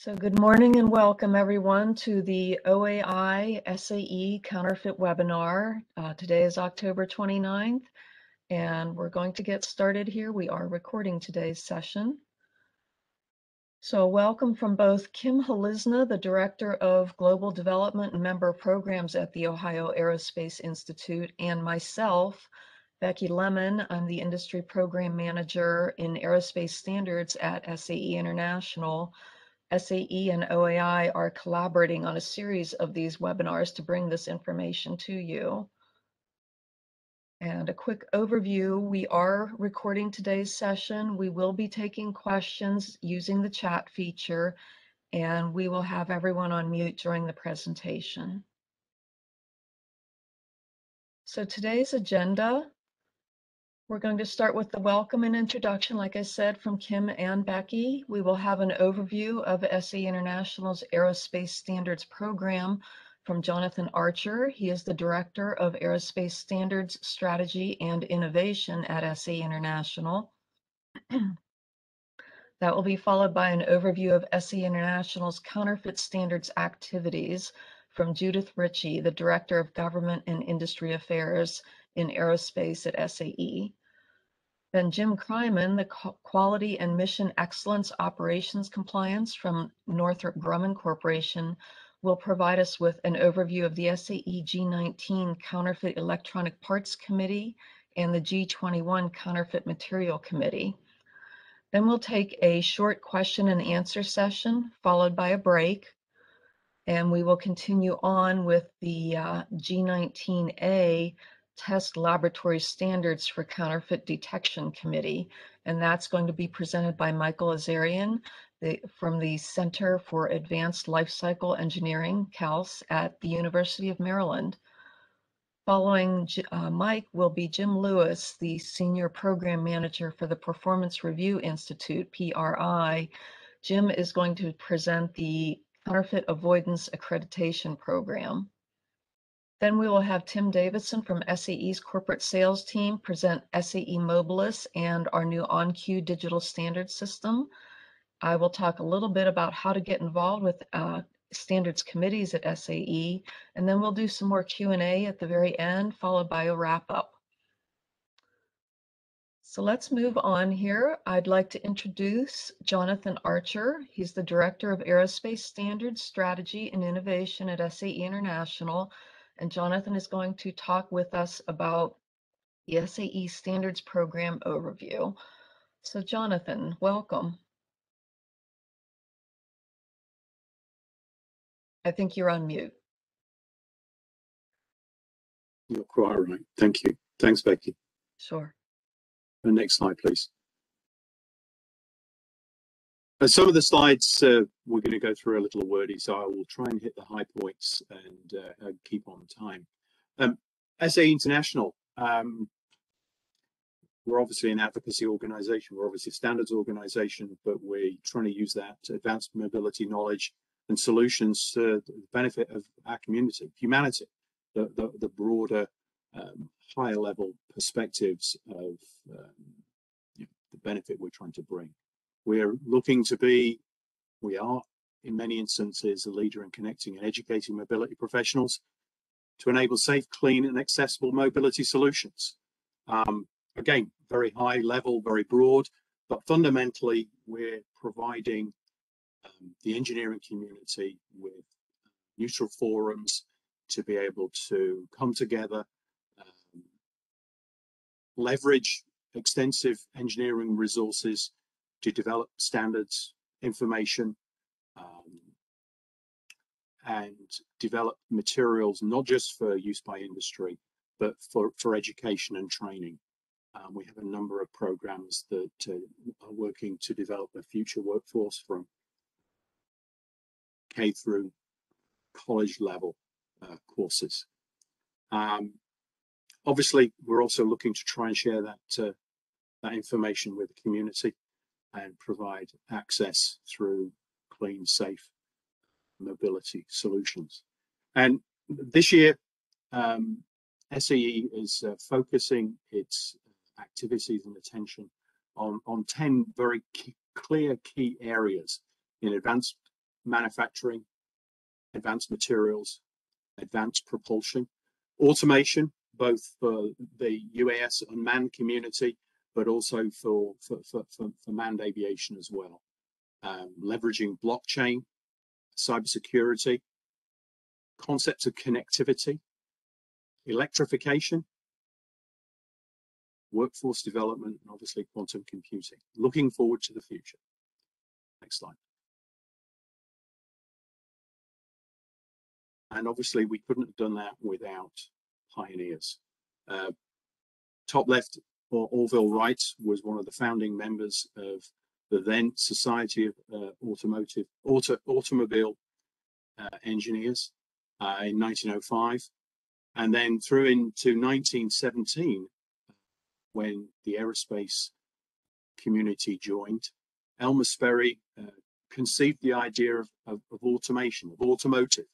So good morning and welcome everyone to the OAI SAE Counterfeit Webinar. Today is October 29th and we're going to get started here. We are recording today's session. So welcome from both Kim Halizna, the Director of Global Development and Member Programs at the Ohio Aerospace Institute, and myself, Becky Lemon. I'm the Industry Program Manager in Aerospace Standards at SAE International. SAE and OAI are collaborating on a series of these webinars to bring this information to you. And a quick overview, we are recording today's session. We will be taking questions using the chat feature, and we will have everyone on mute during the presentation. So today's agenda, we're going to start with the welcome and introduction, like I said, from Kim and Becky. We will have an overview of SAE International's Aerospace Standards Program from Jonathan Archer. He is the Director of Aerospace Standards Strategy and Innovation at SAE International. That will be followed by an overview of SAE International's Counterfeit Standards activities from Judith Ritchie, the Director of Government and Industry Affairs in Aerospace at SAE. Then Jim Kryman, the Quality and Mission Excellence Operations Compliance from Northrop Grumman Corporation, will provide us with an overview of the SAE G19 Counterfeit Electronic Parts Committee and the G21 Counterfeit Material Committee. Then we'll take a short question and answer session, followed by a break. And we will continue on with the G19A Test Laboratory Standards for Counterfeit Detection Committee. And that's going to be presented by Michael Azarian from the Center for Advanced Lifecycle Engineering, CALCE, at the University of Maryland. Following Mike will be Jim Lewis, the Senior Program Manager for the Performance Review Institute, PRI. Jim is going to present the Counterfeit Avoidance Accreditation Program. Then we will have Tim Davidson from SAE's corporate sales team present SAE Mobilis and our new OnQ digital standard system. I will talk a little bit about how to get involved with standards committees at SAE, and then we'll do some more Q&A at the very end, followed by a wrap-up. So let's move on here. I'd like to introduce Jonathan Archer. He's the Director of Aerospace Standards Strategy and Innovation at SAE International. And Jonathan is going to talk with us about the SAE Standards Program overview. So Jonathan, welcome. I think you're on mute. You're quite right. Thank you. Thanks, Becky. Sure. The next slide, please. Some of the slides we're going to go through a little wordy, so I will try and hit the high points and keep on time. SAE International, we're obviously an advocacy organization, we're obviously a standards organization, but we're trying to use that advanced mobility knowledge and solutions to the benefit of our community, humanity, the broader, higher level perspectives of the benefit we're trying to bring. We're looking to be, we are in many instances, a leader in connecting and educating mobility professionals to enable safe, clean and accessible mobility solutions. Again, very high level, very broad, but fundamentally we're providing the engineering community with neutral forums to be able to come together, leverage extensive engineering resources to develop standards, information, and develop materials, not just for use by industry, but for education and training. We have a number of programs that are working to develop a future workforce from K through college level courses. Obviously, we're also looking to try and share that information with the community and provide access through clean, safe mobility solutions. And this year, SAE is focusing its activities and attention on 10 very clear key areas in advanced manufacturing, advanced materials, advanced propulsion, automation, both for the UAS unmanned community, but also for manned aviation as well. Leveraging blockchain, cybersecurity, concepts of connectivity, electrification, workforce development, and obviously quantum computing. Looking forward to the future. Next slide. And obviously we couldn't have done that without pioneers. Top left, Orville Wright was one of the founding members of the then Society of Automobile Engineers in 1905, and then through into 1917 when the aerospace community joined. Elmer Sperry conceived the idea of automation, of automotive,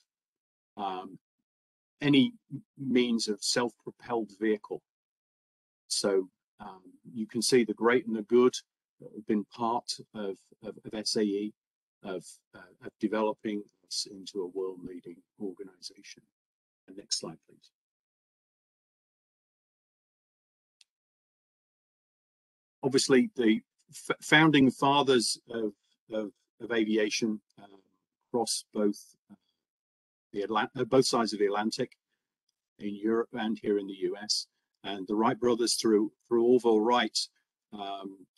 any means of self-propelled vehicle. So you can see the great and the good have been part of SAE, of developing us into a world-leading organization. And next slide, please. Obviously, the founding fathers of aviation across both both sides of the Atlantic, in Europe and here in the US, and the Wright brothers through Orville Wright,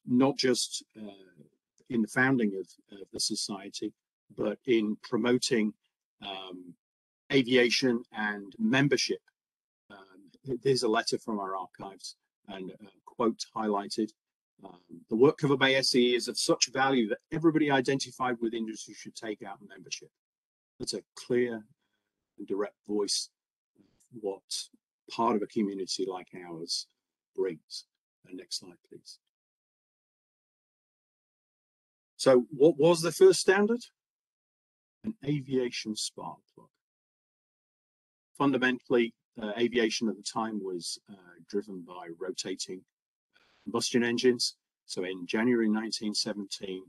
not just in the founding of the society, but in promoting aviation and membership. There's a letter from our archives and a quote highlighted. The work covered by SAE is of such value that everybody identified with industry should take out membership. That's a clear and direct voice of what part of a community like ours brings. Next slide, please. So what was the first standard? An aviation spark plug. Fundamentally, aviation at the time was driven by rotating combustion engines. So in January 1917,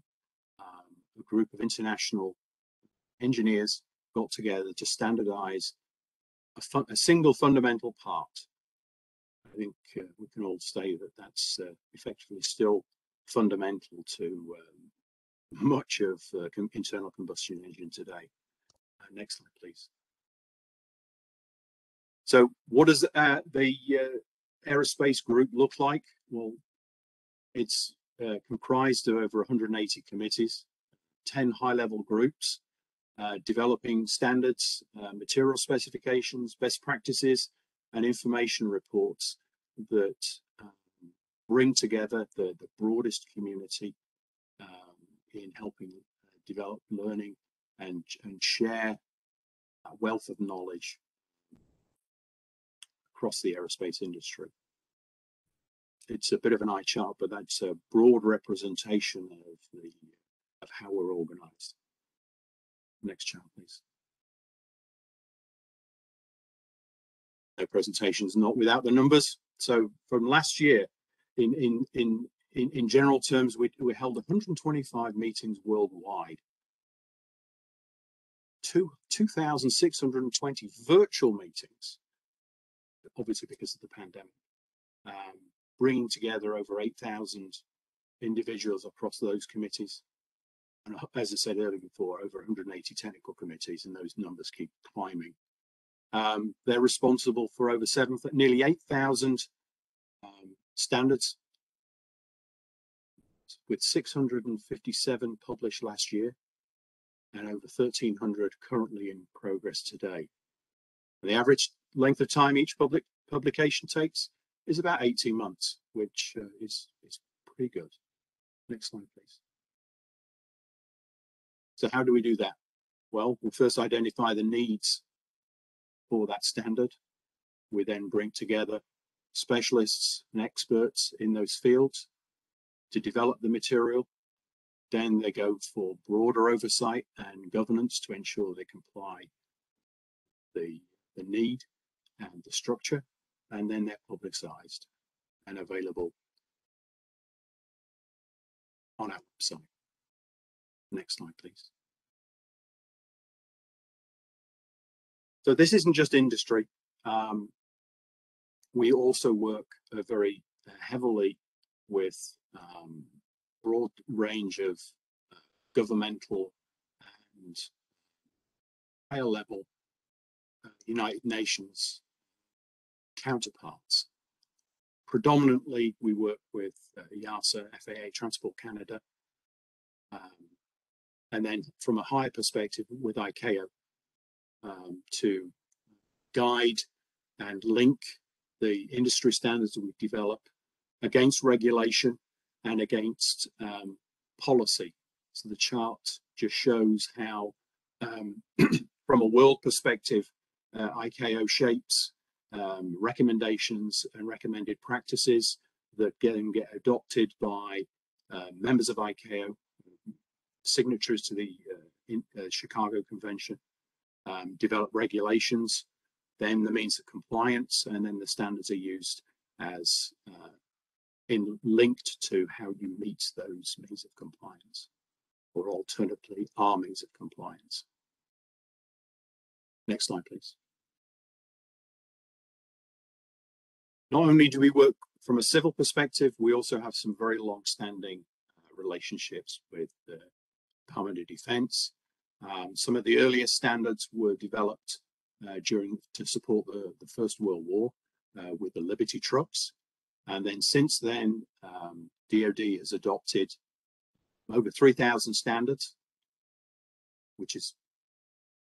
a group of international engineers got together to standardize a single fundamental part. I think we can all say that that's effectively still fundamental to much of internal combustion engine today. Next slide, please. So what does the aerospace group look like? Well, it's comprised of over 180 committees, 10 high-level groups, developing standards, material specifications, best practices, and information reports that bring together the broadest community in helping develop learning and share a wealth of knowledge across the aerospace industry. It's a bit of an eye chart, but that's a broad representation of how we're organized. Next chart, please. No presentations, not without the numbers. So from last year, in general terms, we held 125 meetings worldwide, 2,620 virtual meetings, obviously because of the pandemic, bringing together over 8,000 individuals across those committees. And as I said earlier before, over 180 technical committees, and those numbers keep climbing. They're responsible for over nearly 8,000 standards, with 657 published last year and over 1,300 currently in progress today. The average length of time each publication takes is about 18 months, which is pretty good. Next slide, please. So how do we do that? Well, we first identify the needs for that standard. We then bring together specialists and experts in those fields to develop the material. Then they go for broader oversight and governance to ensure they comply the need and the structure, and then they're publicized and available on our website. Next slide, please. So this isn't just industry. We also work very heavily with broad range of governmental and higher level United Nations counterparts. Predominantly, we work with EASA, FAA, Transport Canada, and then from a higher perspective with ICAO to guide and link the industry standards that we develop against regulation and against policy. So the chart just shows how, from a world perspective, ICAO shapes recommendations and recommended practices that get adopted by members of ICAO, signatories to the Chicago Convention, develop regulations, then the means of compliance, and then the standards are used as linked to how you meet those means of compliance, or alternatively, our means of compliance. Next slide, please. Not only do we work from a civil perspective, we also have some very long-standing relationships with the Department of Defense. Some of the earliest standards were developed to support the First World War with the Liberty trucks. And then since then, DoD has adopted over 3,000 standards, which is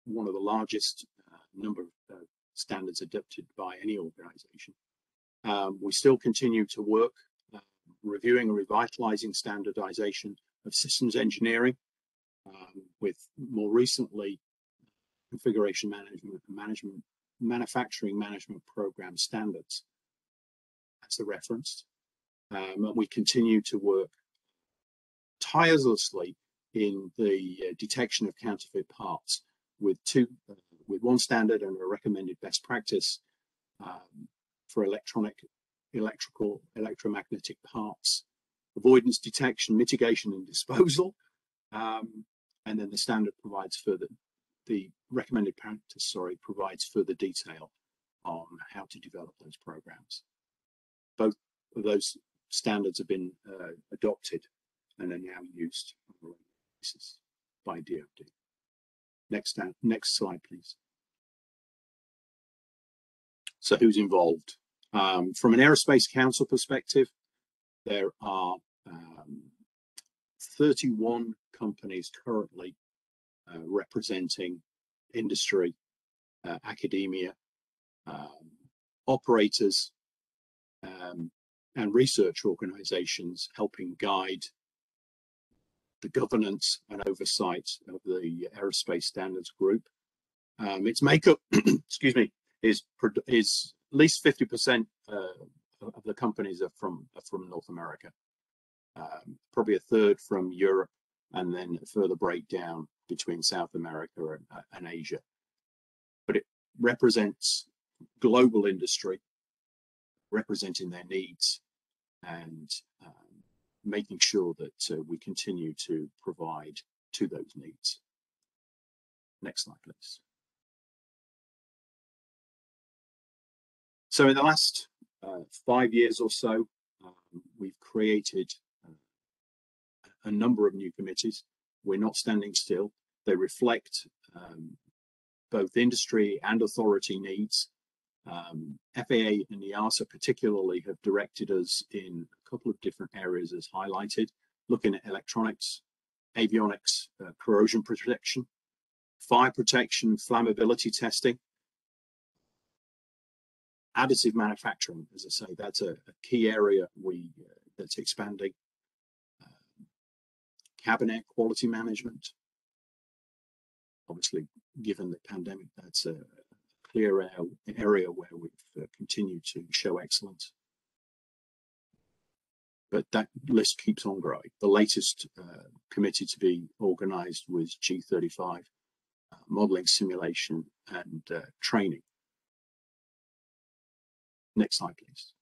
one of the largest number of standards adopted by any organization. We still continue to work reviewing and revitalizing standardization of systems engineering, with more recently configuration management, manufacturing management program standards as the referenced. And we continue to work tirelessly in the detection of counterfeit parts with one standard and a recommended best practice for electrical, electromagnetic parts, avoidance, detection, mitigation, and disposal. And then the standard provides the recommended practice, provides further detail on how to develop those programs. Both of those standards have been adopted and are now used on a regular basis by DoD. Next slide, please. So who's involved? From an Aerospace Council perspective, there are 31 companies currently representing industry, academia, operators, and research organizations helping guide the governance and oversight of the Aerospace Standards Group. Its makeup, excuse me, is at least 50% of the companies are from North America, probably a third from Europe, and then a further breakdown between South America and Asia. But it represents global industry, representing their needs and making sure that we continue to provide to those needs. Next slide, please. So in the last 5 years or so, we've created a number of new committees. We're not standing still. They reflect both industry and authority needs. FAA and EASA particularly have directed us in a couple of different areas as highlighted, looking at electronics, avionics, corrosion protection, fire protection, flammability testing, additive manufacturing. As I say, that's a key area that's expanding. Cabin air quality management. Obviously, given the pandemic, that's a clear area where we've continued to show excellence. But that list keeps on growing. The latest committee to be organized was G35, modeling, simulation, and training. Next slide, please.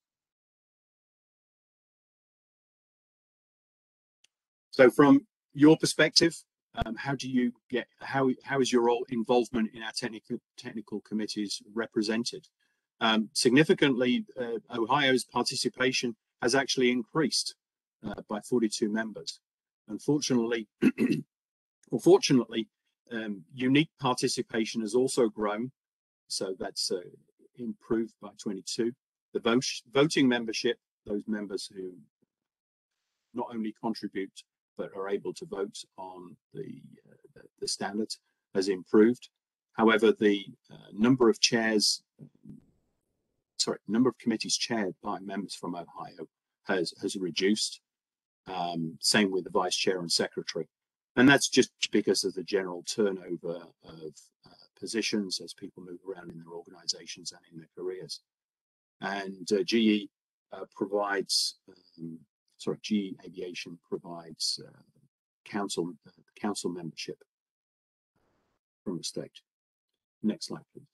So from your perspective, how do you get, how is your involvement in our technical committees represented? Significantly, Ohio's participation has actually increased by 42 members. Unfortunately, or fortunately, unique participation has also grown, so that's improved by 22. The voting membership, those members who not only contribute but are able to vote on the standards, has improved. However, the number of committees chaired by members from Ohio has reduced. Same with the vice chair and secretary, and that's just because of the general turnover of positions as people move around in their organizations and in their careers. And GE provides, GE Aviation provides council membership from the state. Next slide, please.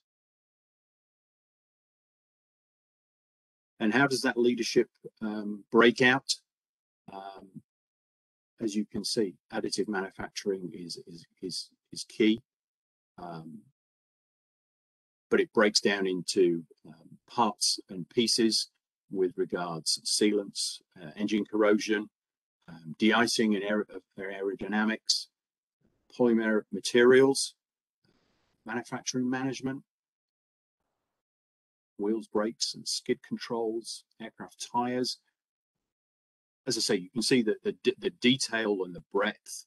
And how does that leadership break out? As you can see, additive manufacturing is key, but it breaks down into parts and pieces with regards to sealants, engine corrosion, de-icing and aerodynamics, polymer materials, manufacturing management, wheels, brakes and skid controls, aircraft tires. As I say, you can see that the detail and the breadth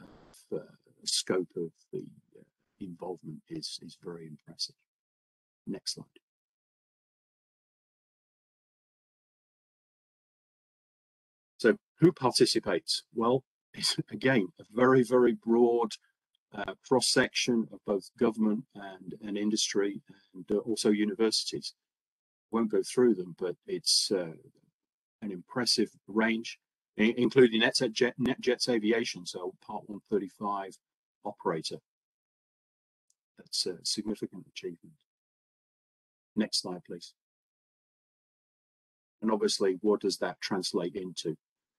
of the scope of the involvement is very impressive. Next slide. So who participates? Well, it's again a very, very broad cross-section of both government and industry, and also universities. Won't go through them, but it's an impressive range, including NetJets Aviation, so Part 135 operator. That's a significant achievement. Next slide, please. And obviously, what does that translate into?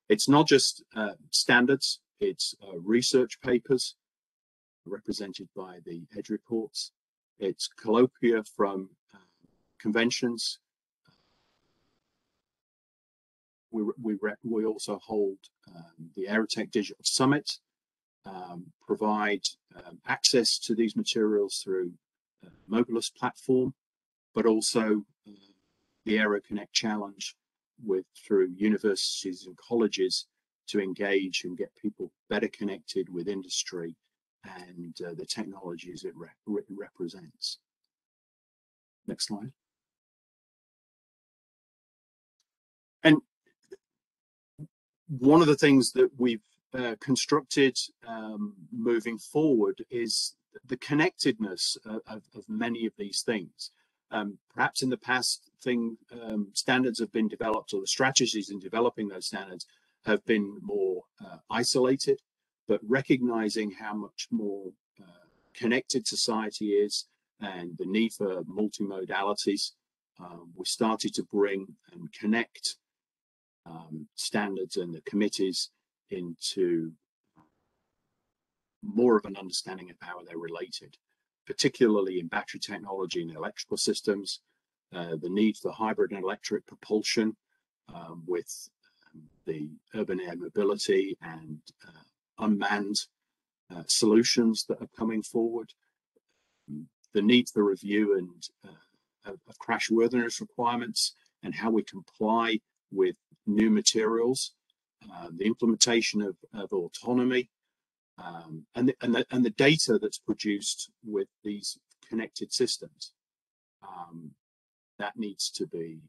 It's not just standards, it's research papers represented by the EDGE reports. It's colloquia from conventions. We also hold the Aerotech Digital Summit, provide access to these materials through Mobilus platform, but also the AeroConnect Challenge through universities and colleges to engage and get people better connected with industry and the technologies it represents. Next slide. And one of the things that we've constructed moving forward is the connectedness of many of these things. Perhaps in the past, standards have been developed, or the strategies in developing those standards have been more isolated, but recognizing how much more connected society is and the need for multimodalities, we started to bring and connect standards and the committees into more of an understanding of how they're related, particularly in battery technology and electrical systems, the need for hybrid and electric propulsion with the urban air mobility and unmanned solutions that are coming forward, the need for review and of crashworthiness requirements and how we comply with new materials, the implementation of autonomy, and the data that's produced with these connected systems. That needs to be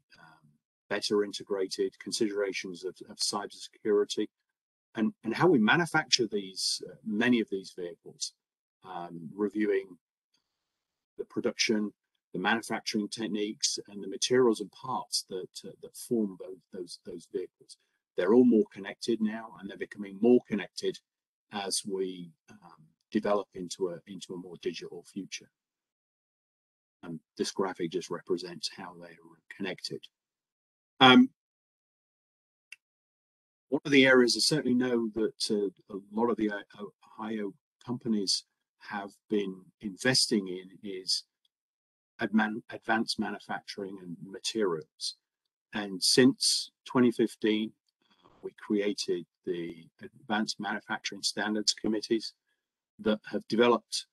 better integrated, considerations of cybersecurity, and how we manufacture these, many of these vehicles, reviewing the production, the manufacturing techniques, and the materials and parts that form those vehicles. They're all more connected now, and they're becoming more connected as we develop into a more digital future. And this graphic just represents how they are connected. One of the areas I certainly know that a lot of the Ohio companies have been investing in is advanced manufacturing and materials. And since 2015, we created the Advanced Manufacturing Standards Committees that have developed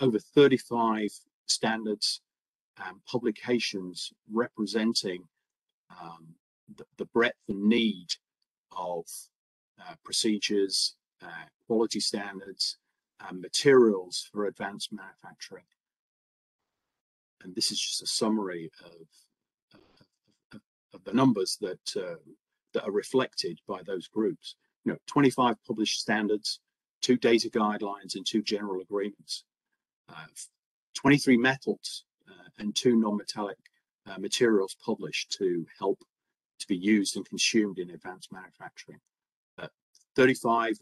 over 35 standards and publications representing the breadth and need of procedures, quality standards, and materials for advanced manufacturing. And this is just a summary of the numbers that are reflected by those groups. 25 published standards, 2 data guidelines, and 2 general agreements. 23 metals and 2 non-metallic materials published to help to be used and consumed in advanced manufacturing. 35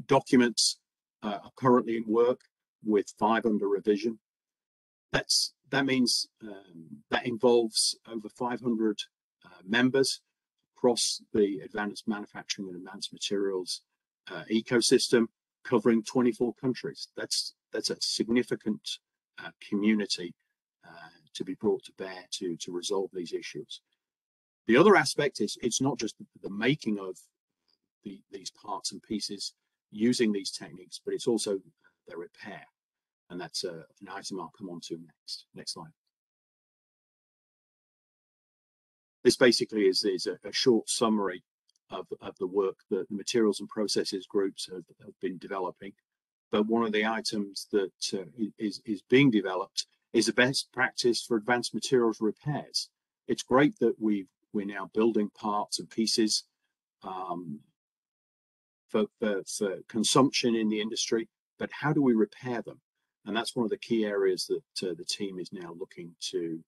documents are currently in work, with 5 under revision. That means that involves over 500 members across the advanced manufacturing and advanced materials ecosystem, covering 24 countries. That's a significant community to be brought to bear to resolve these issues. The other aspect is it's not just the making of these parts and pieces using these techniques, but it's also their repair. And that's an item I'll come on to next. Next slide. This basically is a short summary of the work that the materials and processes groups have been developing. But one of the items that is being developed is a best practice for advanced materials repairs. It's great that we're now building parts and pieces for consumption in the industry, but how do we repair them? And that's one of the key areas that the team is now looking to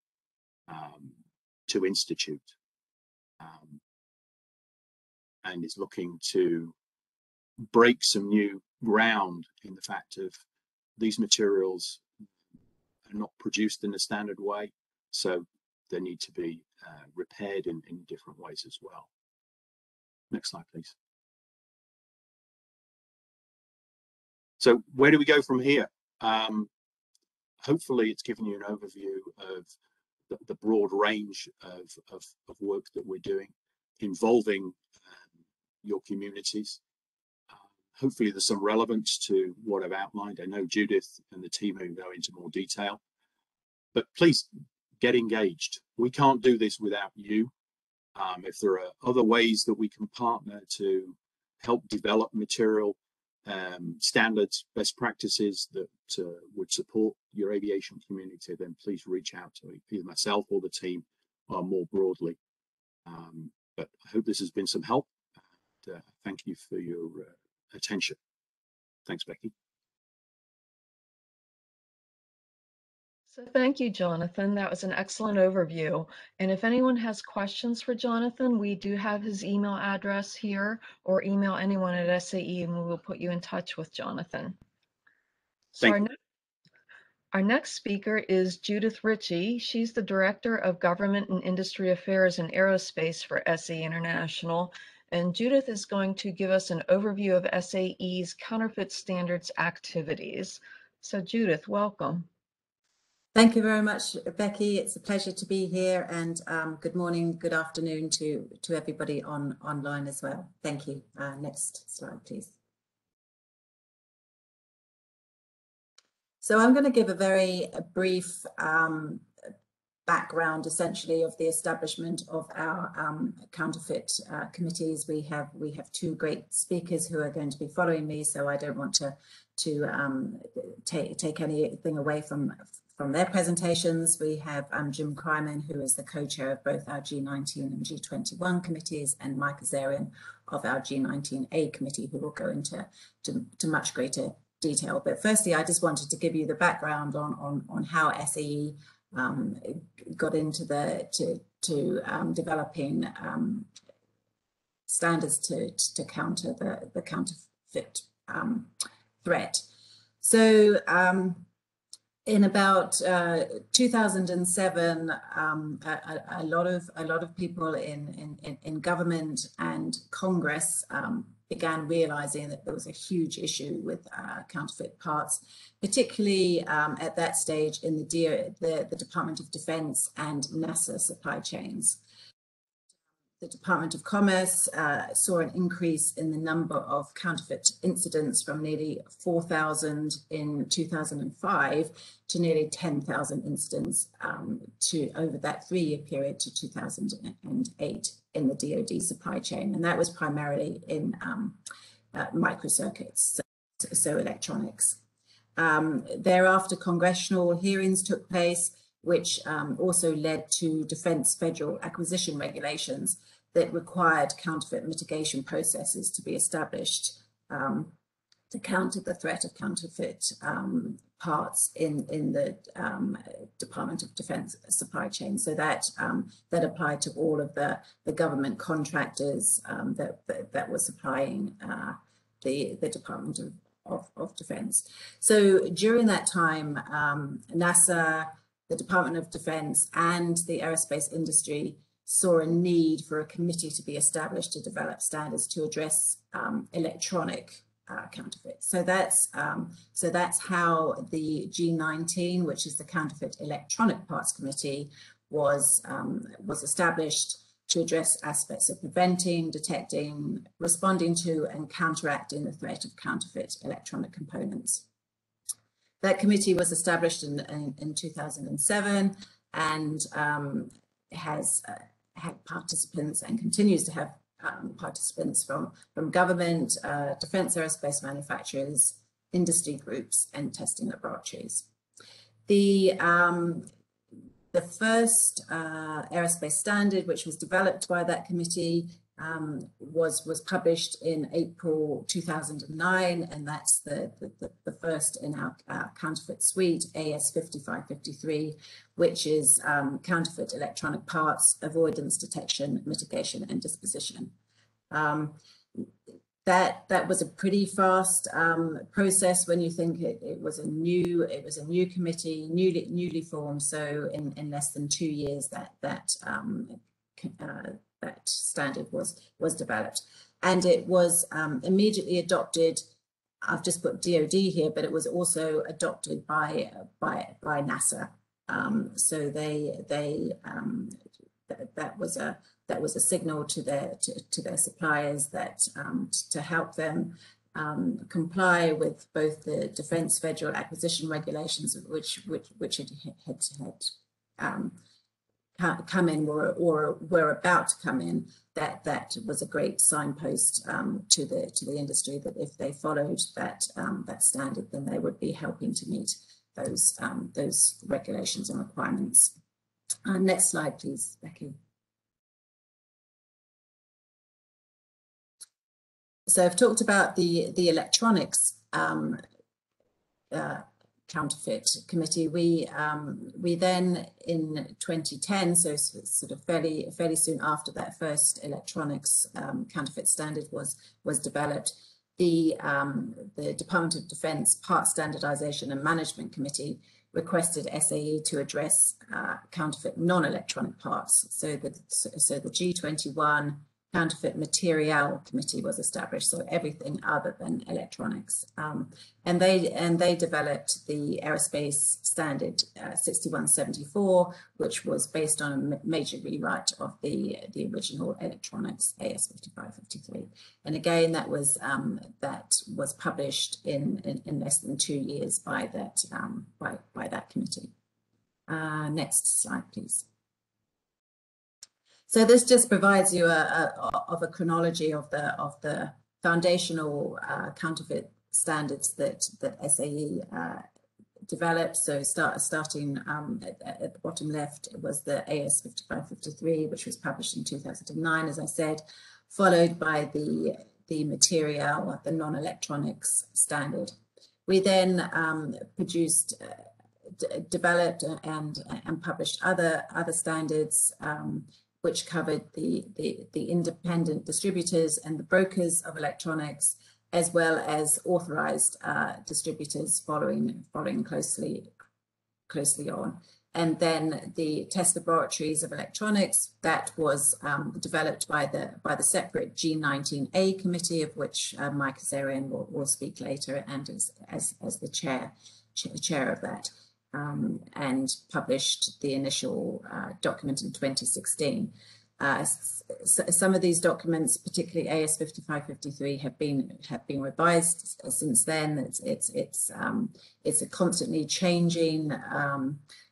institute, and is looking to break some new ground in the fact of these materials are not produced in a standard way, so they need to be repaired in different ways as well. Next slide, please. So where do we go from here? Hopefully it's given you an overview of the broad range of work that we're doing involving your communities. Hopefully there's some relevance to what I've outlined. I know Judith and the team will go into more detail, but please get engaged. We can't do this without you. If there are other ways that we can partner to help develop material standards, best practices that would support your aviation community, then please reach out to either myself or the team more broadly. But I hope this has been some help. And, thank you for your attention. Thanks, Becky. So thank you, Jonathan. That was an excellent overview. And if anyone has questions for Jonathan, we do have his email address here, or email anyone at SAE and we will put you in touch with Jonathan. So our next speaker is Judith Ritchie. She's the Director of Government and Industry Affairs in Aerospace for SAE International. And Judith is going to give us an overview of SAE's counterfeit standards activities. So Judith, welcome. Thank you very much, Becky. It's a pleasure to be here, and good morning, good afternoon to everybody online as well. Thank you. Next slide, please. So I'm going to give a very brief background, essentially, of the establishment of our counterfeit committees. We have 2 great speakers who are going to be following me, so I don't want to take anything away from their presentations. We have Jim Kryman, who is the co-chair of both our G19 and G21 committees, and Mike Azarian of our G19A committee, who will go into much greater detail. But firstly, I just wanted to give you the background on how SAE got into developing standards to counter the counterfeit threat. So In about 2007, a lot of people in government and Congress began realizing that there was a huge issue with counterfeit parts, particularly at that stage in the Department of Defense and NASA supply chains. The Department of Commerce saw an increase in the number of counterfeit incidents from nearly 4,000 in 2005 to nearly 10,000 incidents to over that 3-year period to 2008 in the DoD supply chain. And that was primarily in microcircuits, so electronics. Thereafter, congressional hearings took place, which also led to defense federal acquisition regulations that required counterfeit mitigation processes to be established to counter the threat of counterfeit parts in the Department of Defense supply chain. So that applied to all of the government contractors that were supplying the Department of Defense. So during that time, NASA, the Department of Defense, and the aerospace industry saw a need for a committee to be established to develop standards to address electronic counterfeits. So that's how the G19, which is the Counterfeit Electronic Parts Committee, was established to address aspects of preventing, detecting, responding to, and counteracting the threat of counterfeit electronic components. That committee was established in 2007 and has had participants and continues to have participants from government, defense aerospace manufacturers, industry groups, and testing laboratories. The first aerospace standard, which was developed by that committee, was published in April 2009, and that's the first in our counterfeit suite, AS5553, which is counterfeit electronic parts, avoidance, detection, mitigation, and disposition. That was a pretty fast process when you think it was a new committee, newly formed. So in less than 2 years, that standard was developed, and it was immediately adopted. I've just put DoD here, but it was also adopted by NASA. So that was a signal to their suppliers that to help them comply with both the Defense Federal Acquisition Regulations, which had come in or were about to come in, that was a great signpost to the industry that if they followed that standard, then they would be helping to meet those regulations and requirements. Next slide, please, Becky. So I've talked about the electronics counterfeit committee. We then in 2010, so sort of fairly soon after that first electronics counterfeit standard was developed, the Department of Defense Part Standardization and Management Committee requested SAE to address counterfeit non-electronic parts. So the G21 Counterfeit Material Committee was established, so everything other than electronics, and they developed the Aerospace Standard 6174, which was based on a major rewrite of the original electronics AS5553. And again, that was published in less than 2 years by that committee. Next slide, please. So this just provides you a chronology of the foundational counterfeit standards that SAE developed. So starting at the bottom left, it was the AS5553, which was published in 2009, as I said, followed by the material, the non-electronics standard. We then developed and published other standards which covered the independent distributors and the brokers of electronics, as well as authorized distributors following closely closely on. And then the test laboratories of electronics, that was developed by the separate G19A committee, of which Mike Azarian will speak later, and as the chair of that, and published the initial document in 2016. Some of these documents, particularly AS 5553, have been revised since then. It's a constantly changing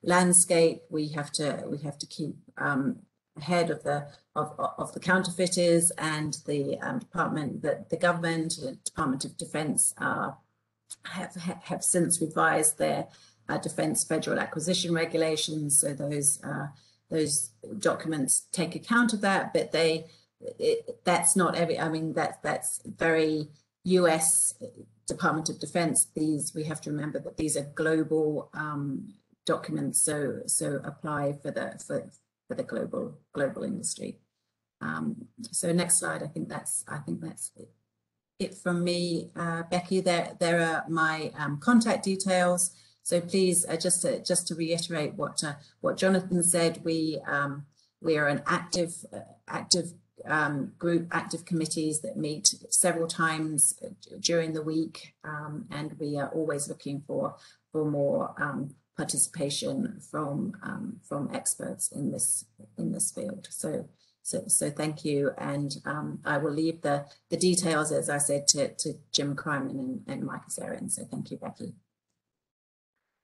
landscape. We have to keep ahead of the counterfeiters, and the the government, the Department of Defense, have since revised their defense federal acquisition regulations. So those documents take account of that, but that's not every, I mean, that's very US Department of Defense. We have to remember that these are global documents, so apply for the global industry. So next slide. I think that's it from me. Becky, there are my contact details. So please, just to reiterate what Jonathan said, we are an active group, active committees that meet several times during the week, and we are always looking for more participation from experts in this field. So thank you, and I will leave the details, as I said, to Jim Kryman and Mike Azarian. So thank you, Becky.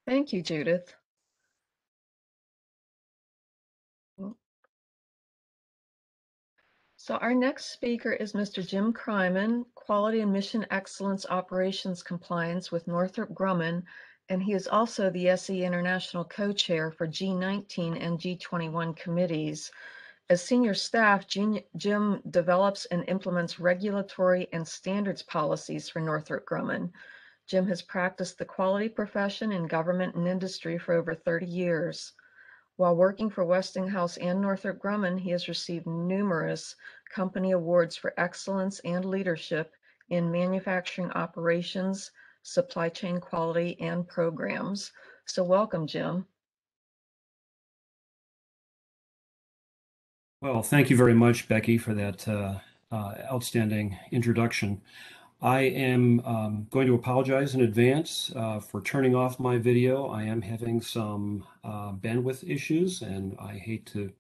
Thank you, Judith. So our next speaker is Mr. Jim Kryman, Quality and Mission Excellence Operations Compliance with Northrop Grumman, and he is also the SAE International co-chair for G19 and G21 committees. As senior staff, Jim develops and implements regulatory and standards policies for Northrop Grumman. Jim has practiced the quality profession in government and industry for over 30 years. While working for Westinghouse and Northrop Grumman, he has received numerous company awards for excellence and leadership in manufacturing operations, supply chain quality, and programs. So welcome, Jim. Well, thank you very much, Becky, for that outstanding introduction. I am going to apologize in advance for turning off my video. I am having some bandwidth issues, and I hate to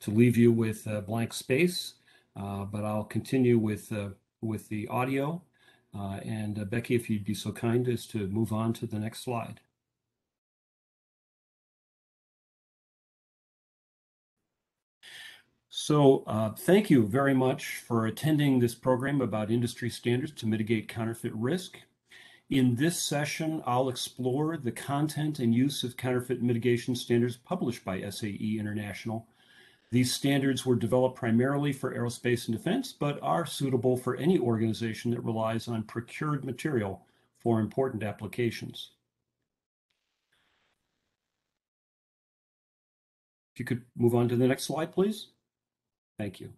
leave you with blank space, but I'll continue with the audio. And Becky, if you'd be so kind as to move on to the next slide. So thank you very much for attending this program about industry standards to mitigate counterfeit risk. In this session, I'll explore the content and use of counterfeit mitigation standards published by SAE International. These standards were developed primarily for aerospace and defense, but are suitable for any organization that relies on procured material for important applications. If you could move on to the next slide, please. Thank you.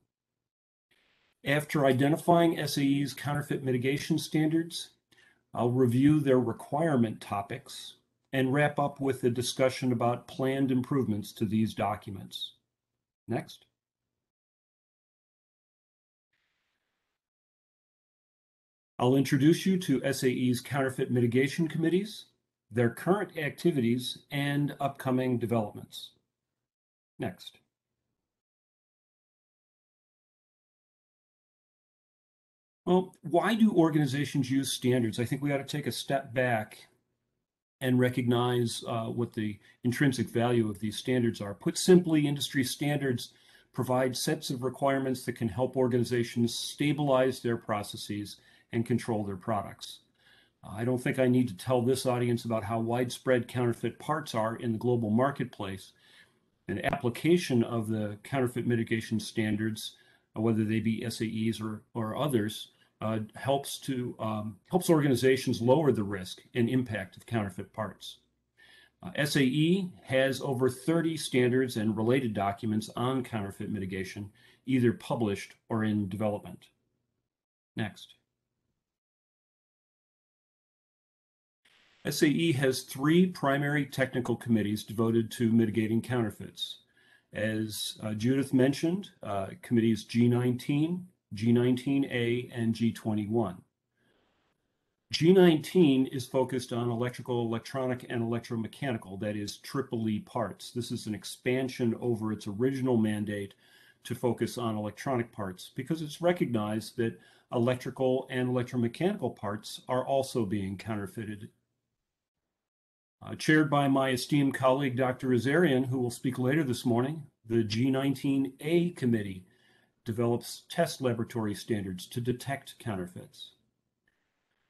After identifying SAE's counterfeit mitigation standards, I'll review their requirement topics and wrap up with a discussion about planned improvements to these documents. Next. I'll introduce you to SAE's counterfeit mitigation committees, their current activities, and upcoming developments. Next. Well, why do organizations use standards? I think we ought to take a step back and recognize what the intrinsic value of these standards are. Put simply, industry standards provide sets of requirements that can help organizations stabilize their processes and control their products. I don't think I need to tell this audience about how widespread counterfeit parts are in the global marketplace. An application of the counterfeit mitigation standards, whether they be SAEs or others, helps organizations lower the risk and impact of counterfeit parts. SAE has over 30 standards and related documents on counterfeit mitigation, either published or in development. Next. SAE has three primary technical committees devoted to mitigating counterfeits. As Judith mentioned, committees G19, G19A, and G21. G19 is focused on electrical, electronic, and electromechanical, that is, EEE parts. This is an expansion over its original mandate to focus on electronic parts because it's recognized that electrical and electromechanical parts are also being counterfeited. Chaired by my esteemed colleague, Dr. Azarian, who will speak later this morning, the G19A committee develops test laboratory standards to detect counterfeits.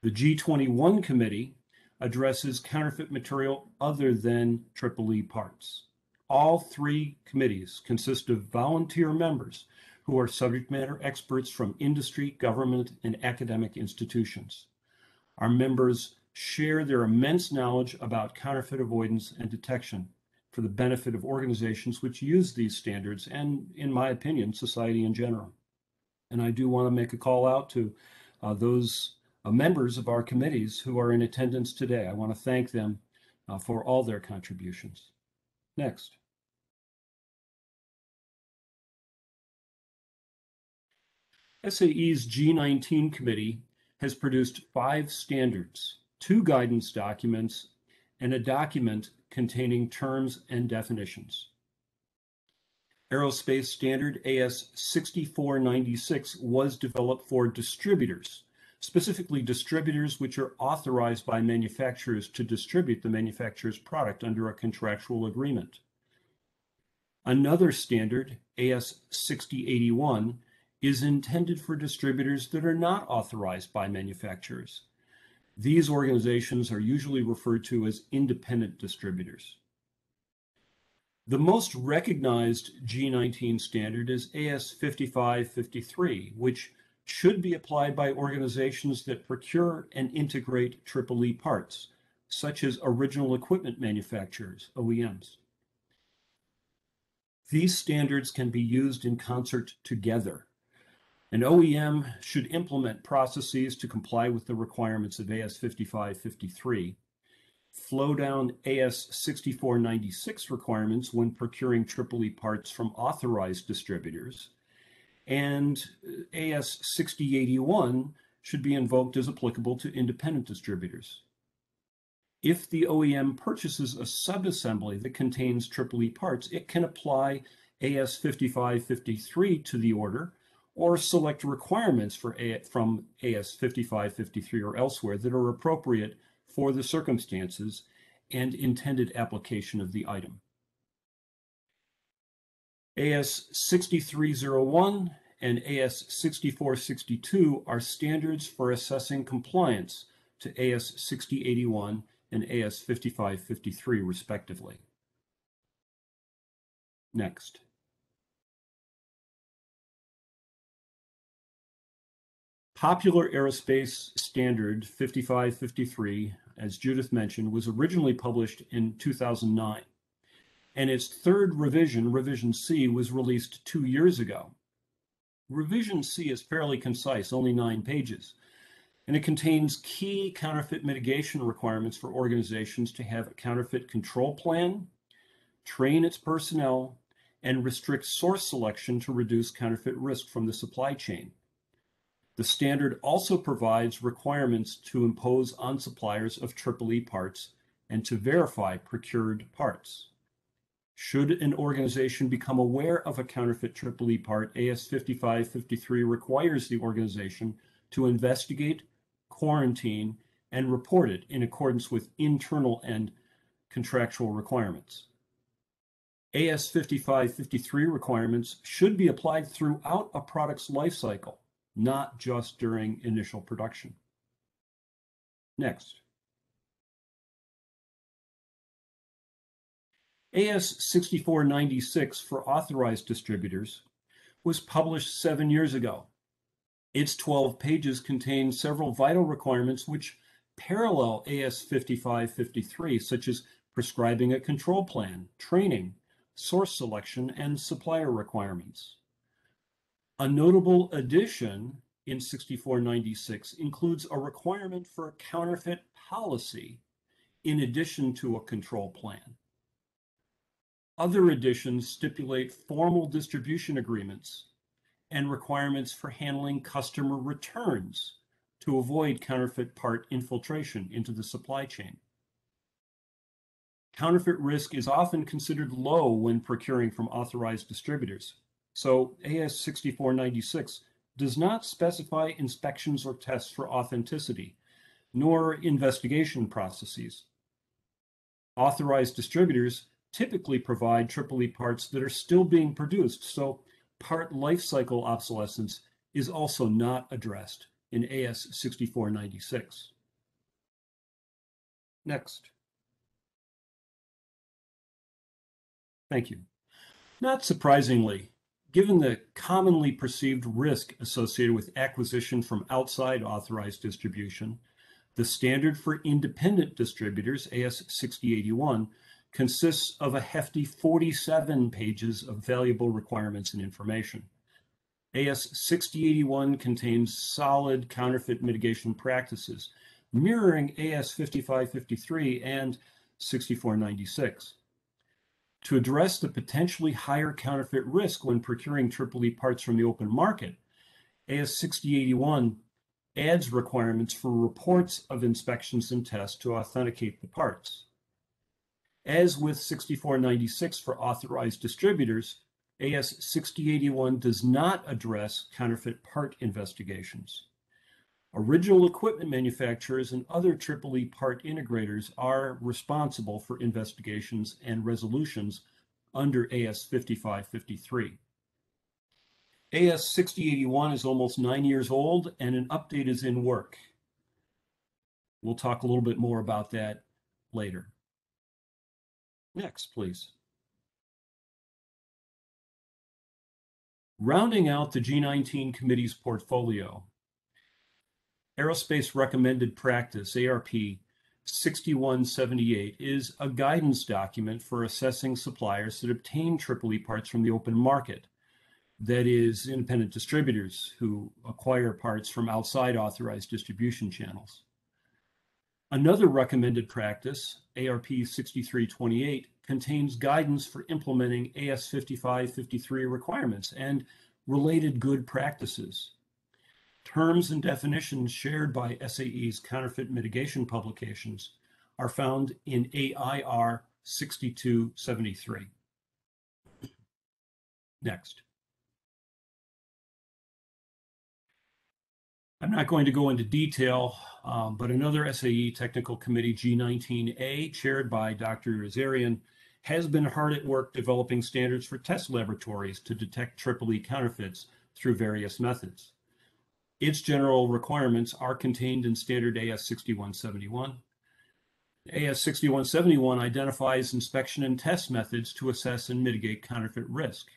The G21 committee addresses counterfeit material other than EEE parts. All three committees consist of volunteer members who are subject matter experts from industry, government, and academic institutions. Our members share their immense knowledge about counterfeit avoidance and detection for the benefit of organizations which use these standards and, in my opinion, society in general. And I do want to make a call out to those members of our committees who are in attendance today. I want to thank them for all their contributions. Next. SAE's G19 committee has produced 5 standards, 2 guidance documents, and a document containing terms and definitions. Aerospace standard AS 6496 was developed for distributors, specifically distributors which are authorized by manufacturers to distribute the manufacturer's product under a contractual agreement. Another standard, AS 6081, is intended for distributors that are not authorized by manufacturers. These organizations are usually referred to as independent distributors. The most recognized G19 standard is AS 5553, which should be applied by organizations that procure and integrate EEE parts, such as original equipment manufacturers, OEMs. These standards can be used in concert together. An OEM should implement processes to comply with the requirements of AS 5553, flow down AS 6496 requirements when procuring EEE parts from authorized distributors, and AS 6081 should be invoked as applicable to independent distributors. If the OEM purchases a subassembly that contains EEE parts, it can apply AS 5553 to the order or select requirements from AS 5553 or elsewhere that are appropriate for the circumstances and intended application of the item. AS 6301 and AS 6462 are standards for assessing compliance to AS 6081 and AS 5553 respectively. Next. Popular Aerospace Standard 5553, as Judith mentioned, was originally published in 2009, and its third revision, Revision C, was released 2 years ago. Revision C is fairly concise, only 9 pages, and it contains key counterfeit mitigation requirements for organizations to have a counterfeit control plan, train its personnel, and restrict source selection to reduce counterfeit risk from the supply chain. The standard also provides requirements to impose on suppliers of EEE parts and to verify procured parts. Should an organization become aware of a counterfeit EEE part, AS 5553 requires the organization to investigate, quarantine, and report it in accordance with internal and contractual requirements. AS 5553 requirements should be applied throughout a product's life cycle, not just during initial production. Next. AS 6496 for authorized distributors was published 7 years ago. Its 12 pages contain several vital requirements which parallel AS 5553, such as prescribing a control plan, training, source selection, and supplier requirements. A notable addition in 6496 includes a requirement for a counterfeit policy in addition to a control plan. Other additions stipulate formal distribution agreements and requirements for handling customer returns to avoid counterfeit part infiltration into the supply chain. Counterfeit risk is often considered low when procuring from authorized distributors. So AS 6496 does not specify inspections or tests for authenticity, nor investigation processes. Authorized distributors typically provide EEE parts that are still being produced, so part lifecycle obsolescence is also not addressed in AS 6496. Next. Thank you. Not surprisingly, given the commonly perceived risk associated with acquisition from outside authorized distribution, the standard for independent distributors, AS 6081, consists of a hefty 47 pages of valuable requirements and information. AS 6081 contains solid counterfeit mitigation practices, mirroring AS 5553 and 6496. To address the potentially higher counterfeit risk when procuring EEE parts from the open market, AS 6081 adds requirements for reports of inspections and tests to authenticate the parts. As with 6496 for authorized distributors, AS 6081 does not address counterfeit part investigations. Original equipment manufacturers and other EEE part integrators are responsible for investigations and resolutions under AS 5553. AS 6081 is almost 9 years old and an update is in work. We'll talk a little bit more about that later. Next, please. Rounding out the G19 committee's portfolio, Aerospace Recommended Practice, ARP 6178, is a guidance document for assessing suppliers that obtain EEE parts from the open market. That is, independent distributors who acquire parts from outside authorized distribution channels. Another recommended practice, ARP 6328, contains guidance for implementing AS 5553 requirements and related good practices. Terms and definitions shared by SAE's counterfeit mitigation publications are found in AIR 6273. Next. I'm not going to go into detail, but another SAE Technical Committee G19A, chaired by Dr. Azarian, has been hard at work developing standards for test laboratories to detect EEE counterfeits through various methods. Its general requirements are contained in standard AS 6171. AS 6171 identifies inspection and test methods to assess and mitigate counterfeit risk.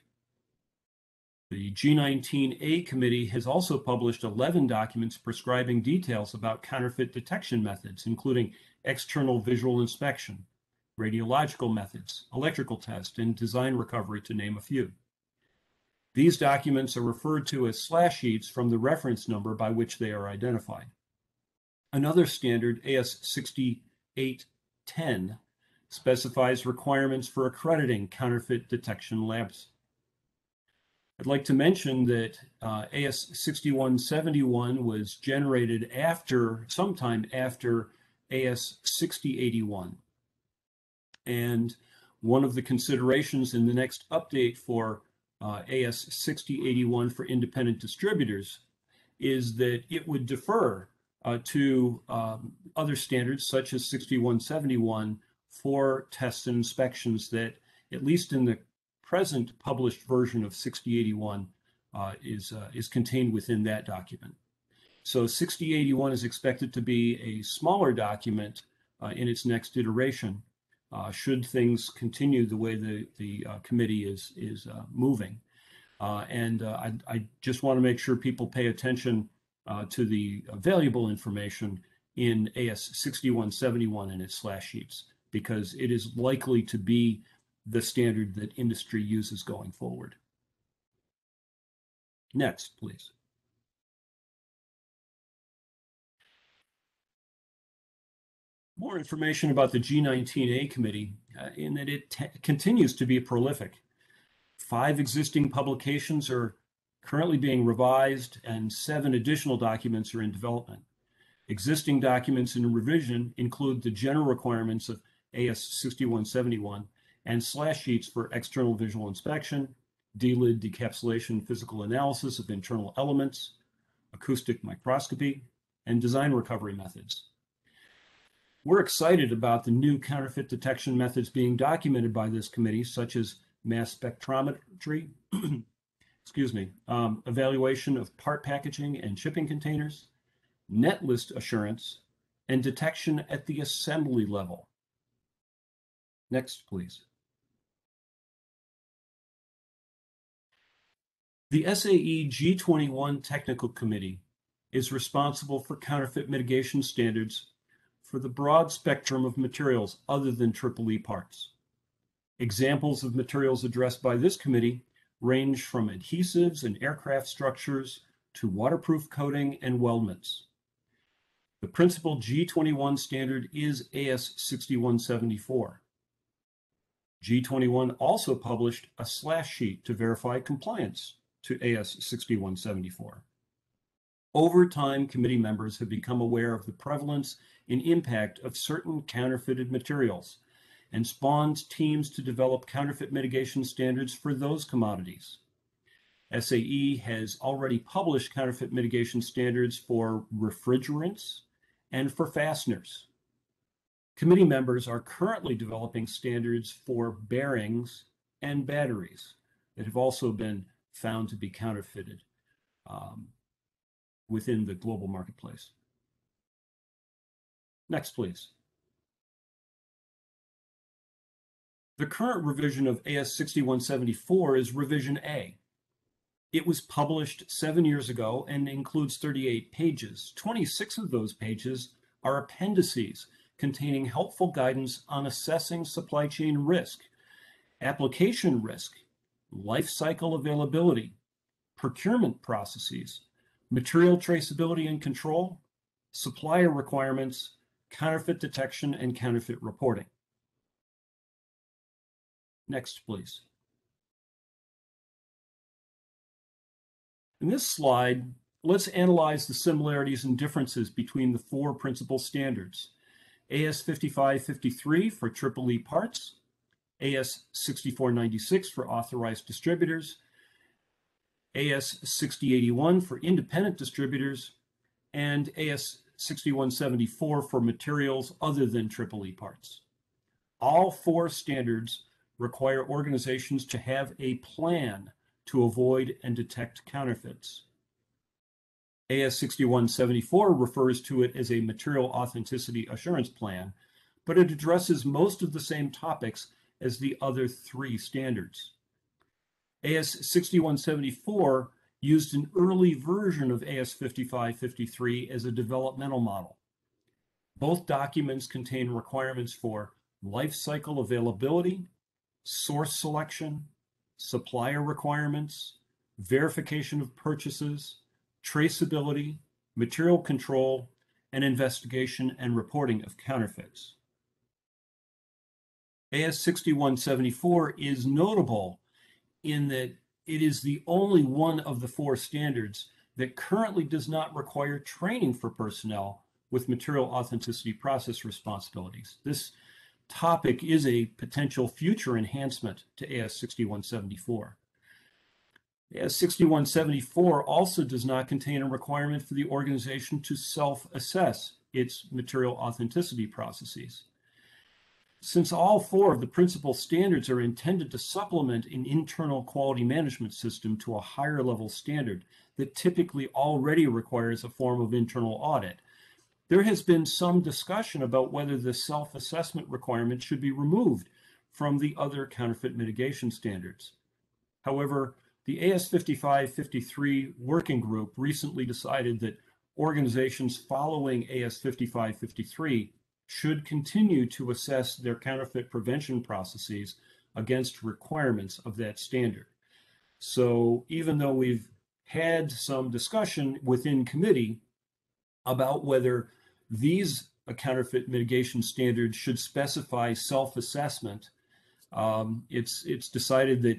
The G19A committee has also published 11 documents prescribing details about counterfeit detection methods, including external visual inspection, radiological methods, electrical test, and design recovery, to name a few. These documents are referred to as slash sheets from the reference number by which they are identified. Another standard, AS 6810, specifies requirements for accrediting counterfeit detection labs. I'd like to mention that AS 6171 was generated sometime after AS 6081. And one of the considerations in the next update for AS 6081 for independent distributors is that it would defer to other standards such as 6171 for tests and inspections that, at least in the present published version of 6081, is contained within that document. So 6081 is expected to be a smaller document in its next iteration, should things continue the way the committee is moving. I just want to make sure people pay attention to the valuable information in AS 6171 and its slash sheets, because it is likely to be the standard that industry uses going forward. Next, please. More information about the G19A committee in that it continues to be prolific. 5 existing publications are currently being revised and 7 additional documents are in development. Existing documents in revision include the general requirements of AS 6171 and slash sheets for external visual inspection, D-lid decapsulation physical analysis of internal elements, acoustic microscopy, and design recovery methods. We're excited about the new counterfeit detection methods being documented by this committee, such as mass spectrometry, evaluation of part packaging and shipping containers, net list assurance, and detection at the assembly level. Next, please. The SAE G21 Technical Committee is responsible for counterfeit mitigation standards for the broad spectrum of materials other than EEE parts. Examples of materials addressed by this committee range from adhesives and aircraft structures to waterproof coating and weldments. The principal G21 standard is AS 6174. G21 also published a slash sheet to verify compliance to AS 6174. Over time, committee members have become aware of the prevalence and impact of certain counterfeited materials and spawned teams to develop counterfeit mitigation standards for those commodities. SAE has already published counterfeit mitigation standards for refrigerants and for fasteners. Committee members are currently developing standards for bearings and batteries that have also been found to be counterfeited within the global marketplace. Next, please. The current revision of AS 6174 is Revision A. It was published 7 years ago and includes 38 pages. 26 of those pages are appendices containing helpful guidance on assessing supply chain risk, application risk, life cycle availability, procurement processes, material traceability and control, supplier requirements, counterfeit detection, and counterfeit reporting. Next, please. In this slide, let's analyze the similarities and differences between the 4 principal standards: AS 5553 for EEE parts, AS 6496 for authorized distributors, AS 6081 for independent distributors, and AS 6174 for materials other than EEE parts. All 4 standards require organizations to have a plan to avoid and detect counterfeits. AS 6174 refers to it as a material authenticity assurance plan, but it addresses most of the same topics as the other 3 standards. AS 6174 used an early version of AS 5553 as a developmental model. Both documents contain requirements for life cycle availability, source selection, supplier requirements, verification of purchases, traceability, material control, and investigation and reporting of counterfeits. AS 6174 is notable in that it is the only one of the 4 standards that currently does not require training for personnel with material authenticity process responsibilities. This topic is a potential future enhancement to AS 6174. AS 6174 also does not contain a requirement for the organization to self-assess its material authenticity processes. Since all 4 of the principal standards are intended to supplement an internal quality management system to a higher level standard that typically already requires a form of internal audit, there has been some discussion about whether the self-assessment requirement should be removed from the other counterfeit mitigation standards. However, the AS 5553 working group recently decided that organizations following AS 5553 should continue to assess their counterfeit prevention processes against requirements of that standard. So even though we've had some discussion within committee about whether these a counterfeit mitigation standard should specify self-assessment, it's decided that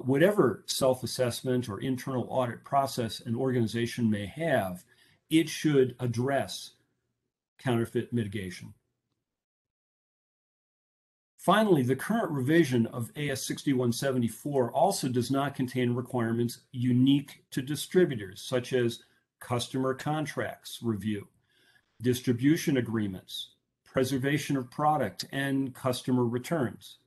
whatever self-assessment or internal audit process an organization may have, it should address counterfeit mitigation. Finally, the current revision of AS 6174 also does not contain requirements unique to distributors, such as customer contracts review, distribution agreements, preservation of product, and customer returns.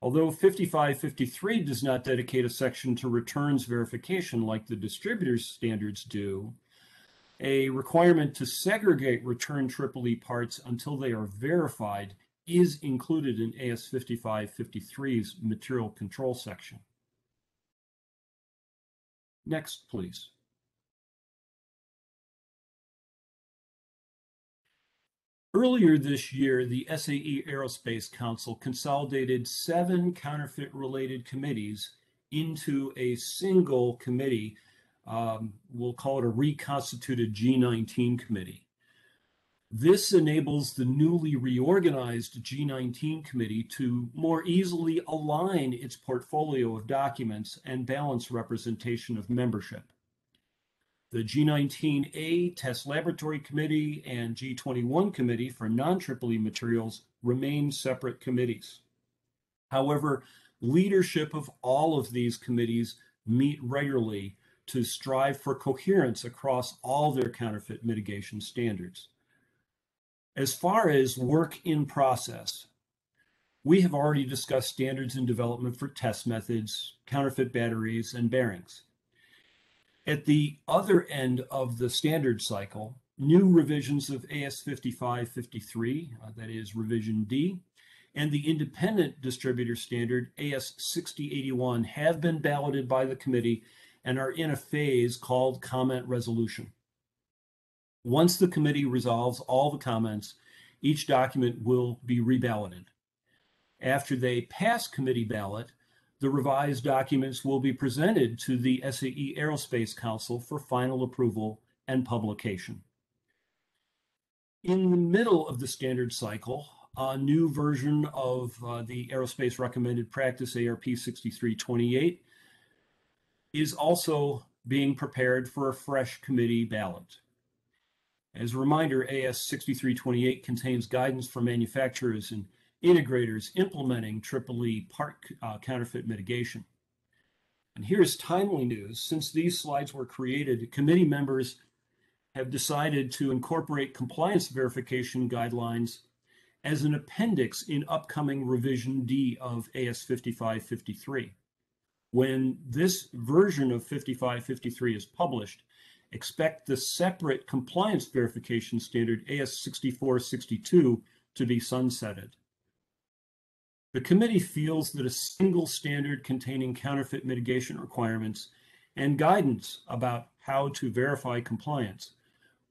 Although 5553 does not dedicate a section to returns verification like the distributor's standards do, a requirement to segregate return EEE parts until they are verified is included in AS 5553's material control section. Next, please. Earlier this year, the SAE Aerospace Council consolidated 7 counterfeit-related committees into a single committee. We'll call it a reconstituted G19 committee. This enables the newly reorganized G19 committee to more easily align its portfolio of documents and balance representation of membership. The G19A Test Laboratory Committee and G21 Committee for non-EEE materials remain separate committees. However, leadership of all of these committees meet regularly to strive for coherence across all their counterfeit mitigation standards. As far as work in process, we have already discussed standards in development for test methods, counterfeit batteries, and bearings. At the other end of the standard cycle, new revisions of AS 5553, that is revision D, and the independent distributor standard AS 6081 have been balloted by the committee and are in a phase called comment resolution. Once the committee resolves all the comments, each document will be reballoted. After they pass committee ballot, the revised documents will be presented to the SAE Aerospace Council for final approval and publication. In the middle of the standard cycle, a new version of the Aerospace Recommended Practice ARP 6328 is also being prepared for a fresh committee ballot. As a reminder, AS 6328 contains guidance for manufacturers and integrators implementing EEE part counterfeit mitigation. And here's timely news. Since these slides were created, committee members have decided to incorporate compliance verification guidelines as an appendix in upcoming revision D of AS 5553. When this version of 5553 is published, expect the separate compliance verification standard AS 6462 to be sunsetted. The committee feels that a single standard containing counterfeit mitigation requirements and guidance about how to verify compliance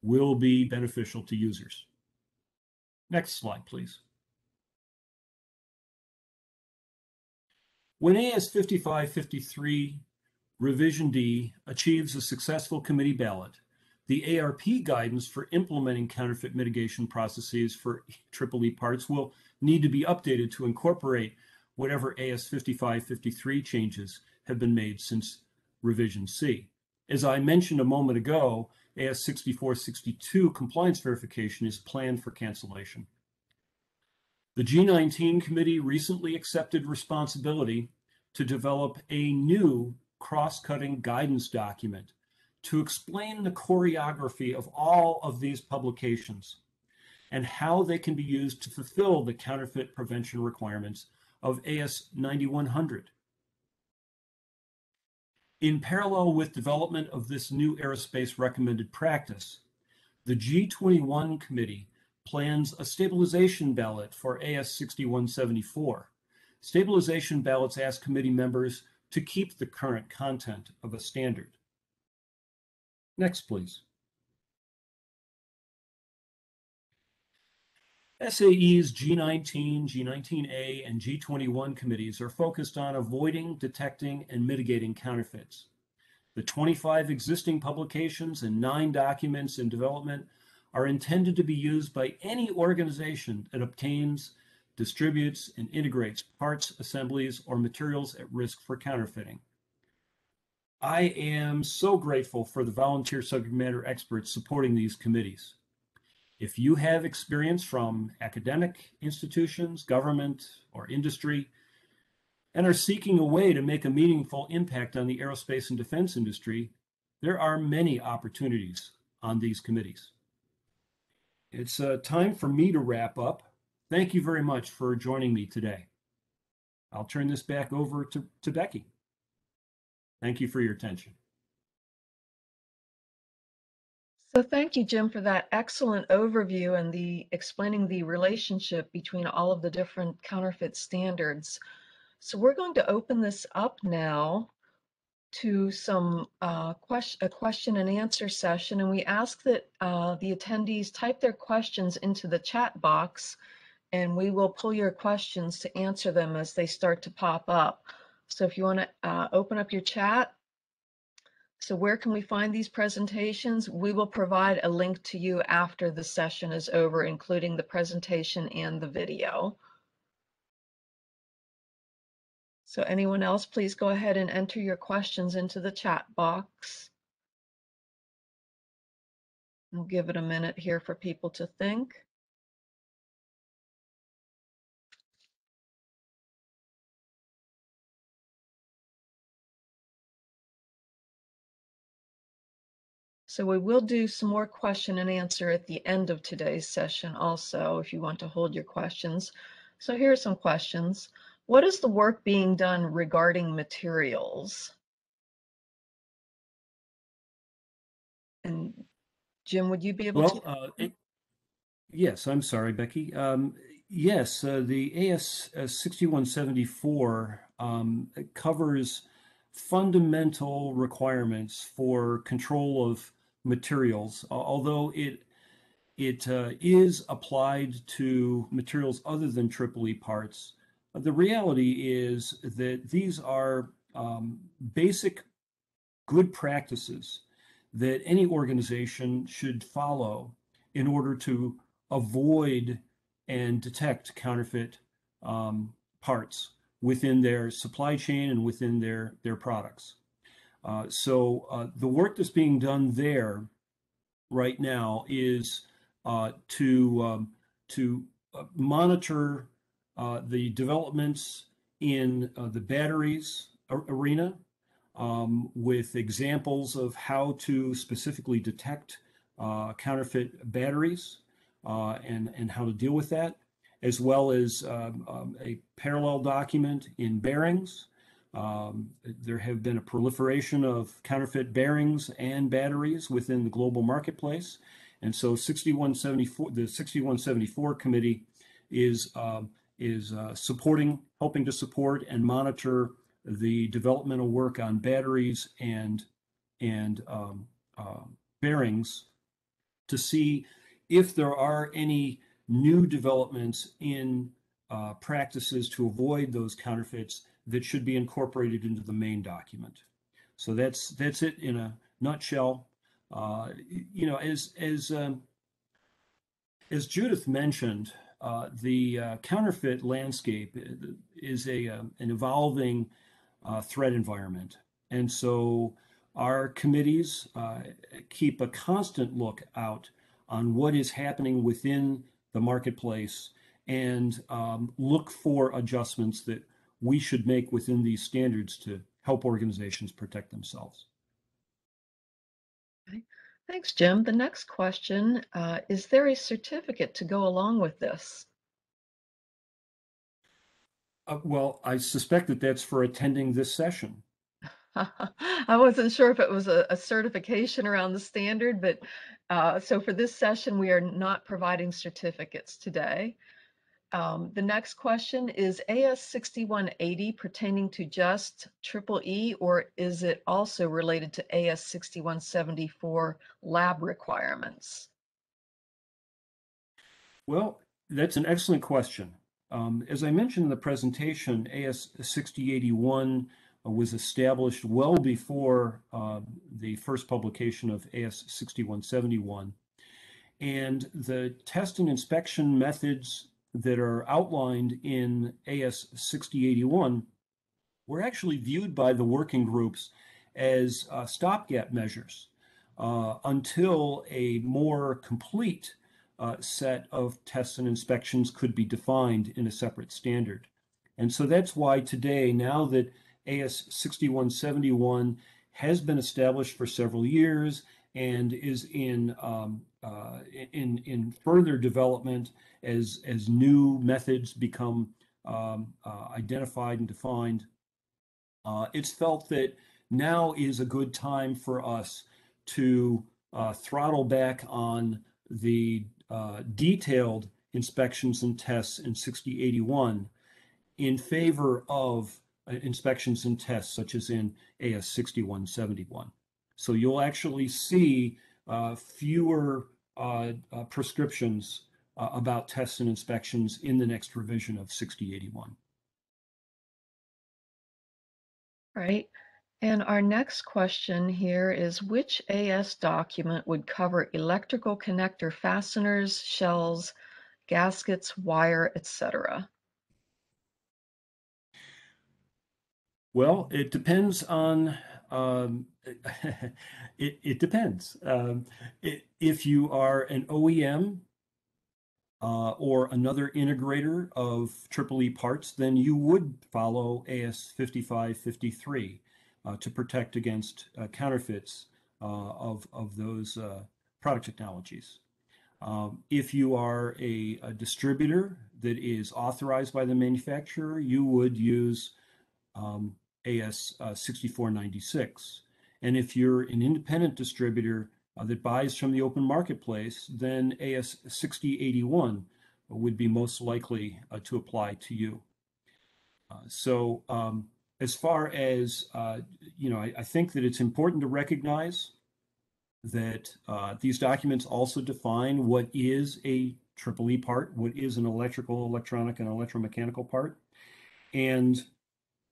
will be beneficial to users. Next slide, please. When AS 5553 Revision D achieves a successful committee ballot, the ARP guidance for implementing counterfeit mitigation processes for EEE parts will need to be updated to incorporate whatever AS 5553 changes have been made since Revision C. As I mentioned a moment ago, AS 6462 compliance verification is planned for cancellation. The G19 committee recently accepted responsibility to develop a new cross-cutting guidance document to explain the choreography of all of these publications and how they can be used to fulfill the counterfeit prevention requirements of AS 9100. In parallel with development of this new aerospace recommended practice, the G21 committee plans a stabilization ballot for AS 6174. Stabilization ballots ask committee members to keep the current content of a standard. Next, please. SAE's G19, G19A, and G21 committees are focused on avoiding, detecting, and mitigating counterfeits. The 25 existing publications and 9 documents in development are intended to be used by any organization that obtains, distributes, and integrates parts, assemblies, or materials at risk for counterfeiting. I am so grateful for the volunteer subject matter experts supporting these committees. If you have experience from academic institutions, government, or industry, and are seeking a way to make a meaningful impact on the aerospace and defense industry, there are many opportunities on these committees. It's time for me to wrap up. Thank you very much for joining me today. I'll turn this back over to Becky. Thank you for your attention. So thank you, Jim, for that excellent overview and explaining the relationship between all of the different counterfeit standards. So we're going to open this up now to some a question and answer session, and we ask that the attendees type their questions into the chat box, and we will pull your questions to answer them as they start to pop up. So if you want to open up your chat. So where can we find these presentations? We will provide a link to you after the session is over, including the presentation and the video. So anyone else, please go ahead and enter your questions into the chat box. We'll give it a minute here for people to think. So we will do some more question and answer at the end of today's session also, if you want to hold your questions. So here are some questions. What is the work being done regarding materials? And Jim, would you be able to? Yes, I'm sorry, Becky. Yes, the AS 6174 covers fundamental requirements for control of materials, although it is applied to materials other than EEE parts. The reality is that these are basic good practices that any organization should follow in order to avoid and detect counterfeit parts within their supply chain and within their products. So the work that's being done there right now is to monitor the developments in the batteries arena, with examples of how to specifically detect counterfeit batteries and how to deal with that, as well as a parallel document in bearings. There have been a proliferation of counterfeit bearings and batteries within the global marketplace. And so 6174, the 6174 committee is helping to support and monitor the developmental work on batteries and bearings to see if there are any new developments in practices to avoid those counterfeits that should be incorporated into the main document. So that's it in a nutshell. You know, as Judith mentioned, the counterfeit landscape is an evolving threat environment, and so our committees keep a constant lookout on what is happening within the marketplace and look for adjustments that we should make within these standards to help organizations protect themselves. Okay. Thanks, Jim. The next question, is there a certificate to go along with this? Well, I suspect that that's for attending this session. I wasn't sure if it was a certification around the standard, but so for this session, we are not providing certificates today. The next question is AS 6180 pertaining to just EEE, or is it also related to AS 6174 lab requirements? Well, that's an excellent question. As I mentioned in the presentation, AS 6081 was established well before the first publication of AS 6171. And the test and inspection methods that are outlined in AS 6081 were actually viewed by the working groups as stopgap measures until a more complete set of tests and inspections could be defined in a separate standard. And so that's why today, now that AS 6171 has been established for several years and is in further development as new methods become identified and defined, it's felt that now is a good time for us to throttle back on the detailed inspections and tests in 6081 in favor of inspections and tests such as in AS 6171. So you'll actually see fewer prescriptions about tests and inspections in the next revision of 6081. Right. And our next question here is, which AS document would cover electrical connector fasteners, shells, gaskets, wire, etc.? Well, it depends on, it depends. If you are an OEM or another integrator of EEE parts, then you would follow AS 5553 to protect against counterfeits of those product technologies. If you are a distributor that is authorized by the manufacturer, you would use AS 6496. And if you're an independent distributor that buys from the open marketplace, then AS 6081 would be most likely to apply to you. So as far as, I think that it's important to recognize that these documents also define what is a EEE part, what is an electrical, electronic, and electromechanical part. And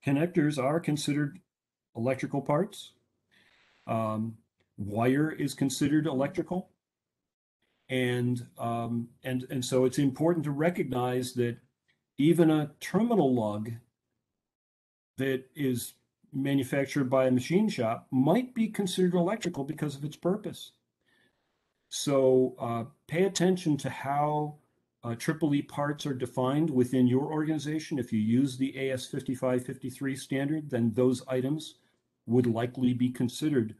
connectors are considered electrical parts. Wire is considered electrical. And so it's important to recognize that even a terminal lug that is manufactured by a machine shop might be considered electrical because of its purpose. So pay attention to how EEE parts are defined within your organization. If you use the AS 5553 standard, then those items would likely be considered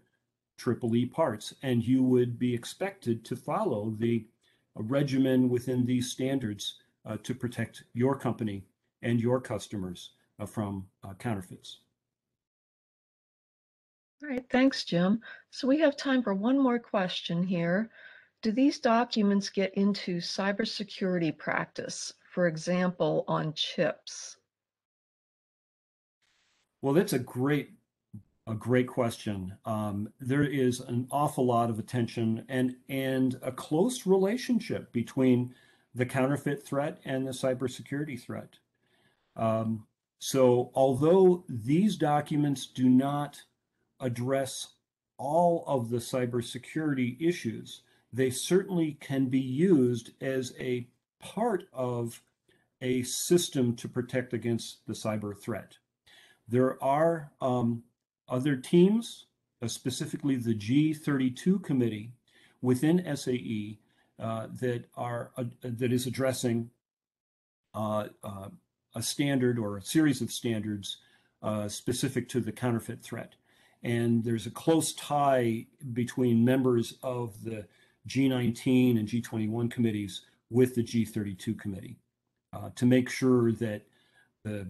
EEE parts, and you would be expected to follow the regimen within these standards to protect your company and your customers from counterfeits. All right, thanks, Jim. So we have time for one more question here. Do these documents get into cybersecurity practice, for example, on chips? Well, that's a great question. There is an awful lot of attention and a close relationship between the counterfeit threat and the cybersecurity threat. So although these documents do not address all of the cybersecurity issues, they certainly can be used as a part of a system to protect against the cyber threat. There are other teams, specifically the G32 committee within SAE that is addressing a standard or a series of standards specific to the counterfeit threat. And there's a close tie between members of the G19 and G21 committees with the G32 committee to make sure that the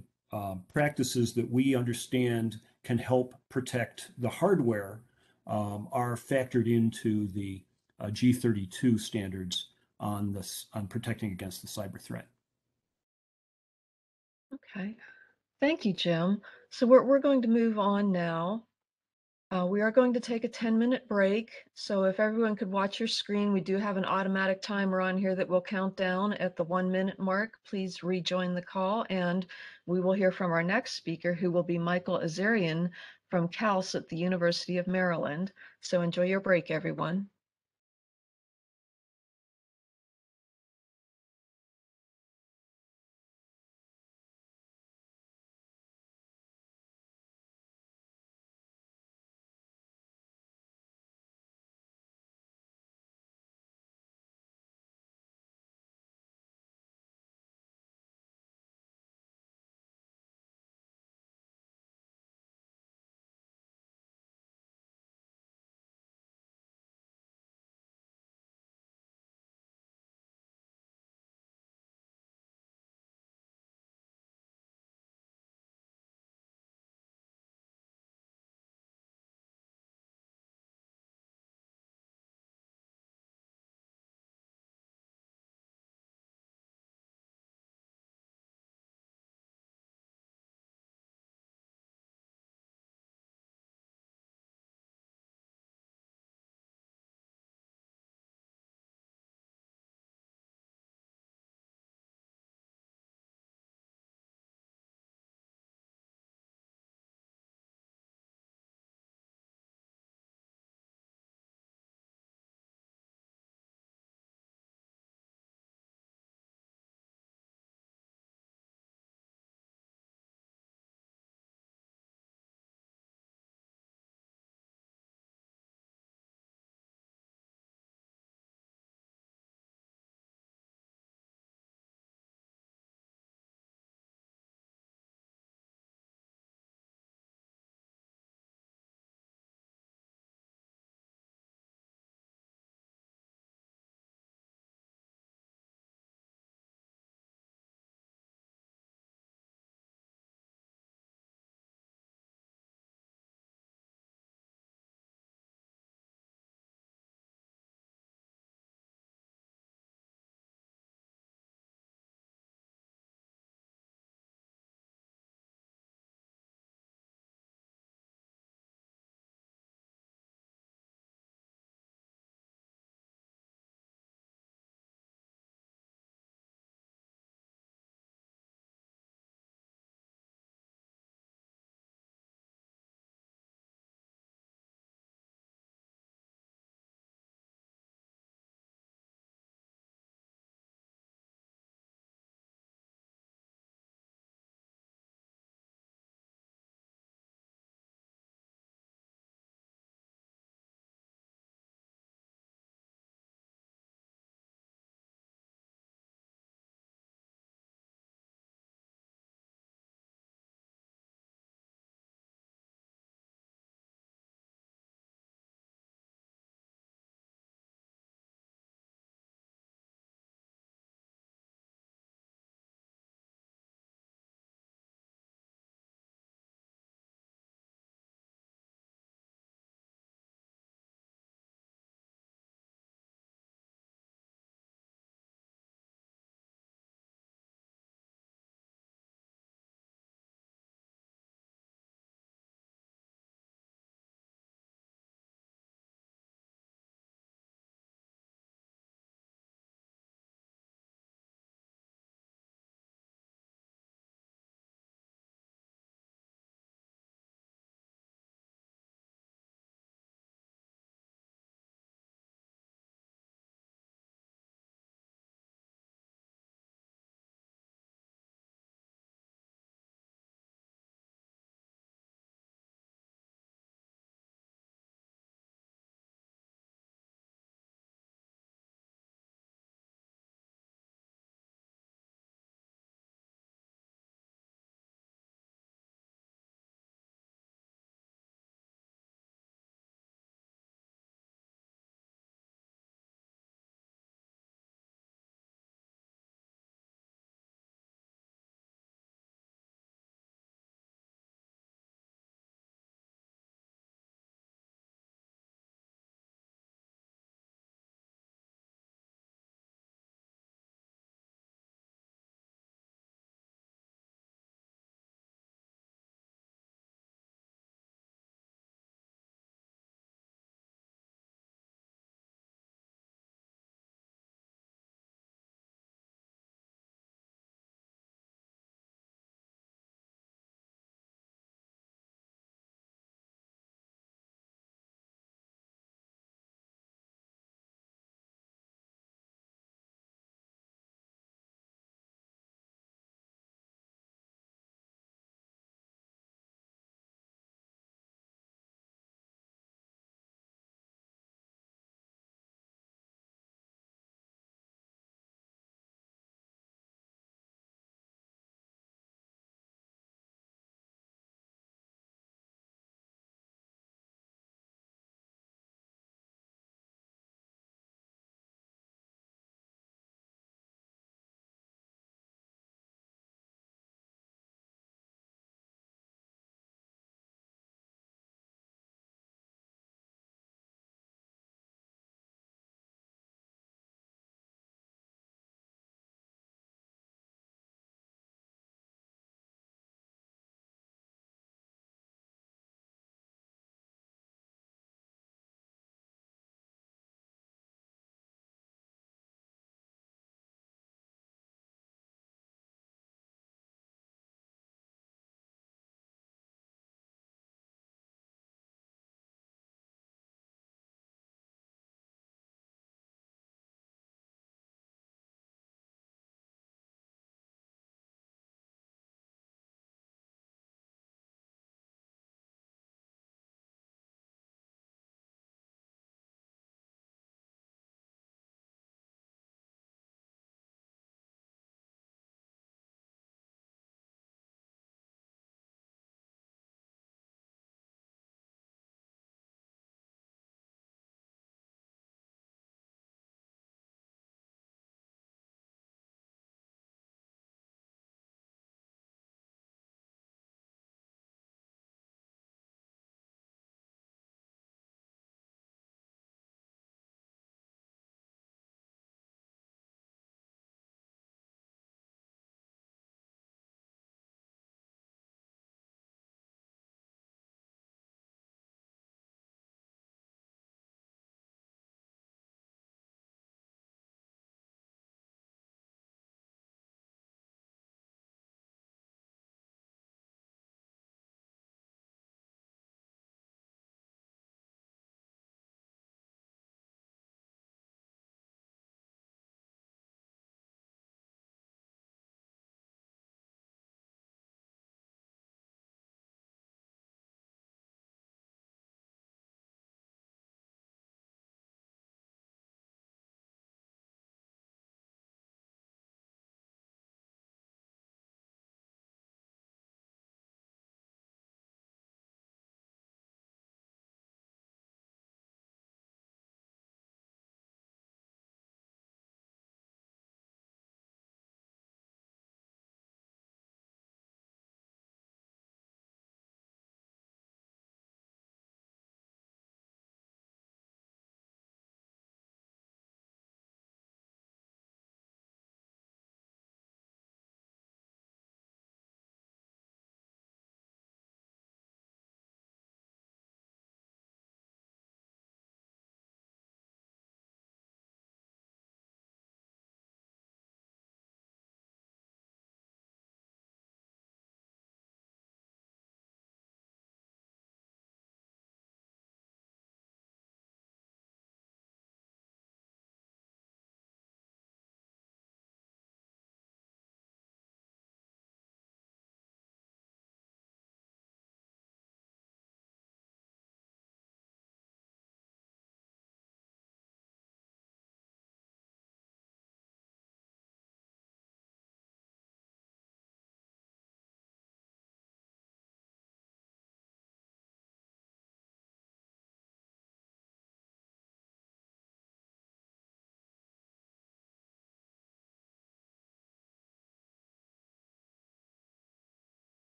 practices that we understand can help protect the hardware are factored into the G32 standards on protecting against the cyber threat. Okay, thank you, Jim. So we're going to move on now. We are going to take a 10-minute break. So if everyone could watch your screen, we do have an automatic timer on here that will count down at the 1-minute mark. Please rejoin the call, and we will hear from our next speaker, who will be Michael Azarian from CALCE at the University of Maryland. So enjoy your break, everyone.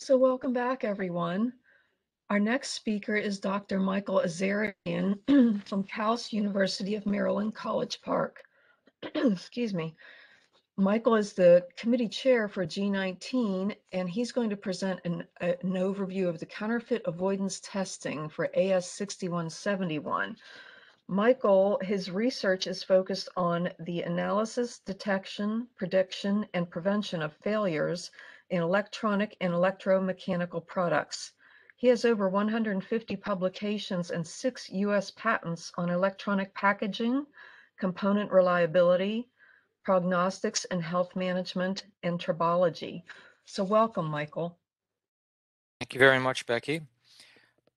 So welcome back, everyone. Our next speaker is Dr. Michael Azarian from CALCE, University of Maryland, College Park. Excuse me. Michael is the committee chair for G19, and he's going to present an overview of the counterfeit avoidance testing for AS 6171. Michael, his research is focused on the analysis, detection, prediction, and prevention of failures in electronic and electromechanical products. He has over 150 publications and 6 U.S. patents on electronic packaging, component reliability, prognostics and health management, and tribology. So welcome, Michael. Thank you very much, Becky.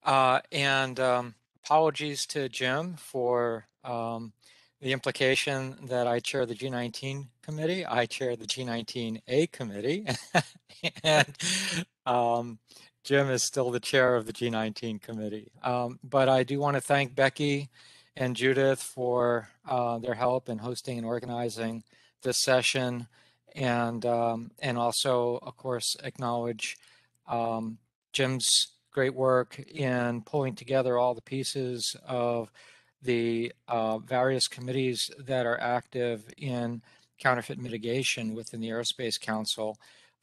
Apologies to Jim for the implication that I chair the G19 committee. I chair the G19A committee, and Jim is still the chair of the G19 committee. But I do want to thank Becky and Judith for their help in hosting and organizing this session, and also, of course, acknowledge Jim's great work in pulling together all the pieces of the various committees that are active in counterfeit mitigation within the Aerospace Council.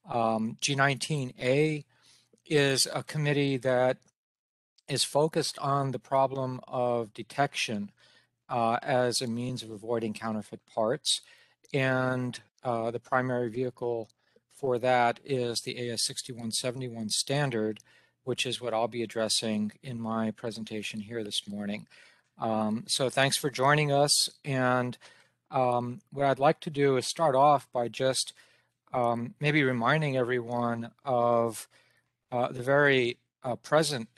G19A is a committee that is focused on the problem of detection as a means of avoiding counterfeit parts. And the primary vehicle for that is the AS 6171 standard, which is what I'll be addressing in my presentation here this morning. So thanks for joining us. And what I'd like to do is start off by just maybe reminding everyone of the very present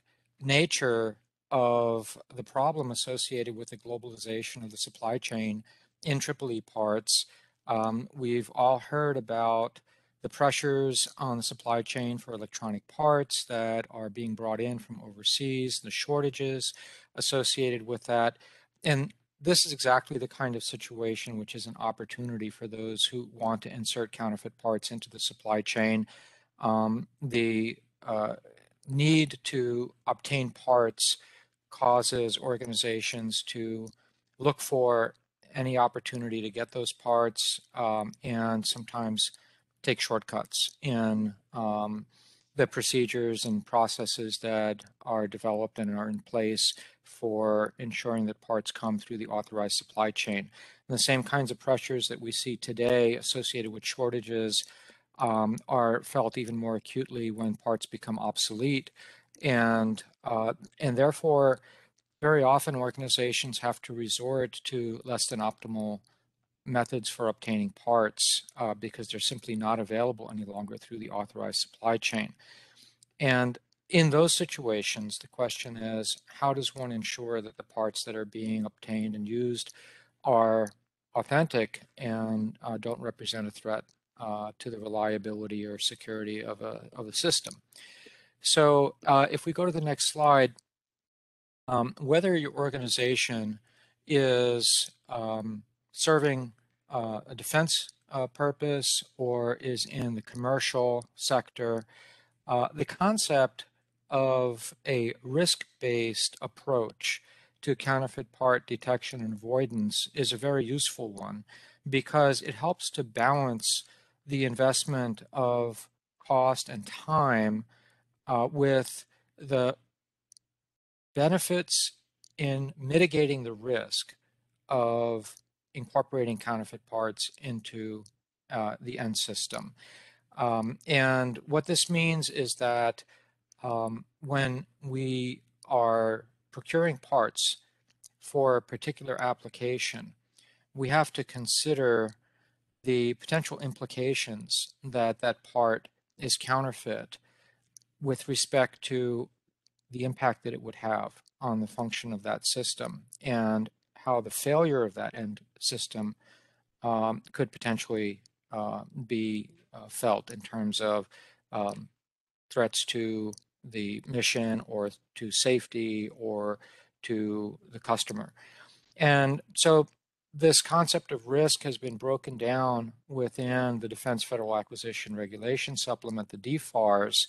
nature of the problem associated with the globalization of the supply chain in EEE parts. We've all heard about the pressures on the supply chain for electronic parts that are being brought in from overseas, the shortages associated with that. And this is exactly the kind of situation which is an opportunity for those who want to insert counterfeit parts into the supply chain. The need to obtain parts causes organizations to look for any opportunity to get those parts and sometimes take shortcuts in the procedures and processes that are developed and are in place for ensuring that parts come through the authorized supply chain. And the same kinds of pressures that we see today associated with shortages are felt even more acutely when parts become obsolete, and therefore very often organizations have to resort to less than optimal methods for obtaining parts because they're simply not available any longer through the authorized supply chain. And in those situations, the question is, how does one ensure that the parts that are being obtained and used are authentic and don't represent a threat to the reliability or security of a system? So if we go to the next slide, whether your organization is serving a defense purpose or is in the commercial sector, the concept of a risk-based approach to counterfeit part detection and avoidance is a very useful one because it helps to balance the investment of cost and time with the benefits in mitigating the risk of incorporating counterfeit parts into the end system. And what this means is that when we are procuring parts for a particular application, we have to consider the potential implications that that part is counterfeit with respect to the impact that it would have on the function of that system and how the failure of that end system could potentially be felt in terms of threats to the mission or to safety or to the customer. And so this concept of risk has been broken down within the Defense Federal Acquisition Regulation Supplement, the DFARS,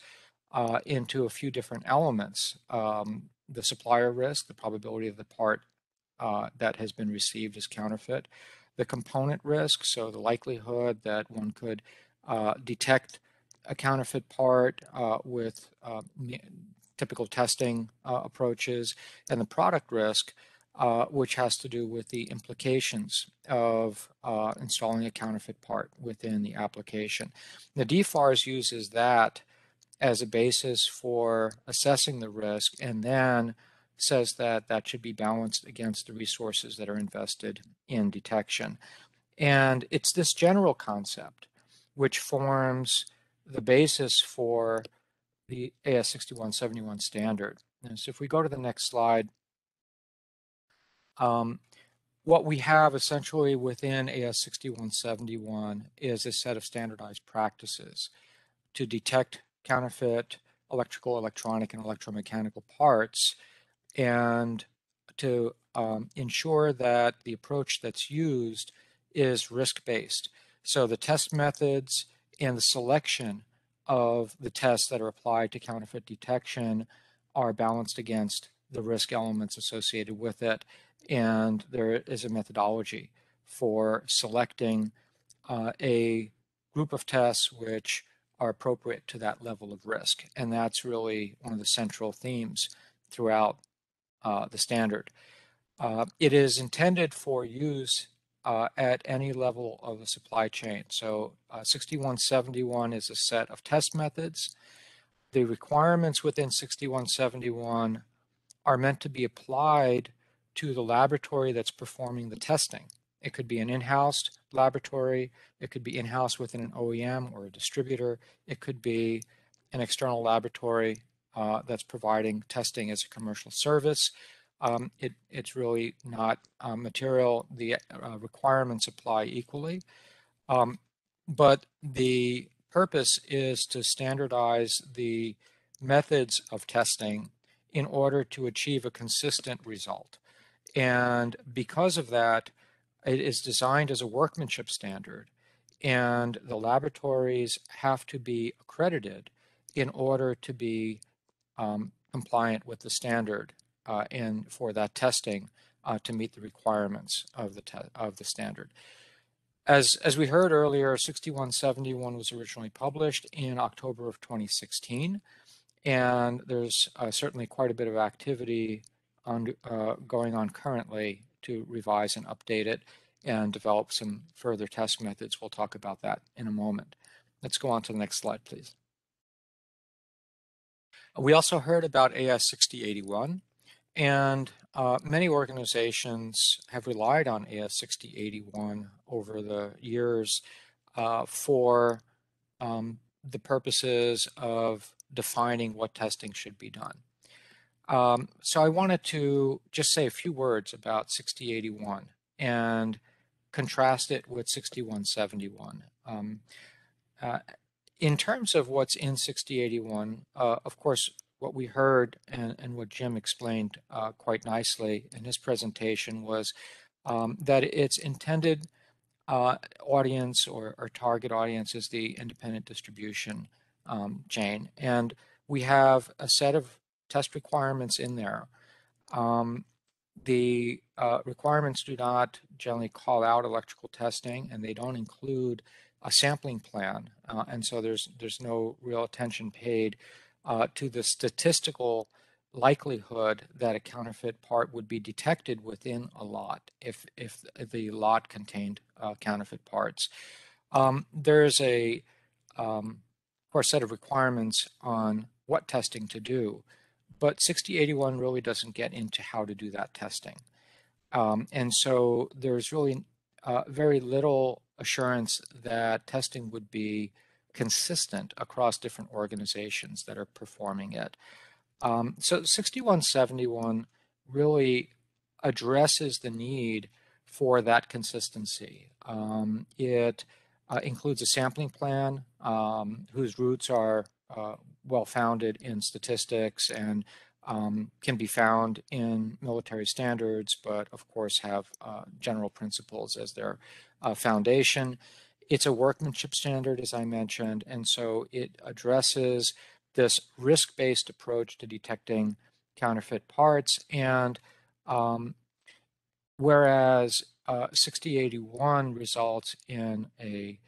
into a few different elements. The supplier risk, the probability of the part that has been received as counterfeit, the component risk, so the likelihood that one could detect a counterfeit part with typical testing approaches, and the product risk, which has to do with the implications of installing a counterfeit part within the application. The DFARS uses that as a basis for assessing the risk, and then says that that should be balanced against the resources that are invested in detection. And it's this general concept which forms the basis for the AS 6171 standard. And so if we go to the next slide, what we have essentially within AS 6171 is a set of standardized practices to detect counterfeit electrical, electronic, and electromechanical parts, and to ensure that the approach that's used is risk-based. So the test methods and the selection of the tests that are applied to counterfeit detection are balanced against the risk elements associated with it, and there is a methodology for selecting a group of tests which are appropriate to that level of risk. And that's really one of the central themes throughout the standard. It is intended for use at any level of the supply chain. So 6171 is a set of test methods. The requirements within 6171 are meant to be applied to the laboratory that's performing the testing. It could be an in-house laboratory, it could be in-house within an OEM or a distributor, it could be an external laboratory that's providing testing as a commercial service. It's really not material. The requirements apply equally. But the purpose is to standardize the methods of testing in order to achieve a consistent result. And because of that, it is designed as a workmanship standard, and the laboratories have to be accredited in order to be compliant with the standard and for that testing to meet the requirements of the standard. As we heard earlier, 6171 was originally published in October of 2016, and there's certainly quite a bit of activity going on currently to revise and update it and develop some further test methods. We'll talk about that in a moment. Let's go on to the next slide, please. We also heard about AS 6081, and many organizations have relied on AS 6081 over the years for the purposes of defining what testing should be done. So I wanted to just say a few words about 6081 and contrast it with 6171. In terms of what's in 6081, of course, what we heard and what Jim explained quite nicely in his presentation was that its intended audience or target audience is the independent distribution chain. And we have a set of test requirements in there. The requirements do not generally call out electrical testing, and they don't include a sampling plan. And so there's no real attention paid to the statistical likelihood that a counterfeit part would be detected within a lot if the lot contained counterfeit parts. There's a course set of requirements on what testing to do, but 6081 really doesn't get into how to do that testing. And so there's really very little assurance that testing would be consistent across different organizations that are performing it. So 6171 really addresses the need for that consistency. It includes a sampling plan whose roots are well-founded in statistics and can be found in military standards, but of course have general principles as their foundation. It's a workmanship standard, as I mentioned, and so it addresses this risk-based approach to detecting counterfeit parts, and whereas 6081 results in a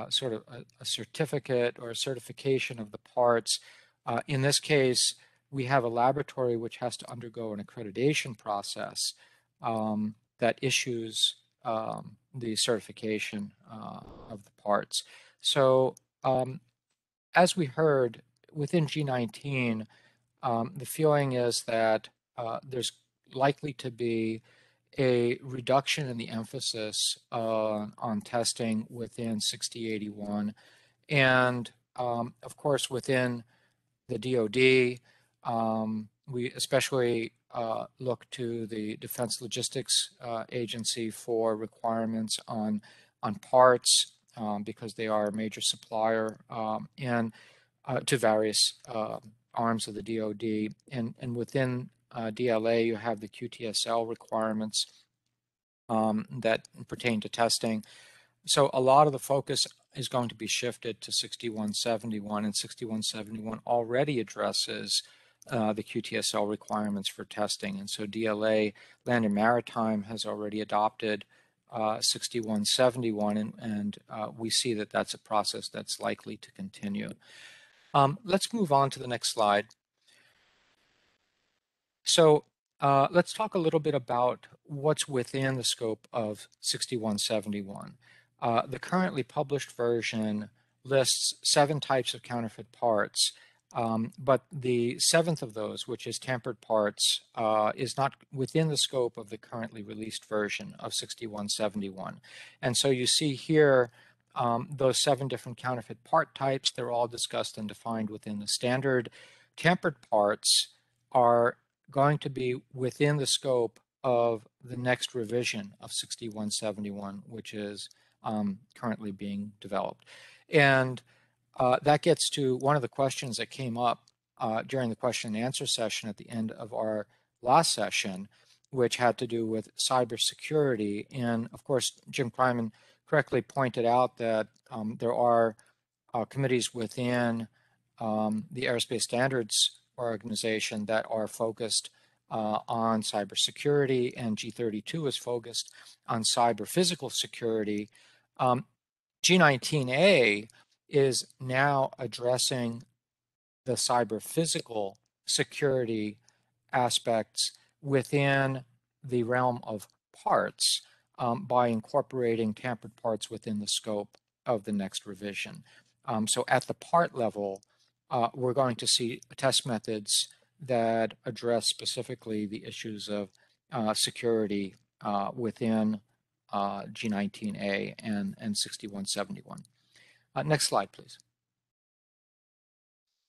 sort of a certificate or a certification of the parts. In this case, we have a laboratory which has to undergo an accreditation process that issues the certification of the parts. So as we heard, within G19, the feeling is that there's likely to be a reduction in the emphasis on testing within 6081. And of course, within the DoD, we especially look to the Defense Logistics Agency for requirements on parts because they are a major supplier and to various arms of the DoD. And within DLA, you have the QTSL requirements that pertain to testing. So a lot of the focus is going to be shifted to 6171, and 6171 already addresses the QTSL requirements for testing. And so DLA, Land and Maritime, has already adopted 6171, and we see that that's a process that's likely to continue. Let's move on to the next slide. So let's talk a little bit about what's within the scope of 6171. The currently published version lists 7 types of counterfeit parts, but the 7th of those, which is tampered parts, is not within the scope of the currently released version of 6171. And so you see here those 7 different counterfeit part types. They're all discussed and defined within the standard. Tampered parts are going to be within the scope of the next revision of 6171, which is currently being developed. And that gets to one of the questions that came up during the question and answer session at the end of our last session, which had to do with cybersecurity. And of course, Jim Kryman correctly pointed out that there are committees within the Aerospace Standards Organization that are focused on cybersecurity, and G32 is focused on cyber physical security. G19A is now addressing the cyber physical security aspects within the realm of parts by incorporating tampered parts within the scope of the next revision. So at the part level, we're going to see test methods that address specifically the issues of security within G19A and 6171. Next slide, please.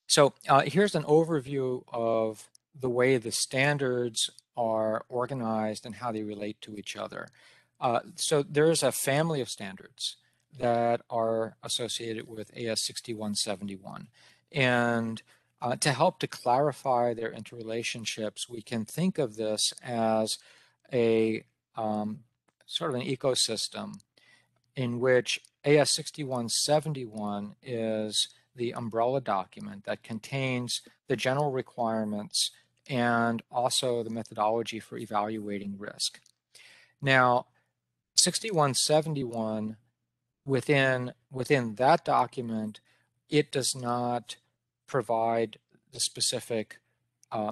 So here's an overview of the way the standards are organized and how they relate to each other. So there's a family of standards that are associated with AS 6171. And to help to clarify their interrelationships, we can think of this as a sort of an ecosystem in which AS 6171 is the umbrella document that contains the general requirements and also the methodology for evaluating risk. Now, 6171, within that document, it does not provide the specific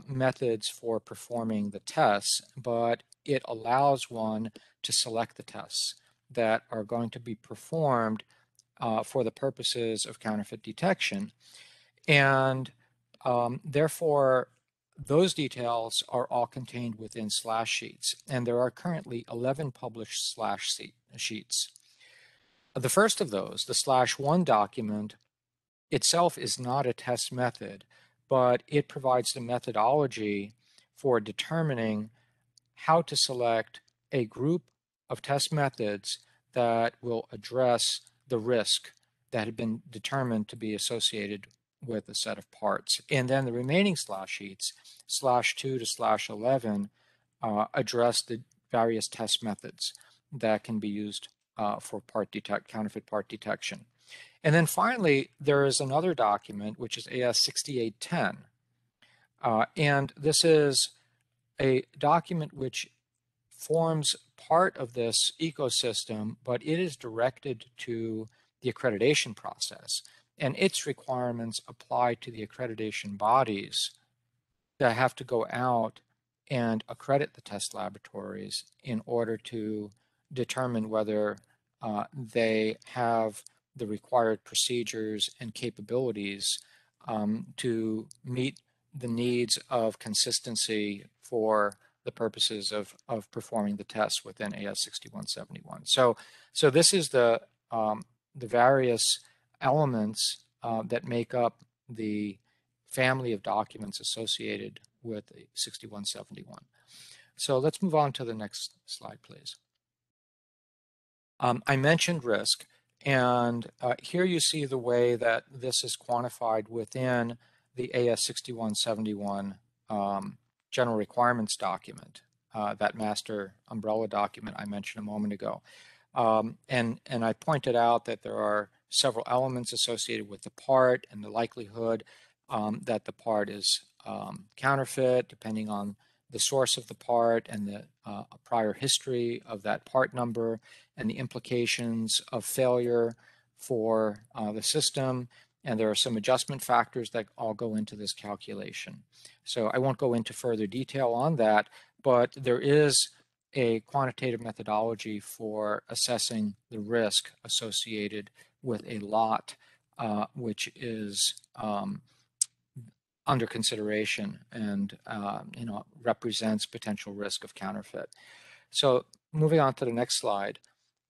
methods for performing the tests, but it allows one to select the tests that are going to be performed for the purposes of counterfeit detection. And therefore, those details are all contained within slash sheets. And there are currently 11 published slash sheets. The first of those, the /1 document, itself is not a test method, but it provides the methodology for determining how to select a group of test methods that will address the risk that had been determined to be associated with a set of parts. And then the remaining slash sheets, /2 to /11, address the various test methods that can be used for counterfeit part detection. And then finally, there is another document, which is AS 6810. And this is a document which forms part of this ecosystem, but it is directed to the accreditation process. And its requirements apply to the accreditation bodies that have to go out and accredit the test laboratories in order to determine whether they have the required procedures and capabilities to meet the needs of consistency for the purposes of performing the tests within AS 6171. So this is the various elements that make up the family of documents associated with 6171. So let's move on to the next slide, please. I mentioned risk, and here you see the way that this is quantified within the AS 6171 general requirements document, that master umbrella document I mentioned a moment ago. And I pointed out that there are several elements associated with the part and the likelihood that the part is counterfeit, depending on the source of the part and the prior history of that part number and the implications of failure for the system. And there are some adjustment factors that all go into this calculation. So I won't go into further detail on that, but there is a quantitative methodology for assessing the risk associated with a lot which is under consideration and represents potential risk of counterfeit. So moving on to the next slide,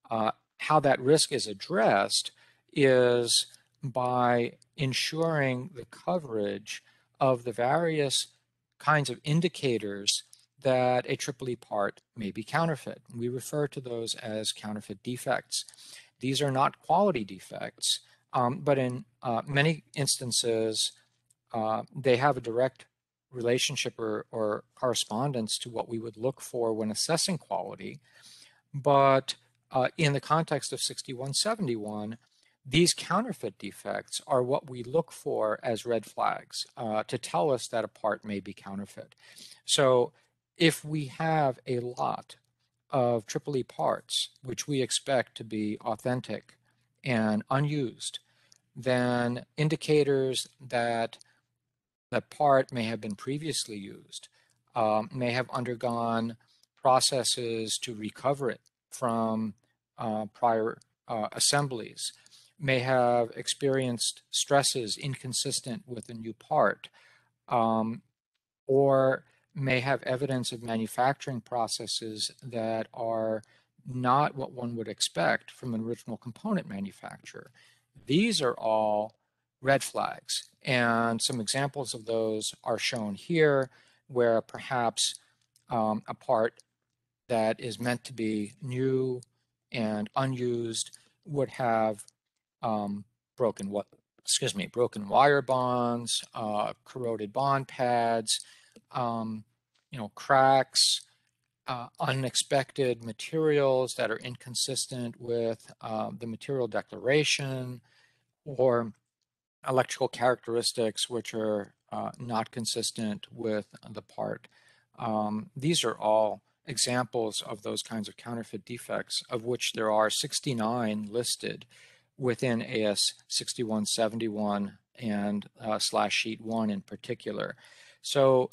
how that risk is addressed is by ensuring the coverage of the various kinds of indicators that a EEE part may be counterfeit. We refer to those as counterfeit defects. These are not quality defects, but in many instances, they have a direct relationship or correspondence to what we would look for when assessing quality. But in the context of 6171, these counterfeit defects are what we look for as red flags to tell us that a part may be counterfeit. So if we have a lot of EEE parts, which we expect to be authentic and unused, then indicators that the part may have been previously used, may have undergone processes to recover it from prior assemblies, may have experienced stresses inconsistent with a new part, or may have evidence of manufacturing processes that are not what one would expect from an original component manufacturer. These are all red flags, and some examples of those are shown here, where perhaps a part that is meant to be new and unused would have broken wire bonds, corroded bond pads, cracks, unexpected materials that are inconsistent with the material declaration, or electrical characteristics which are not consistent with the part. These are all examples of those kinds of counterfeit defects, of which there are 69 listed within AS 6171 and /sheet 1 in particular. So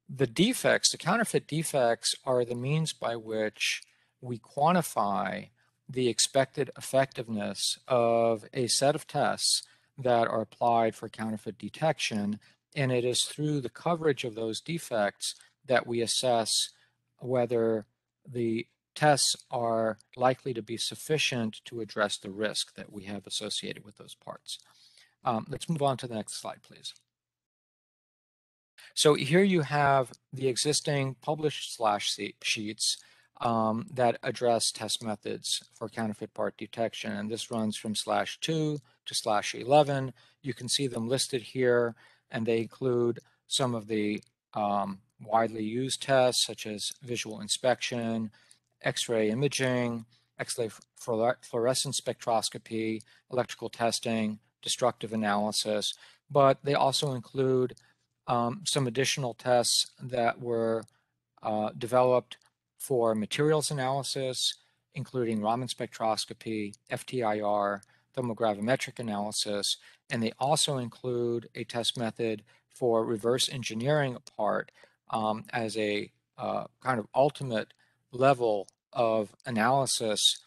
the defects, the counterfeit defects, are the means by which we quantify the expected effectiveness of a set of tests that are applied for counterfeit detection, and it is through the coverage of those defects that we assess whether the tests are likely to be sufficient to address the risk that we have associated with those parts. Let's move on to the next slide, please. So here you have the existing published /sheets that address test methods for counterfeit part detection, and this runs from /2 to /11. You can see them listed here, and they include some of the widely used tests, such as visual inspection, X-ray imaging, X-ray fluorescence spectroscopy, electrical testing, destructive analysis, but they also include some additional tests that were developed for materials analysis, including Raman spectroscopy, FTIR, thermogravimetric analysis, and they also include a test method for reverse engineering a part as a kind of ultimate level of analysis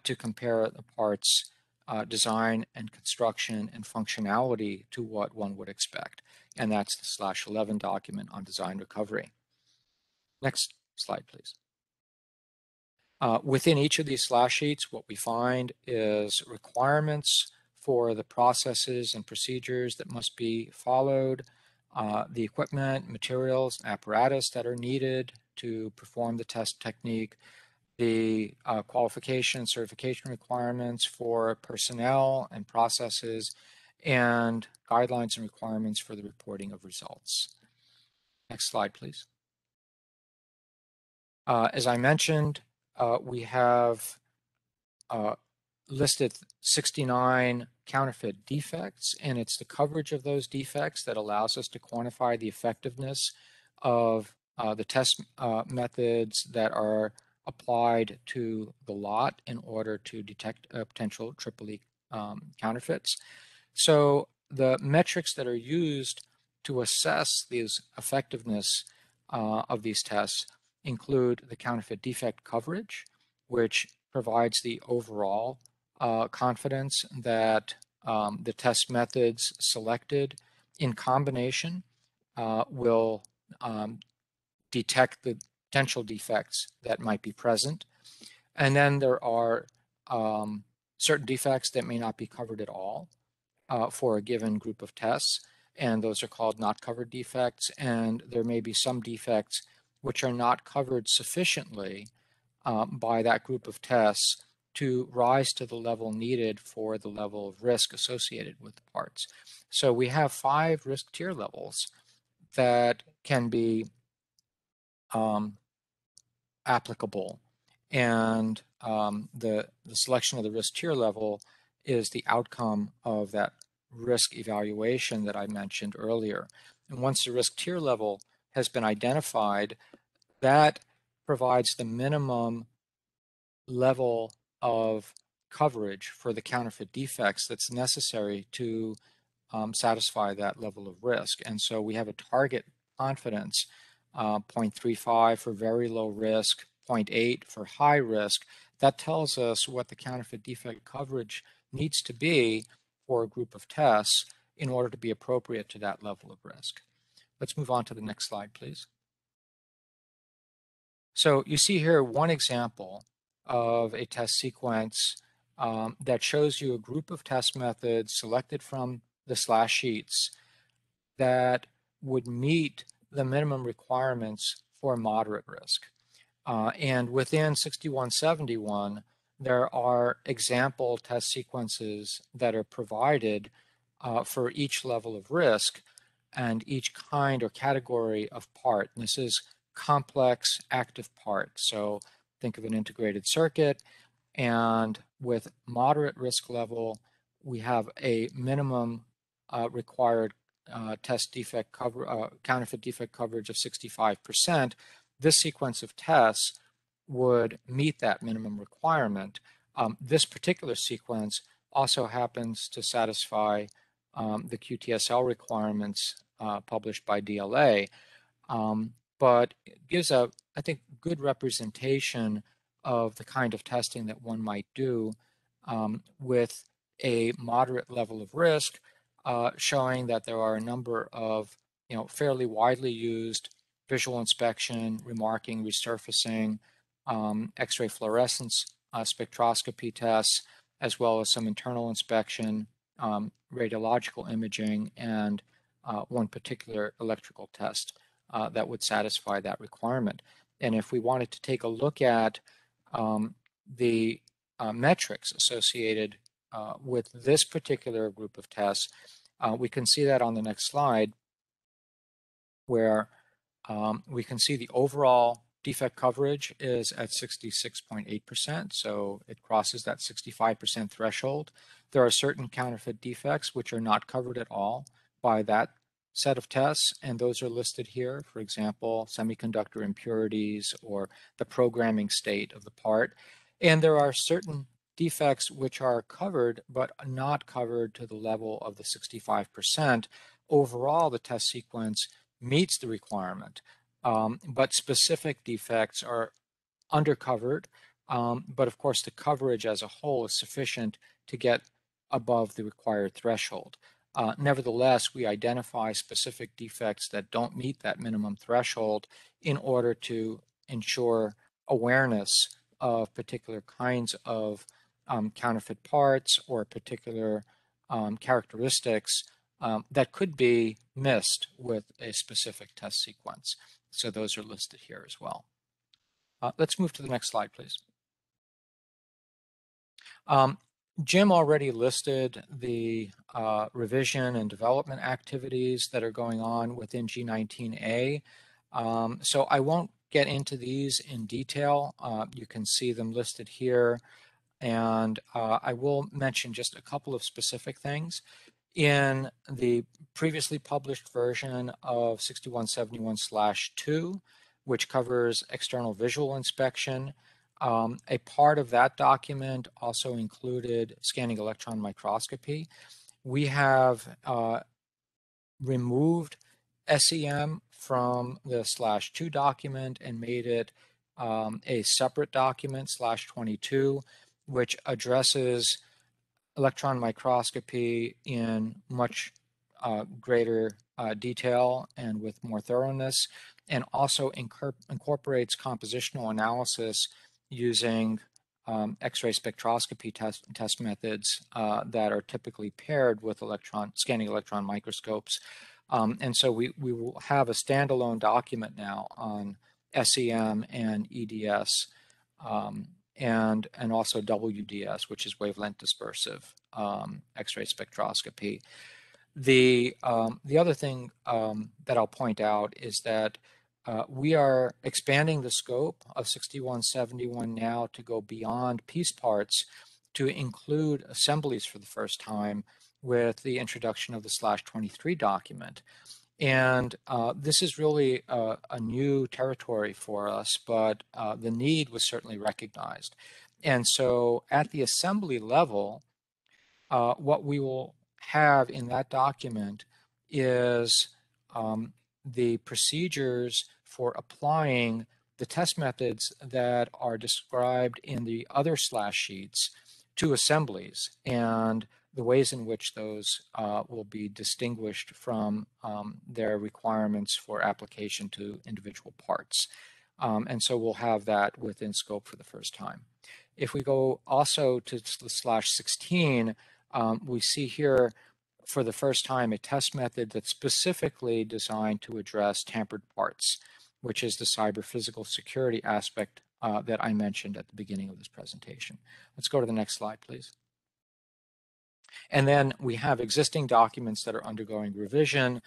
to compare the part's design and construction and functionality to what one would expect. And that's the /11 document on design recovery. Next slide, please. Within each of these slash sheets, what we find is requirements for the processes and procedures that must be followed, the equipment, materials, apparatus that are needed to perform the test technique, the qualification and certification requirements for personnel and processes, and guidelines and requirements for the reporting of results. Next slide, please. As I mentioned, we have listed 69 counterfeit defects, and it's the coverage of those defects that allows us to quantify the effectiveness of the test methods that are applied to the lot in order to detect potential EEE counterfeits. So the metrics that are used to assess these effectiveness of these tests include the counterfeit defect coverage, which provides the overall confidence that the test methods selected in combination will detect the potential defects that might be present. And then there are certain defects that may not be covered at all for a given group of tests, and those are called not covered defects. And there may be some defects which are not covered sufficiently by that group of tests to rise to the level needed for the level of risk associated with the parts. So we have 5 risk tier levels that can be applicable, and the selection of the risk tier level is the outcome of that risk evaluation that I mentioned earlier. And once the risk tier level has been identified, that provides the minimum level of coverage for the counterfeit defects that's necessary to satisfy that level of risk. And so we have a target confidence, 0.35 for very low risk, 0.8 for high risk. That tells us what the counterfeit defect coverage needs to be for a group of tests in order to be appropriate to that level of risk. Let's move on to the next slide, please. So you see here one example of a test sequence that shows you a group of test methods selected from the slash sheets that would meet the minimum requirements for moderate risk. And within 6171, there are example test sequences that are provided for each level of risk and each kind or category of part. And this is complex active part. So think of an integrated circuit, and with moderate risk level, we have a minimum required test defect counterfeit defect coverage of 65%. This sequence of tests would meet that minimum requirement. This particular sequence also happens to satisfy the QTSL requirements published by DLA, but it gives a, I think, good representation of the kind of testing that one might do with a moderate level of risk, showing that there are a number of fairly widely used visual inspection, remarking, resurfacing, X-ray fluorescence spectroscopy tests, as well as some internal inspection, radiological imaging, and one particular electrical test that would satisfy that requirement. And if we wanted to take a look at the metrics associated with this particular group of tests, we can see that on the next slide, where we can see the overall defect coverage is at 66.8%, so it crosses that 65% threshold. There are certain counterfeit defects which are not covered at all by that set of tests, and those are listed here. For example, semiconductor impurities or the programming state of the part. And there are certain defects which are covered but not covered to the level of the 65%. Overall, the test sequence meets the requirement, but specific defects are undercovered. But of course, the coverage as a whole is sufficient to get above the required threshold. Nevertheless, we identify specific defects that don't meet that minimum threshold in order to ensure awareness of particular kinds of counterfeit parts or particular characteristics that could be missed with a specific test sequence. So those are listed here as well. Let's move to the next slide, please. Jim already listed the revision and development activities that are going on within G19A. So I won't get into these in detail. You can see them listed here. And I will mention just a couple of specific things. In the previously published version of 6171/2, which covers external visual inspection, a part of that document also included scanning electron microscopy. We have removed SEM from the /2 document and made it a separate document, /22, which addresses electron microscopy in much greater detail and with more thoroughness, and also incorporates compositional analysis using X-ray spectroscopy test methods that are typically paired with scanning electron microscopes. And so we will have a standalone document now on SEM and EDS, and also WDS, which is wavelength dispersive X-ray spectroscopy. The other thing that I'll point out is that we are expanding the scope of 6171 now to go beyond piece parts to include assemblies for the first time with the introduction of the /23 document. And this is really a new territory for us, but the need was certainly recognized. And so at the assembly level, what we will have in that document is the procedures for applying the test methods that are described in the other /sheets to assemblies, and the ways in which those will be distinguished from their requirements for application to individual parts. And so we'll have that within scope for the first time. If we go also to the /16, we see here for the first time a test method that's specifically designed to address tampered parts, which is the cyber physical security aspect that I mentioned at the beginning of this presentation. Let's go to the next slide, please. And then we have existing documents that are undergoing revision.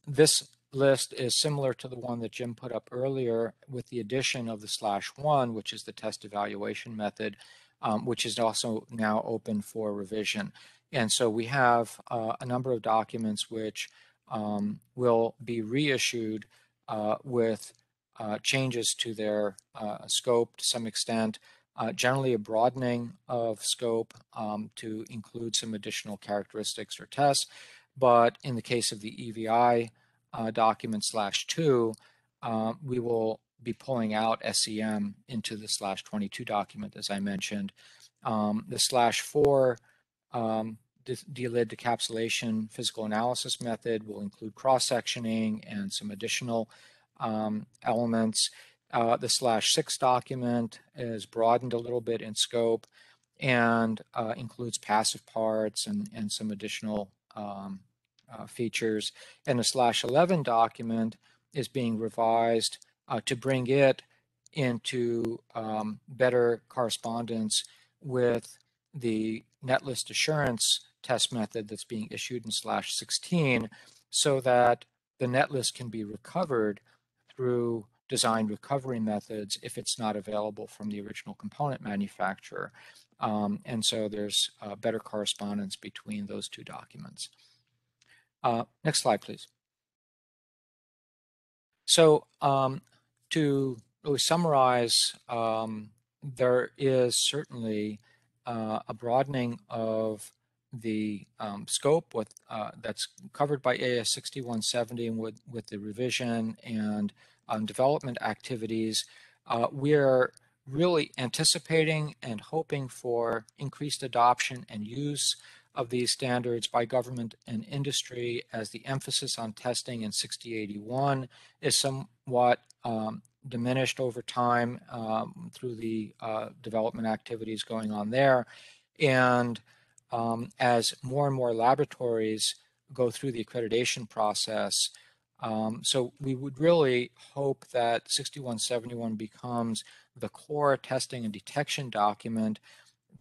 This list is similar to the one that Jim put up earlier, with the addition of the /1, which is the test evaluation method, which is also now open for revision. And so we have a number of documents which will be reissued with changes to their scope to some extent, generally a broadening of scope to include some additional characteristics or tests. But in the case of the EVI document /2, we will be pulling out SEM into the /22 document, as I mentioned. The /4 DLID decapsulation physical analysis method will include cross-sectioning and some additional elements. The /6 document is broadened a little bit in scope and includes passive parts and some additional features. And the /11 document is being revised to bring it into better correspondence with the netlist assurance test method that's being issued in /16, so that the netlist can be recovered through design recovery methods if it's not available from the original component manufacturer. And so there's better correspondence between those two documents. Next slide, please. So to really summarize, there is certainly a broadening of the scope that's covered by AS 6170 and with the revision and development activities. We are really anticipating and hoping for increased adoption and use of these standards by government and industry, as the emphasis on testing in 6081 is somewhat diminished over time through the development activities going on there. And as more and more laboratories go through the accreditation process, so we would really hope that 6171 becomes the core testing and detection document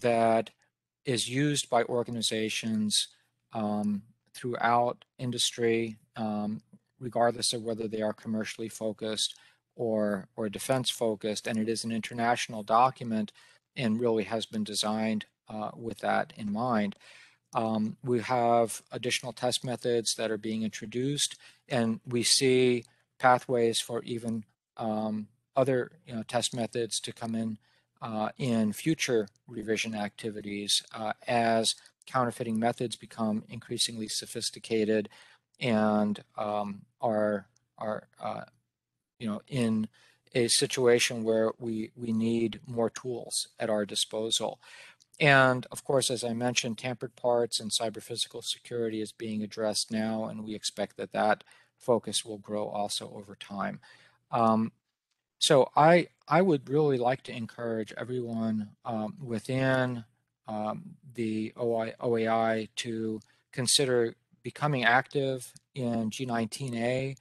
that is used by organizations throughout industry, regardless of whether they are commercially focused or defense focused. And it is an international document and really has been designed with that in mind. We have additional test methods that are being introduced, and we see pathways for even other test methods to come in future revision activities as counterfeiting methods become increasingly sophisticated and are in a situation where we need more tools at our disposal. And of course, as I mentioned, tampered parts and cyber-physical security is being addressed now, and we expect that that focus will grow also over time. So I would really like to encourage everyone within the OAI to consider becoming active in G19A,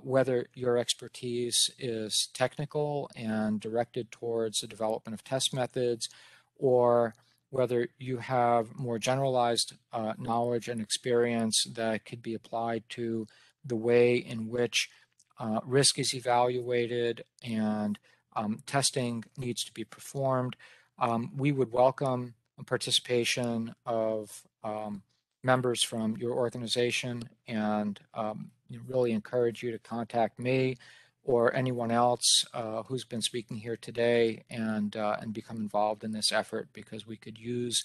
whether your expertise is technical and directed towards the development of test methods, or whether you have more generalized knowledge and experience that could be applied to the way in which risk is evaluated and testing needs to be performed. We would welcome participation of members from your organization, and really encourage you to contact me or anyone else who's been speaking here today and become involved in this effort, because we could use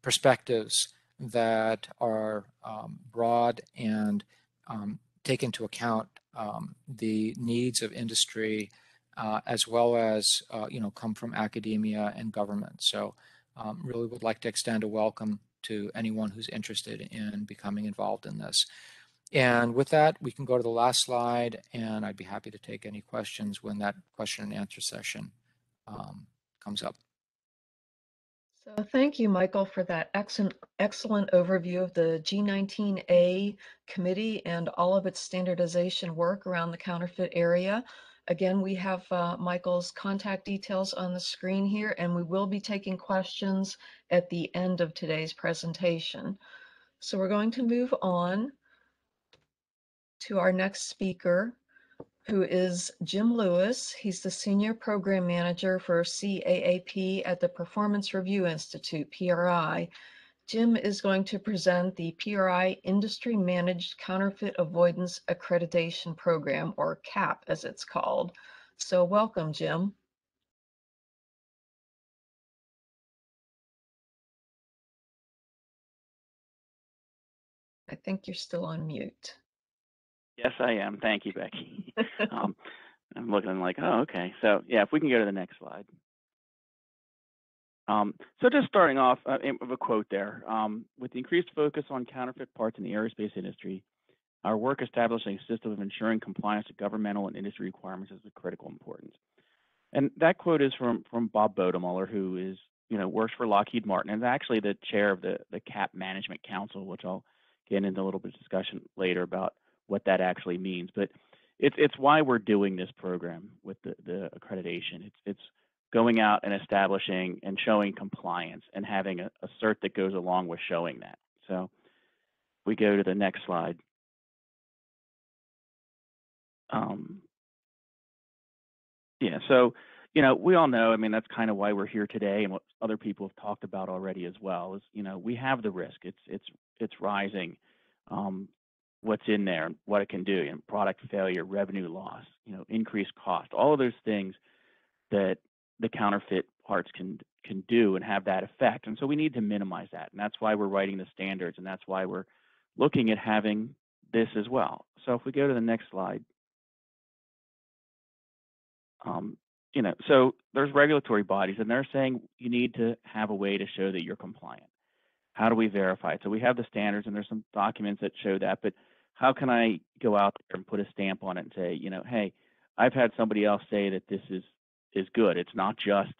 perspectives that are broad and take into account the needs of industry as well as come from academia and government. So really would like to extend a welcome to anyone who's interested in becoming involved in this. And with that, we can go to the last slide, and I'd be happy to take any questions when that question and answer session comes up. So thank you, Michael, for that excellent overview of the G19A committee and all of its standardization work around the counterfeit area. Again, we have Michael's contact details on the screen here, and we will be taking questions at the end of today's presentation. So we're going to move on to our next speaker, who is Jim Lewis. He's the Senior Program Manager for CAAP at the Performance Review Institute, PRI. Jim is going to present the PRI Industry Managed Counterfeit Avoidance Accreditation Program, or CAAP as it's called. So welcome, Jim. I think you're still on mute. Yes, I am. Thank you, Becky. I'm looking like, oh, okay. So yeah, if we can go to the next slide. So just starting off with a quote there, with the increased focus on counterfeit parts in the aerospace industry, our work establishing a system of ensuring compliance with governmental and industry requirements is of critical importance. And that quote is from Bob Bodemuller, who is, works for Lockheed Martin and is actually the chair of the CAAP Management Council, which I'll get into a little bit of discussion later about what that actually means. But it's why we're doing this program with the accreditation. It's going out and establishing and showing compliance and having a cert that goes along with showing that. So we go to the next slide. Yeah, so, we all know, I mean, that's kind of why we're here today, and what other people have talked about already as well is, we have the risk. It's rising. What's in there and what it can do, product failure, revenue loss, increased cost, all of those things that the counterfeit parts can do and have that effect. And so we need to minimize that. And that's why we're writing the standards, and that's why we're looking at having this as well. So if we go to the next slide. So there's regulatory bodies, and they're saying you need to have a way to show that you're compliant. How do we verify it? So we have the standards, and there's some documents that show that, but how can I go out there and put a stamp on it and say, hey, I've had somebody else say that this is good. It's not just,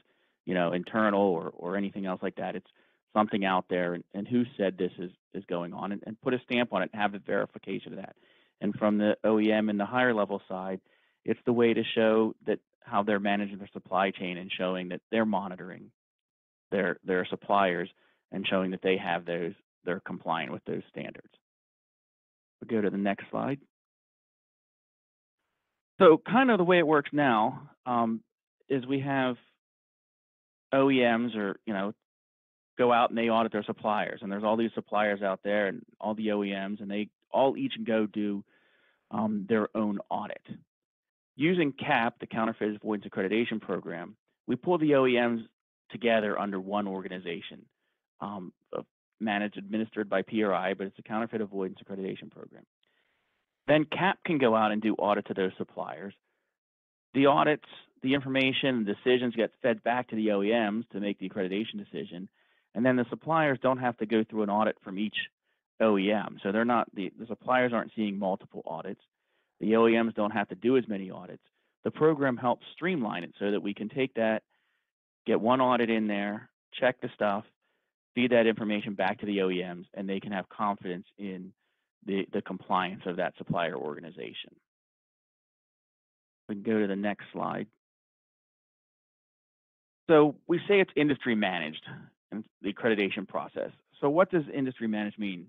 internal or anything else like that. It's something out there, and who said this is going on, and put a stamp on it and have a verification of that. And from the OEM and the higher level side, it's the way to show that how they're managing their supply chain and showing that they're monitoring their suppliers and showing that they're compliant with those standards. We'll go to the next slide. So kind of the way it works now is we have OEMs go out and they audit their suppliers, and there's all these suppliers out there and all the OEMs, and they all each go do their own audit. Using CAAP, the Counterfeit Avoidance Accreditation Program, we pull the OEMs together under one organization, managed, administered by PRI, but it's a Counterfeit Avoidance Accreditation Program. Then CAAP can go out and do audits of those suppliers. The audits, the information, the decisions get fed back to the OEMs to make the accreditation decision, and then the suppliers don't have to go through an audit from each OEM. So they're not the suppliers aren't seeing multiple audits. The OEMs don't have to do as many audits. The program helps streamline it so that we can take that, get one audit in there, check the stuff, feed that information back to the OEMs, and they can have confidence in the compliance of that supplier organization. We can go to the next slide. So we say it's industry managed in the accreditation process. So what does industry managed mean?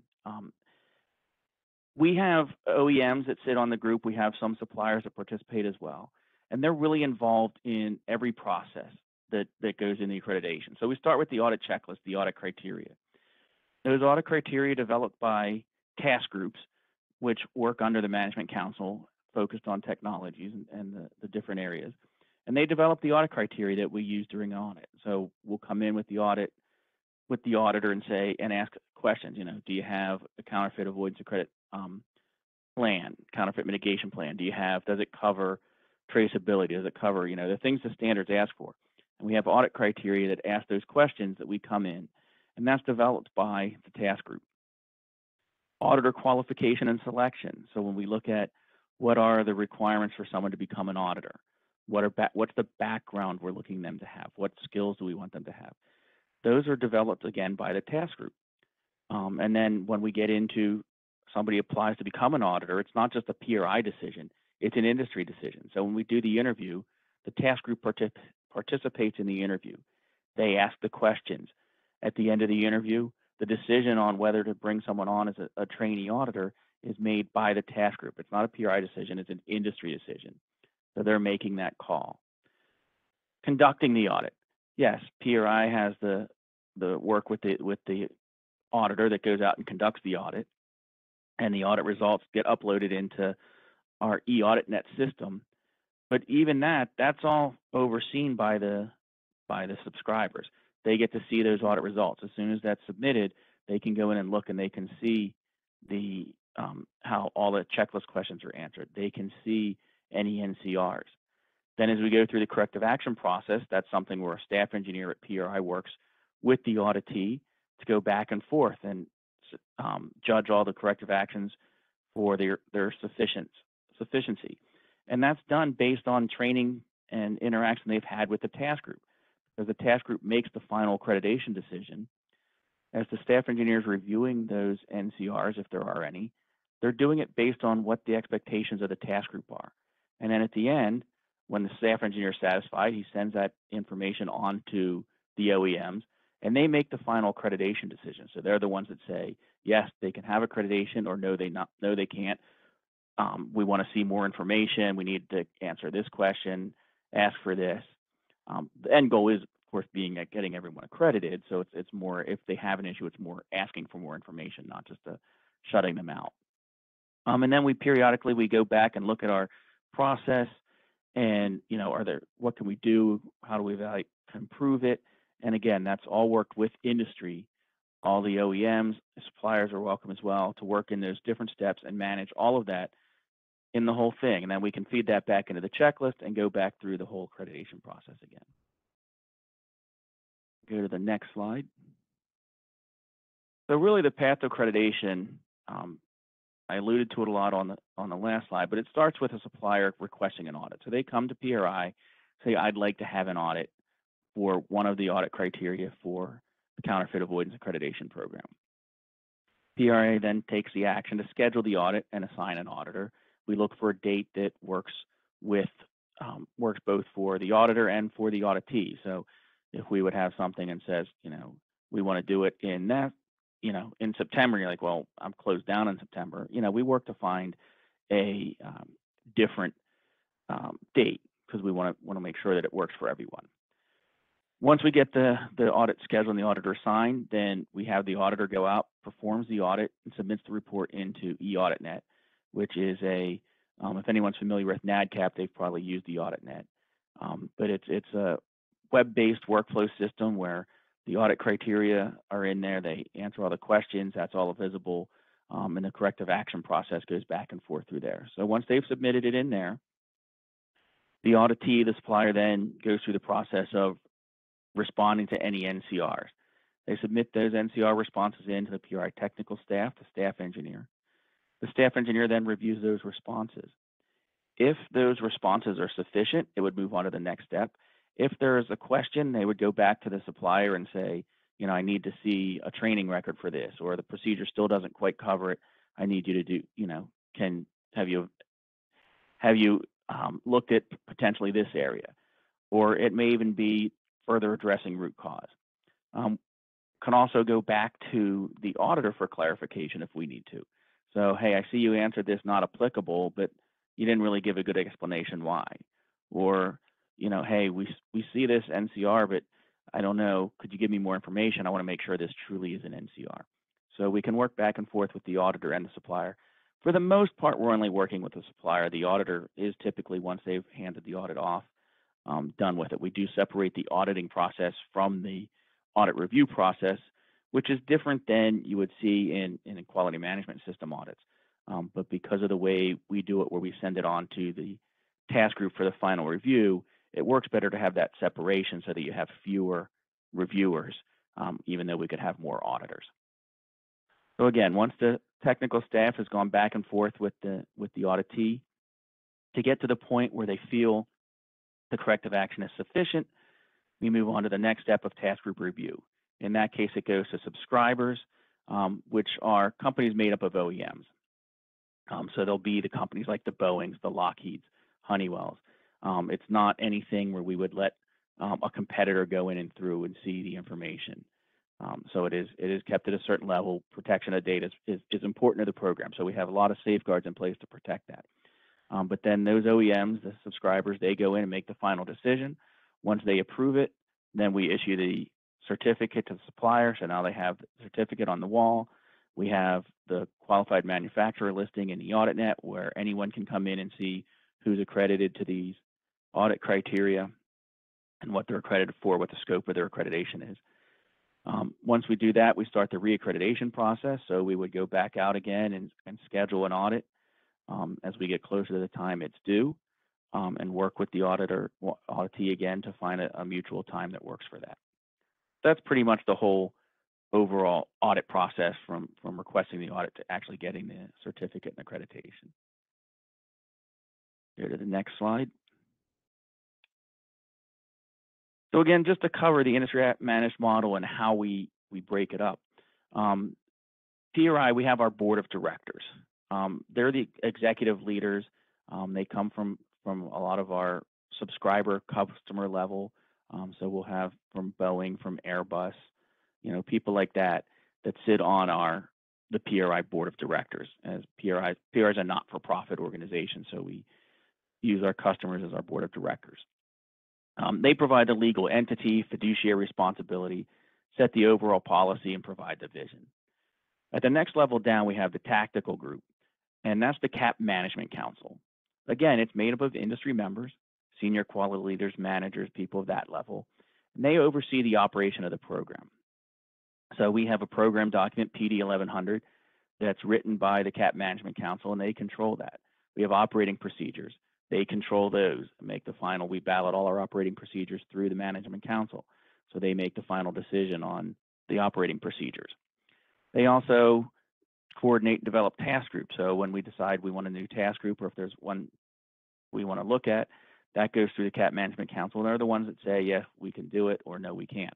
We have OEMs that sit on the group. We have some suppliers that participate as well. And they're really involved in every process that goes in the accreditation. So we start with the audit checklist, the audit criteria. Those audit criteria developed by task groups, which work under the Management Council, focused on technologies and the different areas. And they develop the audit criteria that we use during the audit. So we'll come in with the audit, with the auditor and ask questions, do you have a counterfeit avoidance accredit plan, counterfeit mitigation plan? Does it cover traceability? Does it cover, the things the standards ask for? And we have audit criteria that ask those questions that we come in, and that's developed by the task group. Auditor qualification and selection. So when we look at what are the requirements for someone to become an auditor, what's the background we're looking them to have? What skills do we want them to have? Those are developed again by the task group. And then when we get into somebody applies to become an auditor, it's not just a PRI decision, it's an industry decision. So when we do the interview, the task group participates in the interview. They ask the questions. At the end of the interview, the decision on whether to bring someone on as a trainee auditor is made by the task group. It's not a PRI decision, it's an industry decision. So they're making that call. Conducting the audit. Yes, PRI has the work with the auditor that goes out and conducts the audit, and the audit results get uploaded into our eAuditNet system. But even that's all overseen by the subscribers. They get to see those audit results. As soon as that's submitted, they can go in and look, and they can see the how all the checklist questions are answered. They can see any NCRs. Then as we go through the corrective action process, that's something where a staff engineer at PRI works with the auditee to go back and forth and judge all the corrective actions for their sufficiency. And that's done based on training and interaction they've had with the task group. Because the task group makes the final accreditation decision. As the staff engineers reviewing those NCRs, if there are any, they're doing it based on what the expectations of the task group are. And then at the end, when the staff engineer is satisfied, he sends that information on to the OEMs, and they make the final accreditation decision. So they're the ones that say, yes, they can have accreditation, or no, they can't. We want to see more information. We need to answer this question. ask for this. The end goal is, of course, being at getting everyone accredited. So it's more, if they have an issue, it's more asking for more information, not just shutting them out. And then we periodically go back and look at our process, and what can we do? How do we evaluate to improve it? And again, that's all worked with industry. All the OEMs, suppliers are welcome as well to work in those different steps and manage all of that in the whole thing. And then we can feed that back into the checklist and go back through the whole accreditation process again. Go to the next slide. So really the path to accreditation, I alluded to it a lot on the last slide, but it starts with a supplier requesting an audit. So they come to PRI, say, I'd like to have an audit for one of the audit criteria for the Counterfeit Avoidance Accreditation Program. PRI then takes the action to schedule the audit and assign an auditor. We look for a date that works both for the auditor and for the auditee. So if we would have something and says, we want to do it in that, in September, you're like, well, I'm closed down in September. We work to find a different date because we want to make sure that it works for everyone. Once we get the audit scheduled and the auditor signed, then we have the auditor go out, performs the audit, and submits the report into eAuditNet, which is if anyone's familiar with NADCAP, they've probably used the AuditNet. But it's a web-based workflow system where the audit criteria are in there. They answer all the questions. That's all visible. And the corrective action process goes back and forth through there. So once they've submitted it in there, the auditee, the supplier, then goes through the process of responding to any NCRs. They submit those NCR responses into the PRI technical staff, the staff engineer. The staff engineer then reviews those responses. If those responses are sufficient, it would move on to the next step. If there is a question, they would go back to the supplier and say, I need to see a training record for this, or the procedure still doesn't quite cover it. I need you to do, have you looked at potentially this area? Or it may even be further addressing root cause. Can also go back to the auditor for clarification if we need to. So, hey, I see you answered this not applicable, but you didn't really give a good explanation why. Or, hey, we see this NCR, but I don't know, could you give me more information? I want to make sure this truly is an NCR. So we can work back and forth with the auditor and the supplier. For the most part, we're only working with the supplier. The auditor is typically, once they've handed the audit off, done with it. We do separate the auditing process from the audit review process, which is different than you would see in quality management system audits. But because of the way we do it, where we send it on to the task group for the final review, it works better to have that separation so that you have fewer reviewers, even though we could have more auditors. So again, once the technical staff has gone back and forth with the auditee to get to the point where they feel the corrective action is sufficient, we move on to the next step of task group review. In that case, it goes to subscribers, which are companies made up of OEMs. So there'll be the companies like the Boeings, the Lockheeds, Honeywells. It's not anything where we would let a competitor go in and through and see the information. So it is kept at a certain level. Protection of data is important to the program. So we have a lot of safeguards in place to protect that. But then those OEMs, the subscribers, they go in and make the final decision. Once they approve it, then we issue the certificate to the supplier. So now they have the certificate on the wall. We have the qualified manufacturer listing in the AuditNet, where anyone can come in and see who's accredited to these audit criteria and what they're accredited for, what the scope of their accreditation is. Once we do that, we start the reaccreditation process. So we would go back out again and schedule an audit as we get closer to the time it's due, and work with the auditee again to find a mutual time that works for that. That's pretty much the whole overall audit process from requesting the audit to actually getting the certificate and accreditation. Go to the next slide. So again, just to cover the industry managed model and how we break it up. PRI, we have our board of directors. They're the executive leaders. They come from a lot of our subscriber customer level. So we'll have from Boeing, from Airbus, people like that sit on the PRI board of directors. As PRI is a not-for-profit organization, so we use our customers as our board of directors. They provide the legal entity, fiduciary responsibility, set the overall policy, and provide the vision. At the next level down, we have the tactical group, and that's the CAAP Management Council. Again, it's made up of industry members, senior quality leaders, managers, people of that level, and they oversee the operation of the program. So we have a program document, PD 1100, that's written by the CAAP Management Council, and they control that. We have operating procedures. They control those and make the final. We ballot all our operating procedures through the Management Council, so they make the final decision on the operating procedures. They also coordinate and develop task groups. So when we decide we want a new task group, or if there's one we want to look at, that goes through the CAAP Management Council. And they're the ones that say, yes, we can do it, or no, we can't.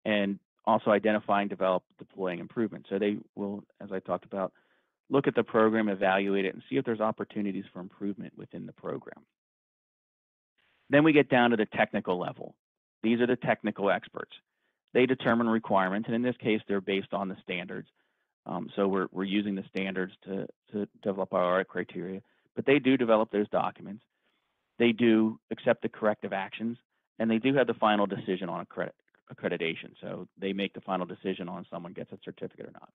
And also identifying, develop, deploying improvements. So they will, as I talked about, look at the program, evaluate it, and see if there's opportunities for improvement within the program. Then we get down to the technical level. These are the technical experts. They determine requirements, and in this case, they're based on the standards. So we're using the standards to develop our audit criteria, but they do develop those documents. They do accept the corrective actions, and they do have the final decision on accreditation. So they make the final decision on if someone gets a certificate or not.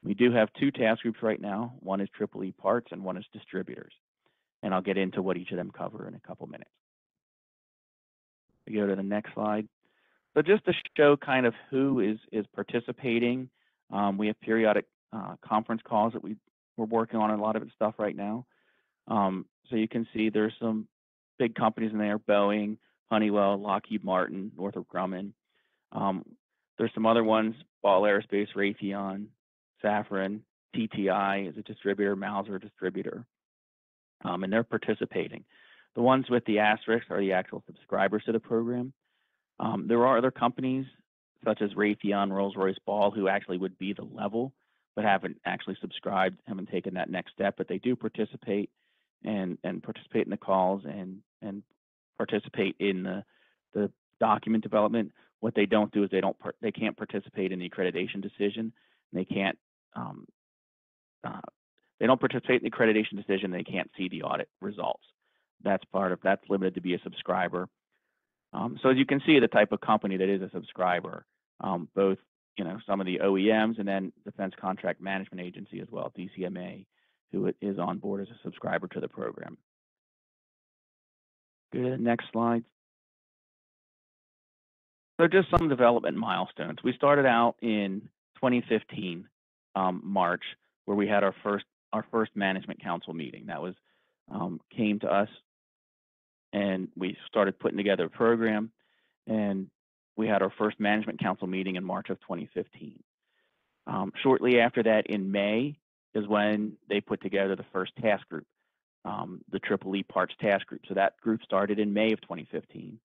We do have two task groups right now. One is EEE parts and one is distributors. And I'll get into what each of them cover in a couple minutes. We go to the next slide. So just to show kind of who is participating, we have periodic conference calls that we're working on a lot of stuff right now. So you can see there's some big companies in there: Boeing, Honeywell, Lockheed Martin, Northrop Grumman. There's some other ones: Ball Aerospace, Raytheon, Safran, TTI is a distributor, Mauser a distributor, and they're participating. The ones with the asterisks are the actual subscribers to the program. There are other companies such as Raytheon, Rolls-Royce, Ball, who actually would be the level, but haven't actually subscribed, haven't taken that next step, but they do participate and participate in the calls and participate in the document development. What they don't do is they can't participate in the accreditation decision. They can't they don't participate in the accreditation decision. They can't see the audit results. That's limited to be a subscriber. So as you can see, the type of company that is a subscriber, both some of the OEMs and then Defense Contract Management Agency as well, DCMA, who is on board as a subscriber to the program. Go to the next slide. So just some development milestones. We started out in 2015, March, where we had our first Management Council meeting. That was came to us, and we started putting together a program, and we had our first Management Council meeting in March of 2015. Shortly after that, in May, is when they put together the first task group, the EEE parts task group. So that group started in May of 2015.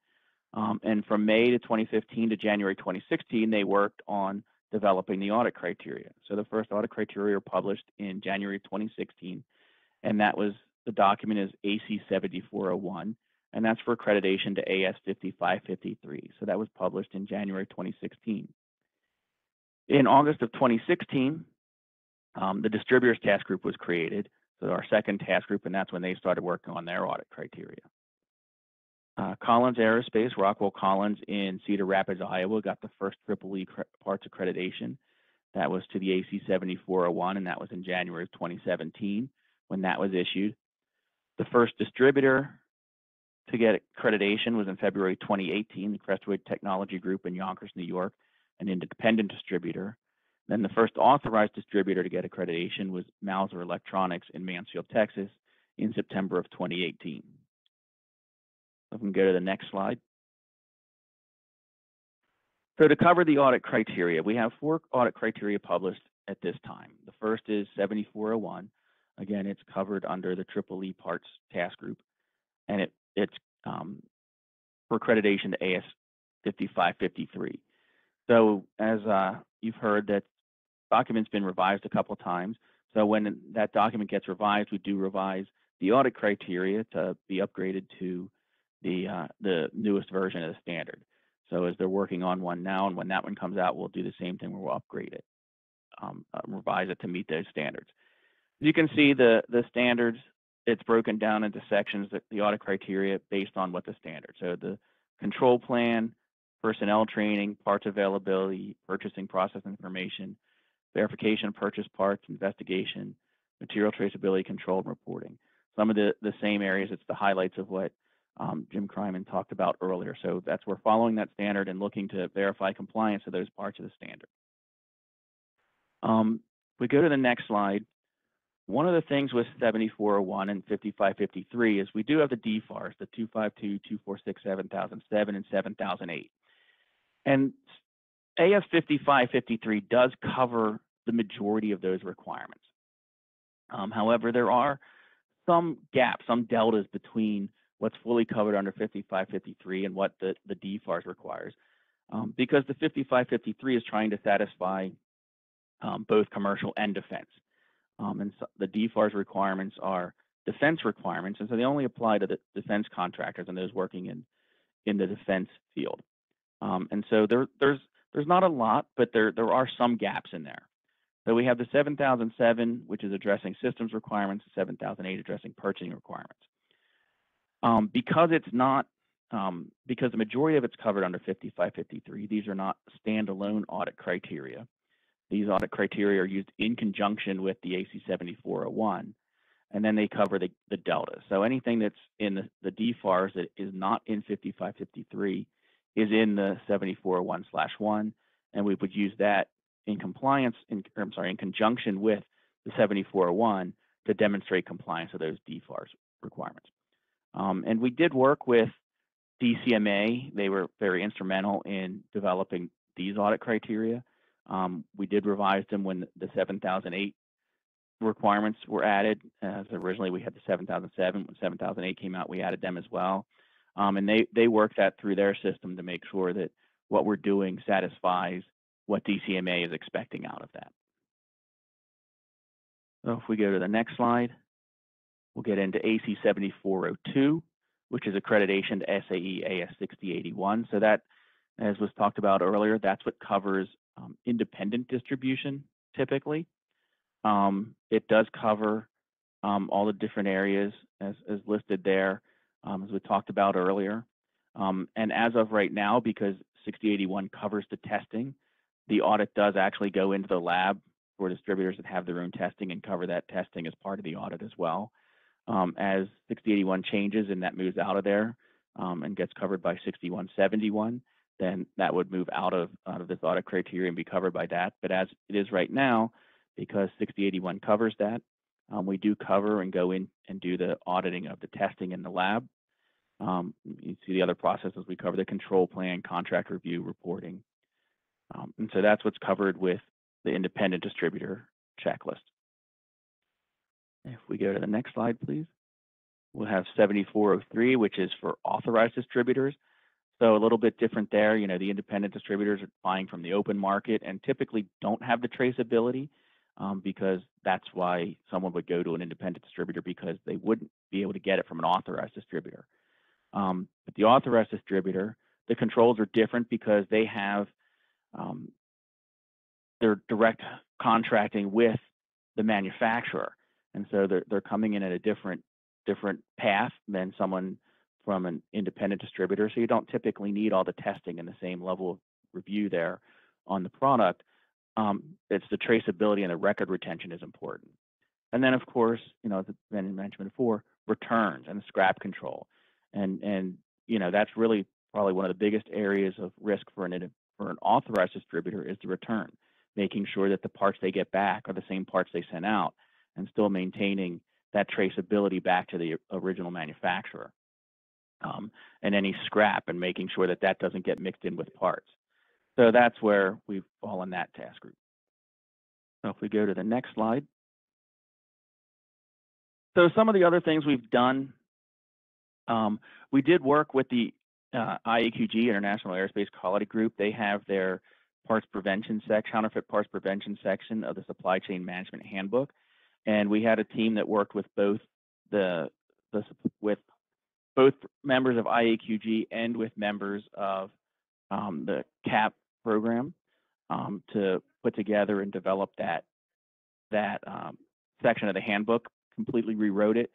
And from May to 2015 to January 2016, they worked on developing the audit criteria. So the first audit criteria were published in January 2016, and that was, the document is AC 7401, and that's for accreditation to AS 5553. So that was published in January 2016. In August of 2016, the distributors task group was created, so our second task group, and that's when they started working on their audit criteria. Collins Aerospace, Rockwell Collins in Cedar Rapids, Iowa, got the first EEE parts accreditation. That was to the AC 7401, and that was in January of 2017 when that was issued. The first distributor to get accreditation was in February 2018, the Crestwood Technology Group in Yonkers, New York, an independent distributor. Then the first authorized distributor to get accreditation was Mauser Electronics in Mansfield, Texas, in September of 2018. We can go to the next slide. So to cover the audit criteria, we have 4 audit criteria published at this time. The first is 7401. Again, it's covered under the EEE parts task group, and it's for accreditation to AS 5553. So as you've heard, that document's been revised a couple of times. So when that document gets revised, we do revise the audit criteria to be upgraded to the newest version of the standard. So as they're working on one now, and when that one comes out, we'll do the same thing where we'll upgrade it, revise it to meet those standards. You can see the standards it's broken down into sections, that the audit criteria based on what the standard. So the control plan, personnel training, parts availability, purchasing process information, verification of purchase parts, investigation, material traceability, control, and reporting. Some of the same areas, it's the highlights of what Jim Kryman talked about earlier. So that's, we're following that standard and looking to verify compliance of those parts of the standard. We go to the next slide. One of the things with 7401 and 5553 is we do have the DFARS, the 252, 246, 7007, and 7008. And AS 5553 does cover the majority of those requirements. However, there are some gaps, some deltas between what's fully covered under 5553 and what the DFARS requires. Because the 5553 is trying to satisfy both commercial and defense. And so the DFARS requirements are defense requirements, and so they only apply to the defense contractors and those working in the defense field. And so there's not a lot, but there are some gaps in there. So we have the 7007, which is addressing systems requirements, 7008 addressing purchasing requirements. Because it's not, because the majority of it's covered under 5553, these are not standalone audit criteria. These audit criteria are used in conjunction with the AC 7401, and then they cover the delta. So anything that's in the DFARS that is not in 5553 is in the 7401/1, and we would use that in compliance, in conjunction with the 7401 to demonstrate compliance of those DFARS requirements. And we did work with DCMA. They were very instrumental in developing these audit criteria. We did revise them when the 7008 requirements were added. Originally we had the 7007. When 7008 came out, we added them as well. And they worked that through their system to make sure that what we're doing satisfies what DCMA is expecting out of that. So if we go to the next slide, we'll get into AC 7402, which is accreditation to SAE AS 6081. So that, as was talked about earlier, that's what covers independent distribution typically. It does cover all the different areas as listed there, as we talked about earlier. And as of right now, because 6081 covers the testing, the audit does actually go into the lab for distributors that have their own testing and cover that testing as part of the audit as well. As 6081 changes and that moves out of there and gets covered by 6171, then that would move out of this audit criteria and be covered by that. But as it is right now, because 6081 covers that, we do cover and go in and do the auditing of the testing in the lab. You see the other processes. We cover the control plan, contract review, reporting. And so that's what's covered with the independent distributor checklist. If we go to the next slide, please. We'll have 7403, which is for authorized distributors. So a little bit different there. You know, the independent distributors are buying from the open market and typically don't have the traceability because that's why someone would go to an independent distributor, because they wouldn't be able to get it from an authorized distributor. But the authorized distributor, the controls are different because they have their direct contracting with the manufacturer. And so they're coming in at a different path than someone from an independent distributor. So you don't typically need all the testing and the same level of review there on the product. It's the traceability and the record retention is important. And then of course, you know, as I mentioned before, returns and scrap control. And you know, that's really probably one of the biggest areas of risk for an authorized distributor is the return, making sure that the parts they get back are the same parts they sent out and still maintaining that traceability back to the original manufacturer. And any scrap and making sure that that doesn't get mixed in with parts. So that's where we fall in that task group. So if we go to the next slide. So some of the other things we've done, we did work with the IAQG, International Aerospace Quality Group. They have their parts prevention section, counterfeit parts prevention section of the Supply Chain Management Handbook. And we had a team that worked with both both members of IAQG and with members of the CAAP program to put together and develop that section of the handbook. Completely rewrote it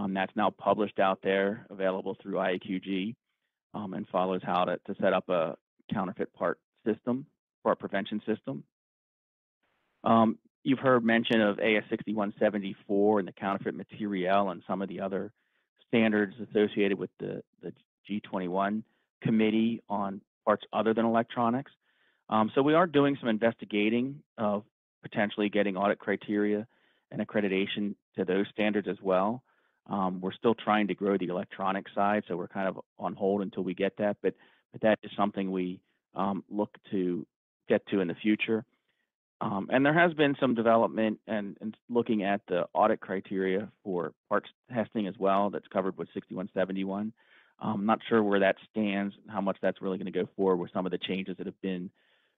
That's now published out there, available through IAQG, and follows how to set up a counterfeit part system, part prevention system. You've heard mention of AS 6174 and the counterfeit material and some of the other standards associated with the G21 committee on parts other than electronics. So we are doing some investigating of potentially getting audit criteria and accreditation to those standards as well. We're still trying to grow the electronic side, so we're kind of on hold until we get that, but that is something we look to get to in the future. And there has been some development and looking at the audit criteria for parts testing as well that's covered with 6171. I'm not sure where that stands, how much that's really going to go forward with some of the changes that have been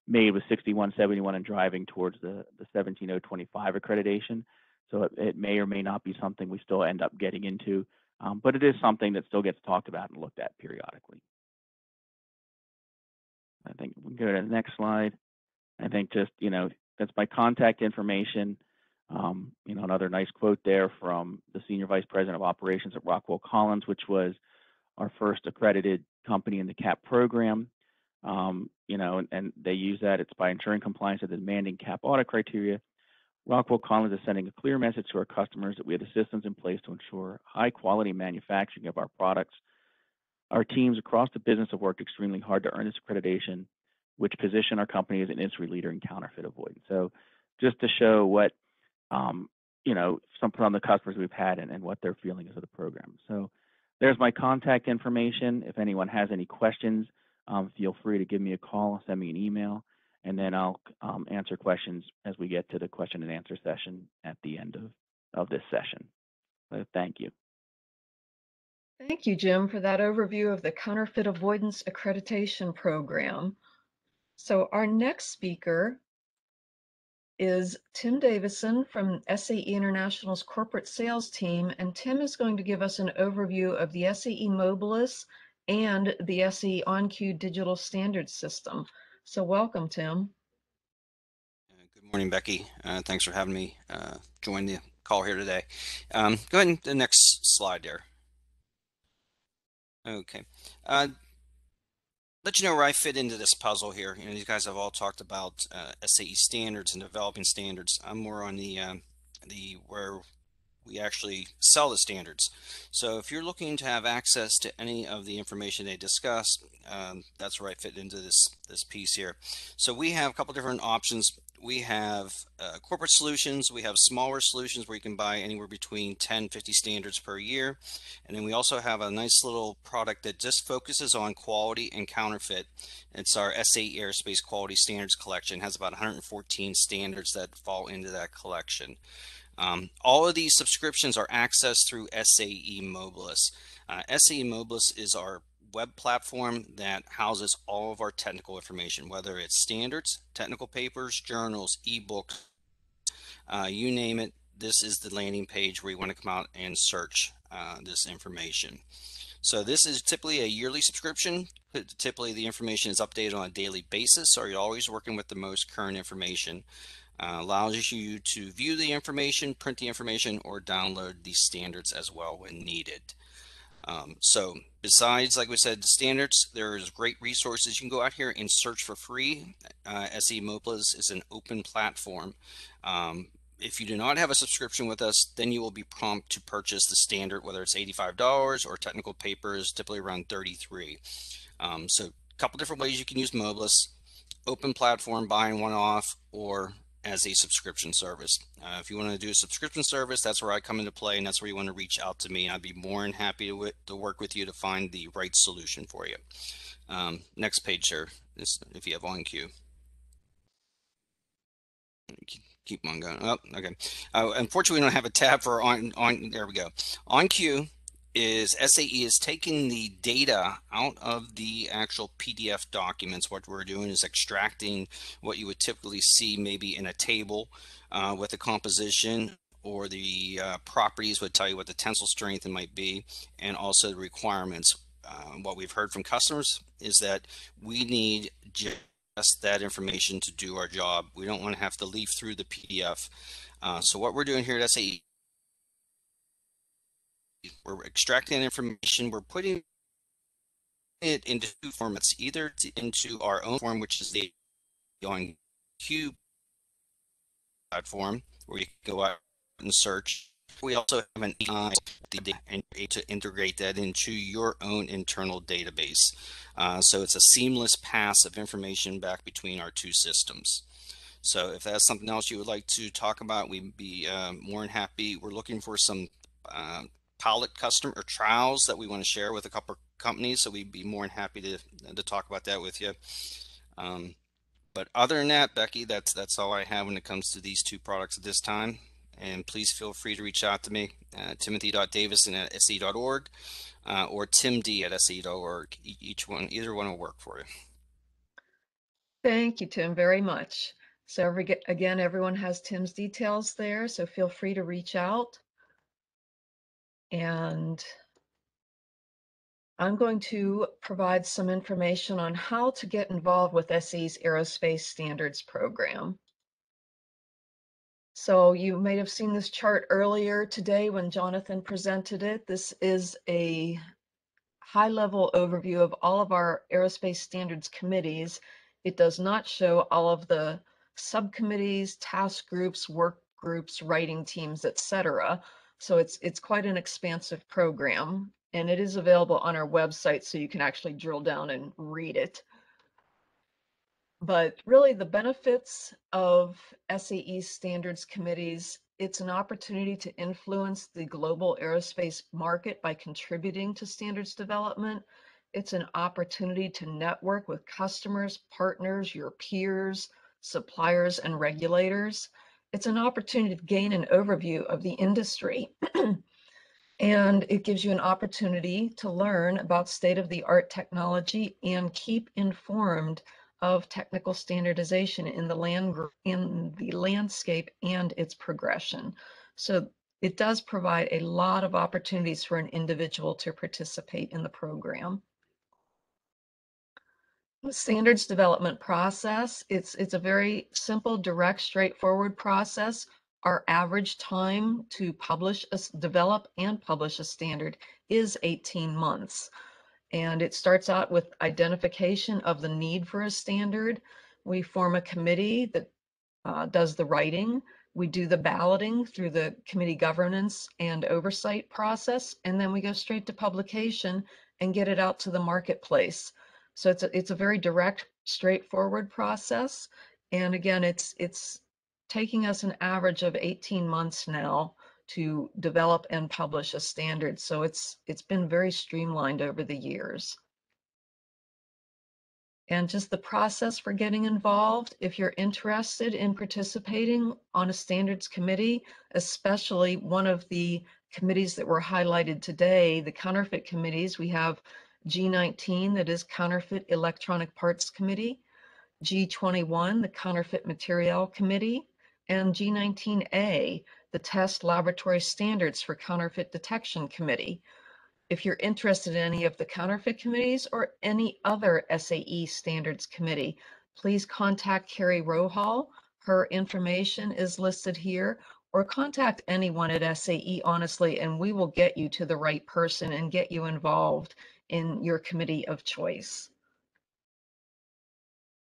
made with 6171 and driving towards the 17025 accreditation. So it may or may not be something we still end up getting into, but it is something that still gets talked about and looked at periodically. I think we can go to the next slide. I think just, that's my contact information. Another nice quote there from the Senior Vice President of Operations at Rockwell Collins, which was our first accredited company in the CAAP program. And they use that. It's by ensuring compliance with the demanding CAAP audit criteria. Rockwell Collins is sending a clear message to our customers that we have the systems in place to ensure high quality manufacturing of our products. Our teams across the business have worked extremely hard to earn this accreditation, which position our company as an industry leader in counterfeit avoidance. So just to show what, some of the customers we've had and what their feeling is of the program. So there's my contact information. If anyone has any questions, feel free to give me a call, send me an email, and then I'll answer questions as we get to the question and answer session at the end of this session. So thank you. Thank you, Jim, for that overview of the Counterfeit Avoidance Accreditation Program. So our next speaker is Tim Davison from SAE International's corporate sales team, and Tim is going to give us an overview of the SAE Mobilis and the SAE OnQ digital standards system. So welcome, Tim. Good morning, Becky. Thanks for having me join the call here today. Go ahead and the next slide there. Okay. Let you know where I fit into this puzzle here. These guys have all talked about SAE standards and developing standards. I'm more on the where we actually sell the standards. So if you're looking to have access to any of the information they discuss, that's where I fit into this piece here. So we have a couple different options. We have corporate solutions. We have smaller solutions where you can buy anywhere between 10, 50 standards per year. And then we also have a nice little product that just focuses on quality and counterfeit. It's our SAE Aerospace Quality Standards Collection. It has about 114 standards that fall into that collection. All of these subscriptions are accessed through SAE Mobilis. SAE Mobilis is our web platform that houses all of our technical information, whether it's standards, technical papers, journals, ebooks, you name it. This is the landing page where you want to come out and search this information. So this is typically a yearly subscription. Typically the information is updated on a daily basis, so you're always working with the most current information. Allows you to view the information, print the information, or download these standards as well when needed. So besides, like we said, standards, there's great resources. You can go out here and search for free. SAE Mobilis is an open platform. If you do not have a subscription with us, then you will be prompted to purchase the standard, whether it's $85 or technical papers, typically around $33. So a couple different ways you can use Mobilis: open platform, buying one off, or as a subscription service. If you want to do a subscription service, that's where I come into play, and that's where you want to reach out to me. I'd be more than happy to work with you to find the right solution for you. Next page, sir, if you have OnQ. Keep on going. Oh, okay. Unfortunately, we don't have a tab for on. There we go. OnQ is SAE is taking the data out of the actual PDF documents. What we're doing is extracting what you would typically see maybe in a table with a composition, or the properties would tell you what the tensile strength might be, and also the requirements. What we've heard from customers is that we need just that information to do our job. We don't want to have to leaf through the PDF. So what we're doing here at SAE we're extracting information, we're putting it into two formats, either into our own form, which is the on Q platform, where you can go out and search. We also have an AI to integrate that into your own internal database. So it's a seamless pass of information back between our two systems. So if that's something else you would like to talk about, we'd be more than happy. We're looking for some pilot customer or trials that we want to share with a couple of companies, so we'd be more than happy to talk about that with you. But other than that, Becky, that's all I have when it comes to these two products at this time. And please feel free to reach out to me, timothy.davison@se.org or timd@se.org. Either one will work for you. Thank you, Tim, very much. So again, everyone has Tim's details there, so feel free to reach out. And I'm going to provide some information on how to get involved with SAE's Aerospace Standards Program. So you may have seen this chart earlier today when Jonathan presented it. This is a high-level overview of all of our aerospace standards committees. It does not show all of the subcommittees, task groups, work groups, writing teams, etc. So it's quite an expansive program, and it is available on our website, so you can actually drill down and read it. But really, the benefits of SAE standards committees, it's an opportunity to influence the global aerospace market by contributing to standards development. It's an opportunity to network with customers, partners, your peers, suppliers, and regulators. It's an opportunity to gain an overview of the industry. And it gives you an opportunity to learn about state-of-the-art technology and keep informed of technical standardization in the landscape and its progression. So it does provide a lot of opportunities for an individual to participate in the program. The standards development process, it's a very simple, direct, straightforward process. Our average time to develop and publish a standard is 18 months. And it starts out with identification of the need for a standard. We form a committee that does the writing. We do the balloting through the committee governance and oversight process, and then we go straight to publication and get it out to the marketplace. So it's a very direct, straightforward process. And again, it's taking us an average of 18 months now to develop and publish a standard. So it's been very streamlined over the years. And just the process for getting involved, if you're interested in participating on a standards committee, especially one of the committees that were highlighted today, the counterfeit committees, we have G19, that is Counterfeit Electronic Parts Committee, G21, the Counterfeit Material Committee, and G19A, the Test Laboratory Standards for Counterfeit Detection Committee. If you're interested in any of the counterfeit committees or any other SAE standards committee, please contact Carrie Rohal. Her information is listed here, or contact anyone at SAE, honestly, and we will get you to the right person and get you involved in your committee of choice.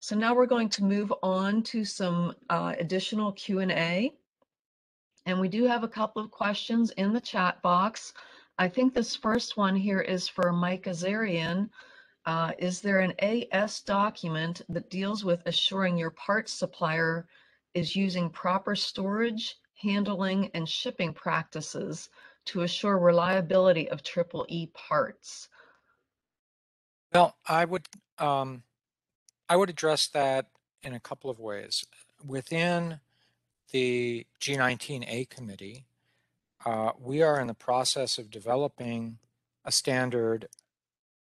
So now we're going to move on to some additional Q&A. And we do have a couple of questions in the chat box. I think this first one here is for Mike Azarian. Is there an AS document that deals with assuring your parts supplier is using proper storage, handling, and shipping practices to assure reliability of EEE parts? Well, I would address that in a couple of ways. Within the G19A committee, we are in the process of developing a standard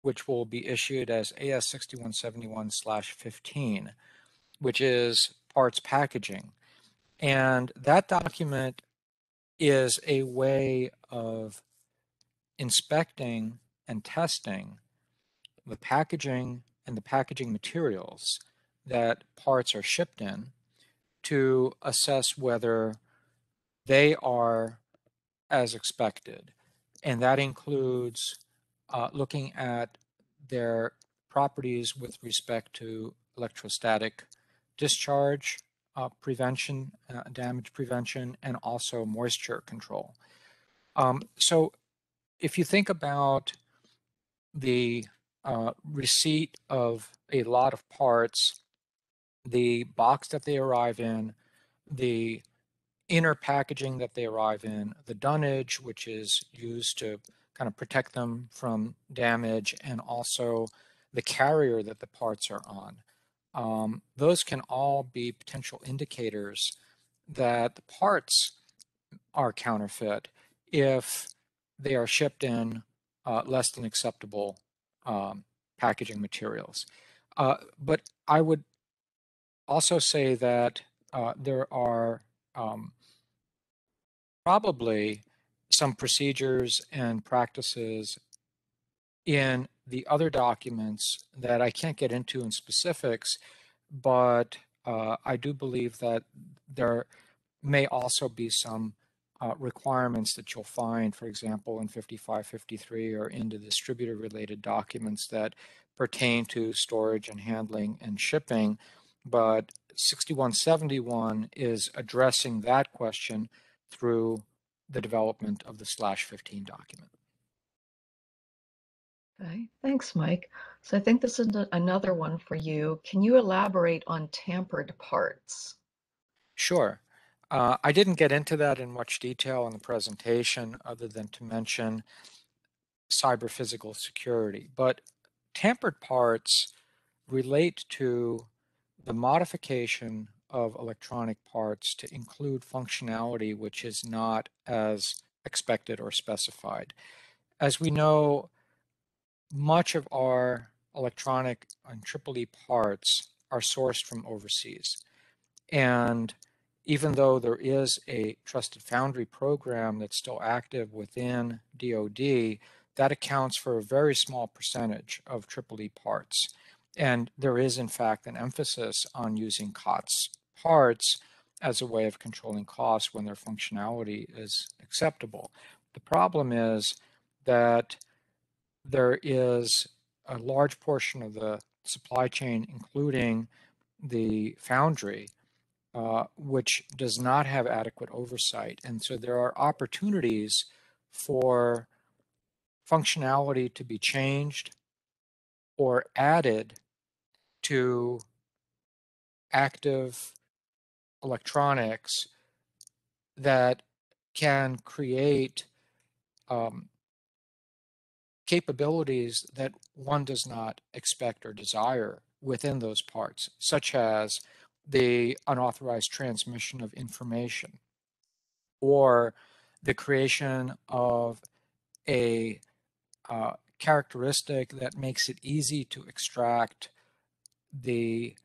which will be issued as AS 6171/15, which is parts packaging. And that document is a way of inspecting and testing the packaging and the packaging materials that parts are shipped in to assess whether they are as expected. and that includes looking at their properties with respect to electrostatic discharge prevention, damage prevention, and also moisture control. So if you think about the receipt of a lot of parts, the box that they arrive in, the inner packaging that they arrive in, the dunnage, which is used to kind of protect them from damage, and also the carrier that the parts are on. Those can all be potential indicators that the parts are counterfeit if they are shipped in less than acceptable packaging materials. But I would also say that there are probably some procedures and practices in the other documents that I can't get into in specifics, but I do believe that there may also be some requirements that you'll find, for example, in 5553 or in the distributor related documents that pertain to storage and handling and shipping. But 6171 is addressing that question through the development of the /15 document. Okay, thanks, Mike. So I think this is another one for you. Can you elaborate on tampered parts? Sure. I didn't get into that in much detail in the presentation other than to mention cyber physical security, but tampered parts relate to the modification of electronic parts to include functionality which is not as expected or specified. As we know, much of our electronic and EEE parts are sourced from overseas. And even though there is a trusted foundry program that's still active within DoD, that accounts for a very small percentage of EEE parts. And there is, in fact, an emphasis on using COTS parts as a way of controlling costs when their functionality is acceptable. The problem is that there is a large portion of the supply chain, including the foundry, which does not have adequate oversight. And so there are opportunities for functionality to be changed or added to active electronics that can create capabilities that one does not expect or desire within those parts, such as the unauthorized transmission of information or the creation of a characteristic that makes it easy to extract the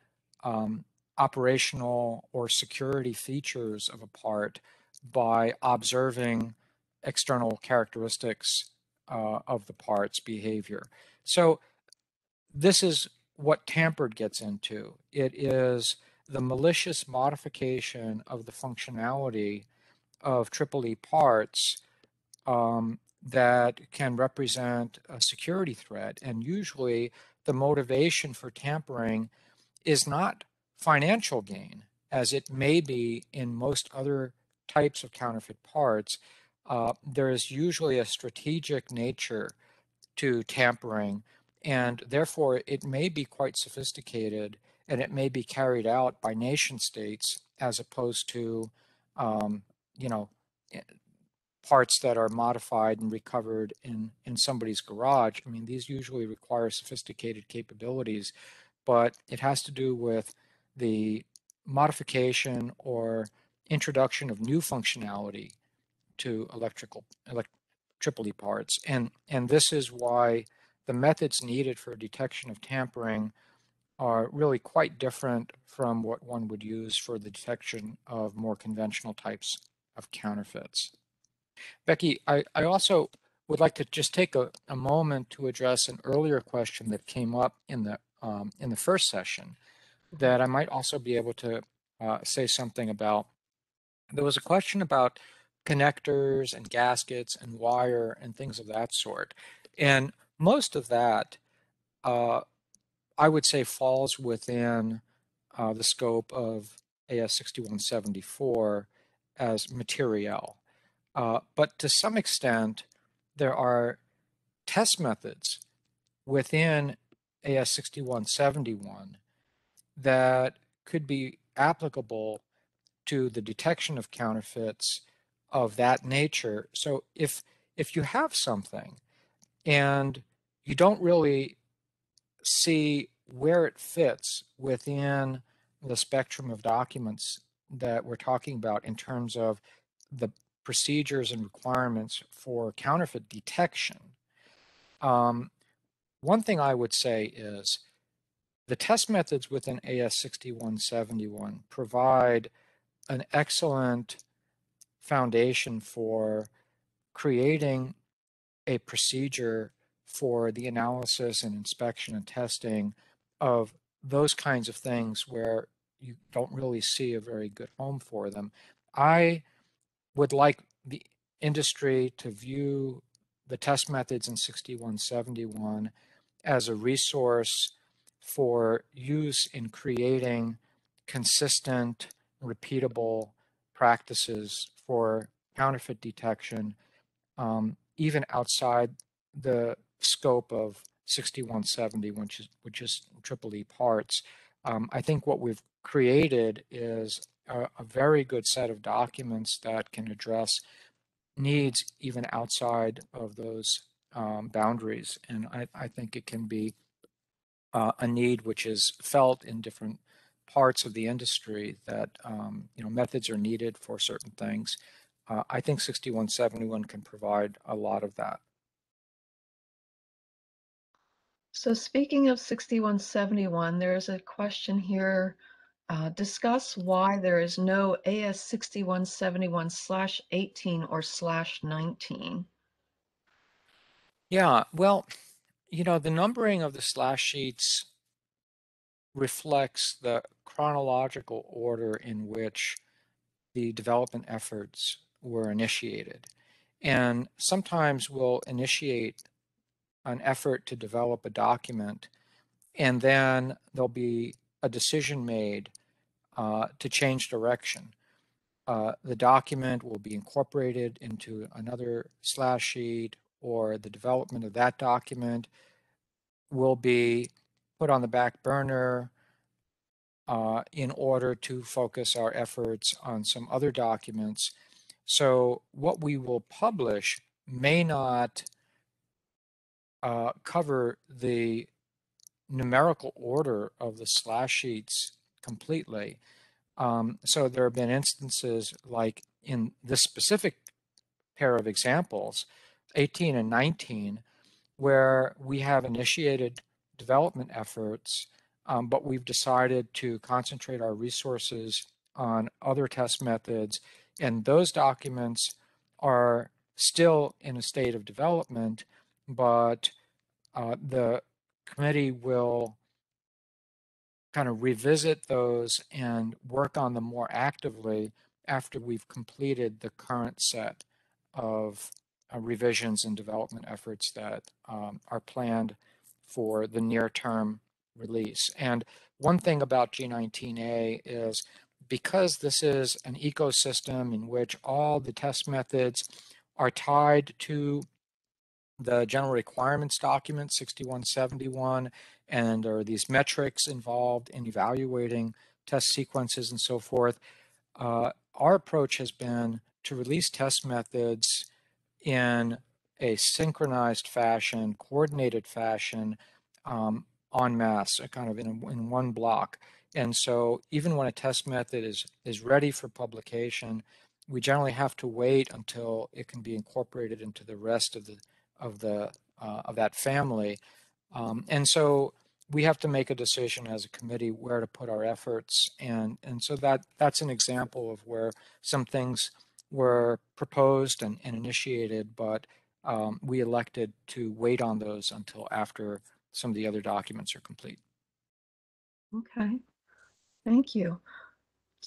operational or security features of a part by observing external characteristics of the part's behavior. So this is what tampered gets into. It is the malicious modification of the functionality of EEE parts that can represent a security threat. And usually the motivation for tampering is not financial gain, as it may be in most other types of counterfeit parts. There is usually a strategic nature to tampering, and therefore it may be quite sophisticated, and it may be carried out by nation states as opposed to, parts that are modified and recovered in somebody's garage. I mean, these usually require sophisticated capabilities, but it has to do with the modification or introduction of new functionality to EEE parts. And this is why the methods needed for detection of tampering are really quite different from what one would use for the detection of more conventional types of counterfeits. Becky, I also would like to just take a moment to address an earlier question that came up in the first session that I might also be able to say something about. There was a question about connectors and gaskets and wire and things of that sort. And most of that, I would say, falls within the scope of AS 6174 as materiel. But to some extent, there are test methods within AS 6171 that could be applicable to the detection of counterfeits of that nature. So if you have something and you don't really see where it fits within the spectrum of documents that we're talking about in terms of the procedures and requirements for counterfeit detection, one thing I would say is the test methods within AS 6171 provide an excellent foundation for creating a procedure for the analysis and inspection and testing of those kinds of things where you don't really see a very good home for them. I would like the industry to view the test methods in 6171 as a resource for use in creating consistent, repeatable practices for counterfeit detection, even outside the scope of 6170, which is EEE parts. I think what we've created is a very good set of documents that can address needs even outside of those boundaries. And I think it can be a need which is felt in different parts of the industry, that methods are needed for certain things. I think 6171 can provide a lot of that. So speaking of 6171, there's a question here. Discuss why there is no AS 6171/18 or /19. Yeah, well, the numbering of the slash sheets reflects the chronological order in which the development efforts were initiated. And sometimes we'll initiate an effort to develop a document, and then there'll be a decision made to change direction. The document will be incorporated into another slash sheet, or the development of that document will be put on the back burner in order to focus our efforts on some other documents. So what we will publish may not cover the numerical order of the slash sheets completely. So there have been instances, like in this specific pair of examples, 18 and 19, where we have initiated development efforts, but we've decided to concentrate our resources on other test methods, and those documents are still in a state of development, but the committee will kind of revisit those and work on them more actively after we've completed the current set of revisions and development efforts that are planned for the near-term release. And one thing about G19A is, because this is an ecosystem in which all the test methods are tied to the general requirements document 6171, and there are these metrics involved in evaluating test sequences and so forth, our approach has been to release test methods in a synchronized fashion, coordinated fashion, en masse, kind of in one block. And so even when a test method is ready for publication, we generally have to wait until it can be incorporated into the rest of that family. And so we have to make a decision as a committee where to put our efforts. And so that's an example of where some things were proposed and initiated, but we elected to wait on those until after some of the other documents are complete. Okay, thank you.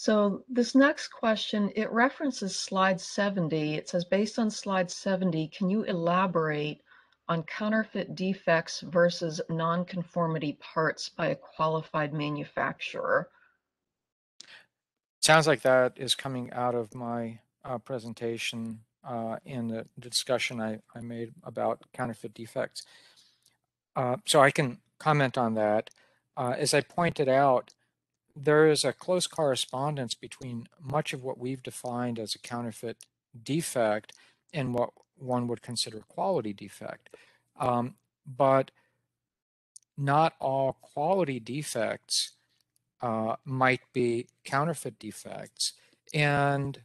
So this next question, it references slide 70. It says, based on slide 70, can you elaborate on counterfeit defects versus non-conformity parts by a qualified manufacturer? Sounds like that is coming out of my presentation in the discussion I made about counterfeit defects. So I can comment on that. As I pointed out, there is a close correspondence between much of what we've defined as a counterfeit defect and what one would consider quality defect. But not all quality defects might be counterfeit defects. And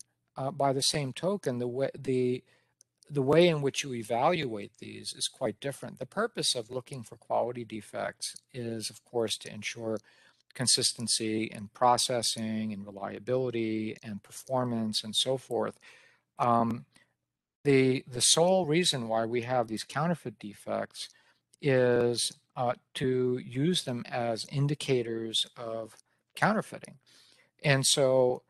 by the same token, the way in which you evaluate these is quite different. The purpose of looking for quality defects is, of course, to ensure consistency in processing and reliability and performance and so forth. The sole reason why we have these counterfeit defects is to use them as indicators of counterfeiting. And so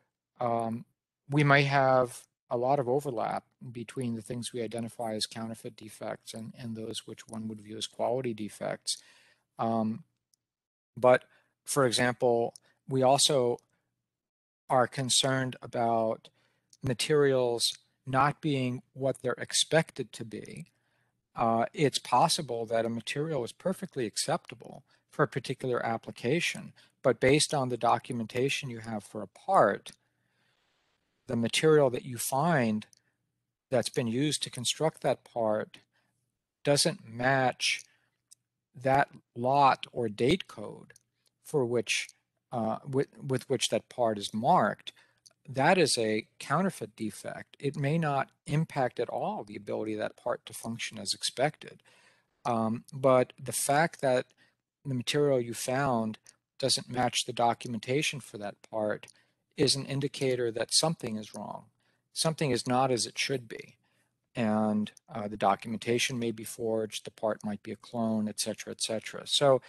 we might have a lot of overlap between the things we identify as counterfeit defects and those which one would view as quality defects. But for example, we also are concerned about materials not being what they're expected to be. It's possible that a material is perfectly acceptable for a particular application, but based on the documentation you have for a part, the material that you find that's been used to construct that part doesn't match that lot or date code for which with which that part is marked. That is a counterfeit defect. It may not impact at all the ability of that part to function as expected. But the fact that the material you found doesn't match the documentation for that part is an indicator that something is wrong. Something is not as it should be. And the documentation may be forged, the part might be a clone, et cetera, et cetera. So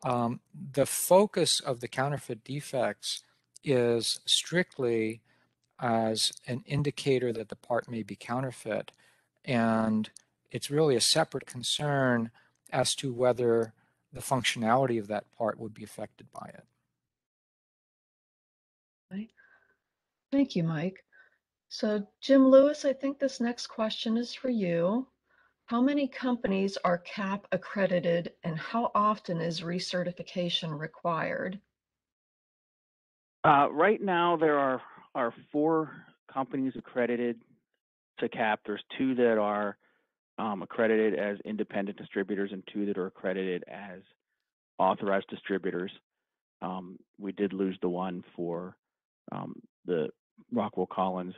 the focus of the counterfeit defects is strictly as an indicator that the part may be counterfeit. And it's really a separate concern as to whether the functionality of that part would be affected by it. Thank you, Mike. So Jim Lewis, I think this next question is for you. How many companies are CAAP accredited and how often is recertification required? Right now, there are 4 companies accredited to CAAP. There's 2 that are accredited as independent distributors and 2 that are accredited as authorized distributors. We did lose the one for the Rockwell Collins.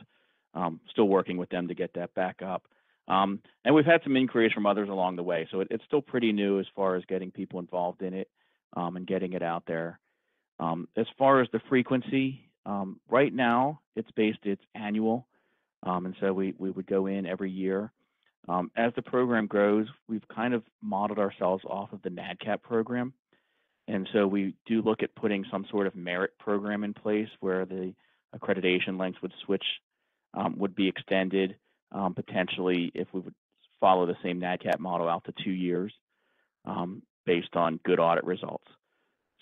Still working with them to get that back up. And we've had some inquiries from others along the way. So it's still pretty new as far as getting people involved in it and getting it out there. As far as the frequency, right now it's annual. And so we would go in every year. As the program grows, we've kind of modeled ourselves off of the NADCAP program. And so we do look at putting some sort of merit program in place where the accreditation lengths would be extended potentially if we would follow the same NADCAP model out to 2 years based on good audit results.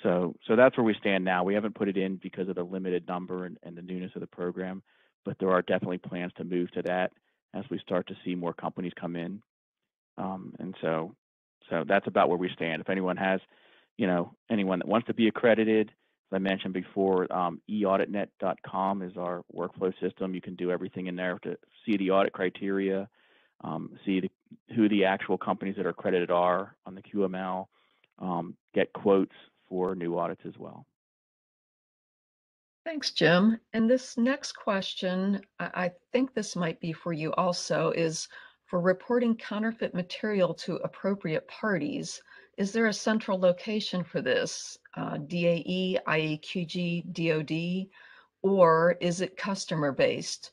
So that's where we stand now. We haven't put it in because of the limited number and the newness of the program, but there are definitely plans to move to that as we start to see more companies come in. And so that's about where we stand. If anyone has, anyone that wants to be accredited, as I mentioned before, eauditnet.com is our workflow system. You can do everything in there to see the audit criteria, see who the actual companies that are accredited are on the QML, get quotes for new audits as well. Thanks, Jim. And this next question, I think this might be for you also, is for reporting counterfeit material to appropriate parties. Is there a central location for this, DAE, IAQG, DOD, or is it customer-based?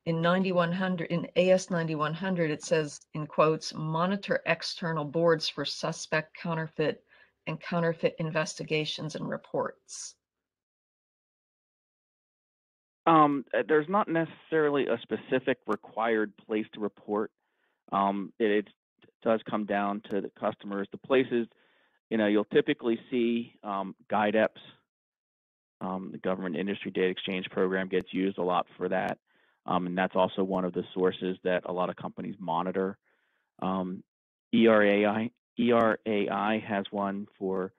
In 9100, in AS 9100, it says, in quotes, monitor external boards for suspect counterfeit and counterfeit investigations and reports. There's not necessarily a specific required place to report. It does come down to the customers. The places, you'll typically see GuideEPS. The Government Industry Data Exchange Program gets used a lot for that. And that's also one of the sources that a lot of companies monitor. ERAI has one for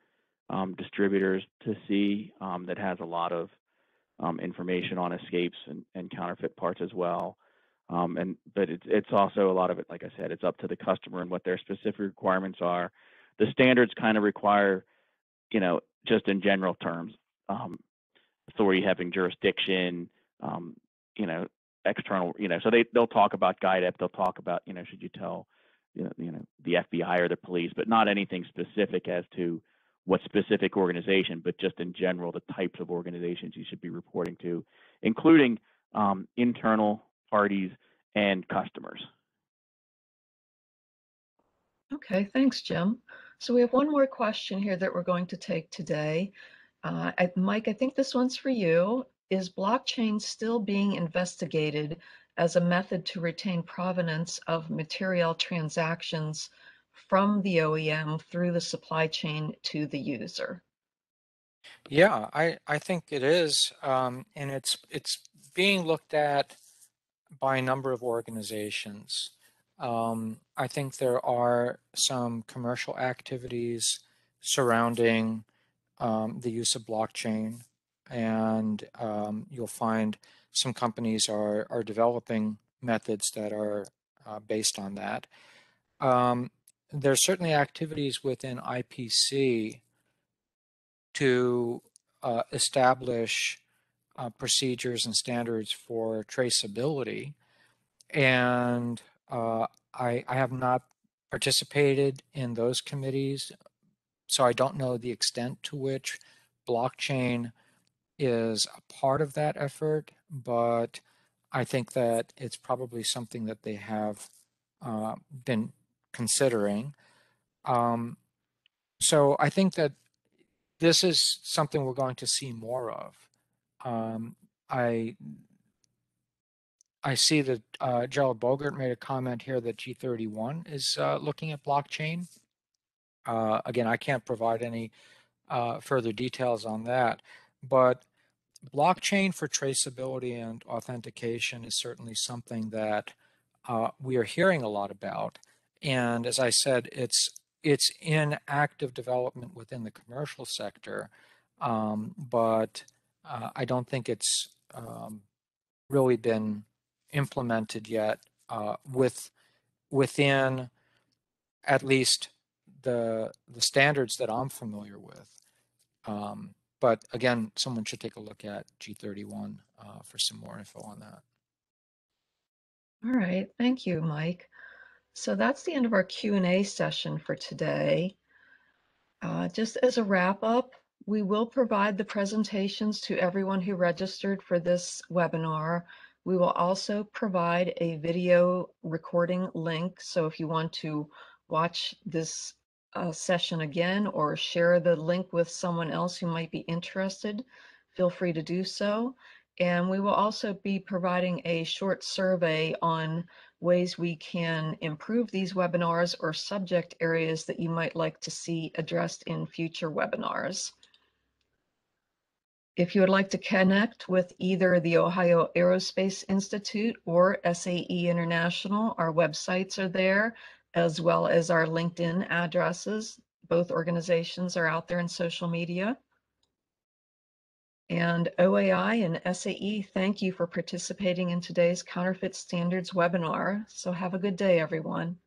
distributors to see that has a lot of information on escapes and counterfeit parts as well. But it's also a lot of it, like I said, it's up to the customer and what their specific requirements are. The standards kind of require, just in general terms, authority having jurisdiction, external, so they'll talk about GuideEP, they'll talk about, should you tell, the FBI or the police, but not anything specific as to what specific organization, but just in general, the types of organizations you should be reporting to, including internal parties and customers. Okay, thanks, Jim. So we have one more question here that we're going to take today. Mike, I think this one's for you. Is blockchain still being investigated as a method to retain provenance of material transactions from the OEM through the supply chain to the user? Yeah, I think it is, and it's being looked at by a number of organizations. I think there are some commercial activities surrounding the use of blockchain, and you'll find some companies are developing methods that are based on that. There's certainly activities within IPC to establish procedures and standards for traceability, and I have not participated in those committees, so I don't know the extent to which blockchain is a part of that effort, but I think that it's probably something that they have been considering. So I think that this is something we're going to see more of. I see that Gerald Bogert made a comment here that G31 is looking at blockchain. Again, I can't provide any further details on that, but blockchain for traceability and authentication is certainly something that we are hearing a lot about. And as I said, it's in active development within the commercial sector, but I don't think it's really been implemented yet within at least the standards that I'm familiar with. But again, someone should take a look at G31 for some more info on that. All right, thank you, Mike. So that's the end of our Q&A session for today. Just as a wrap up, we will provide the presentations to everyone who registered for this webinar. We will also provide a video recording link. So if you want to watch this session again or share the link with someone else who might be interested, feel free to do so. And we will also be providing a short survey on ways we can improve these webinars or subject areas that you might like to see addressed in future webinars. If you would like to connect with either the Ohio Aerospace Institute or SAE International, our websites are there, as well as our LinkedIn addresses. Both organizations are out there in social media. And OAI and SAE, thank you for participating in today's Counterfeit Standards webinar. So have a good day, everyone.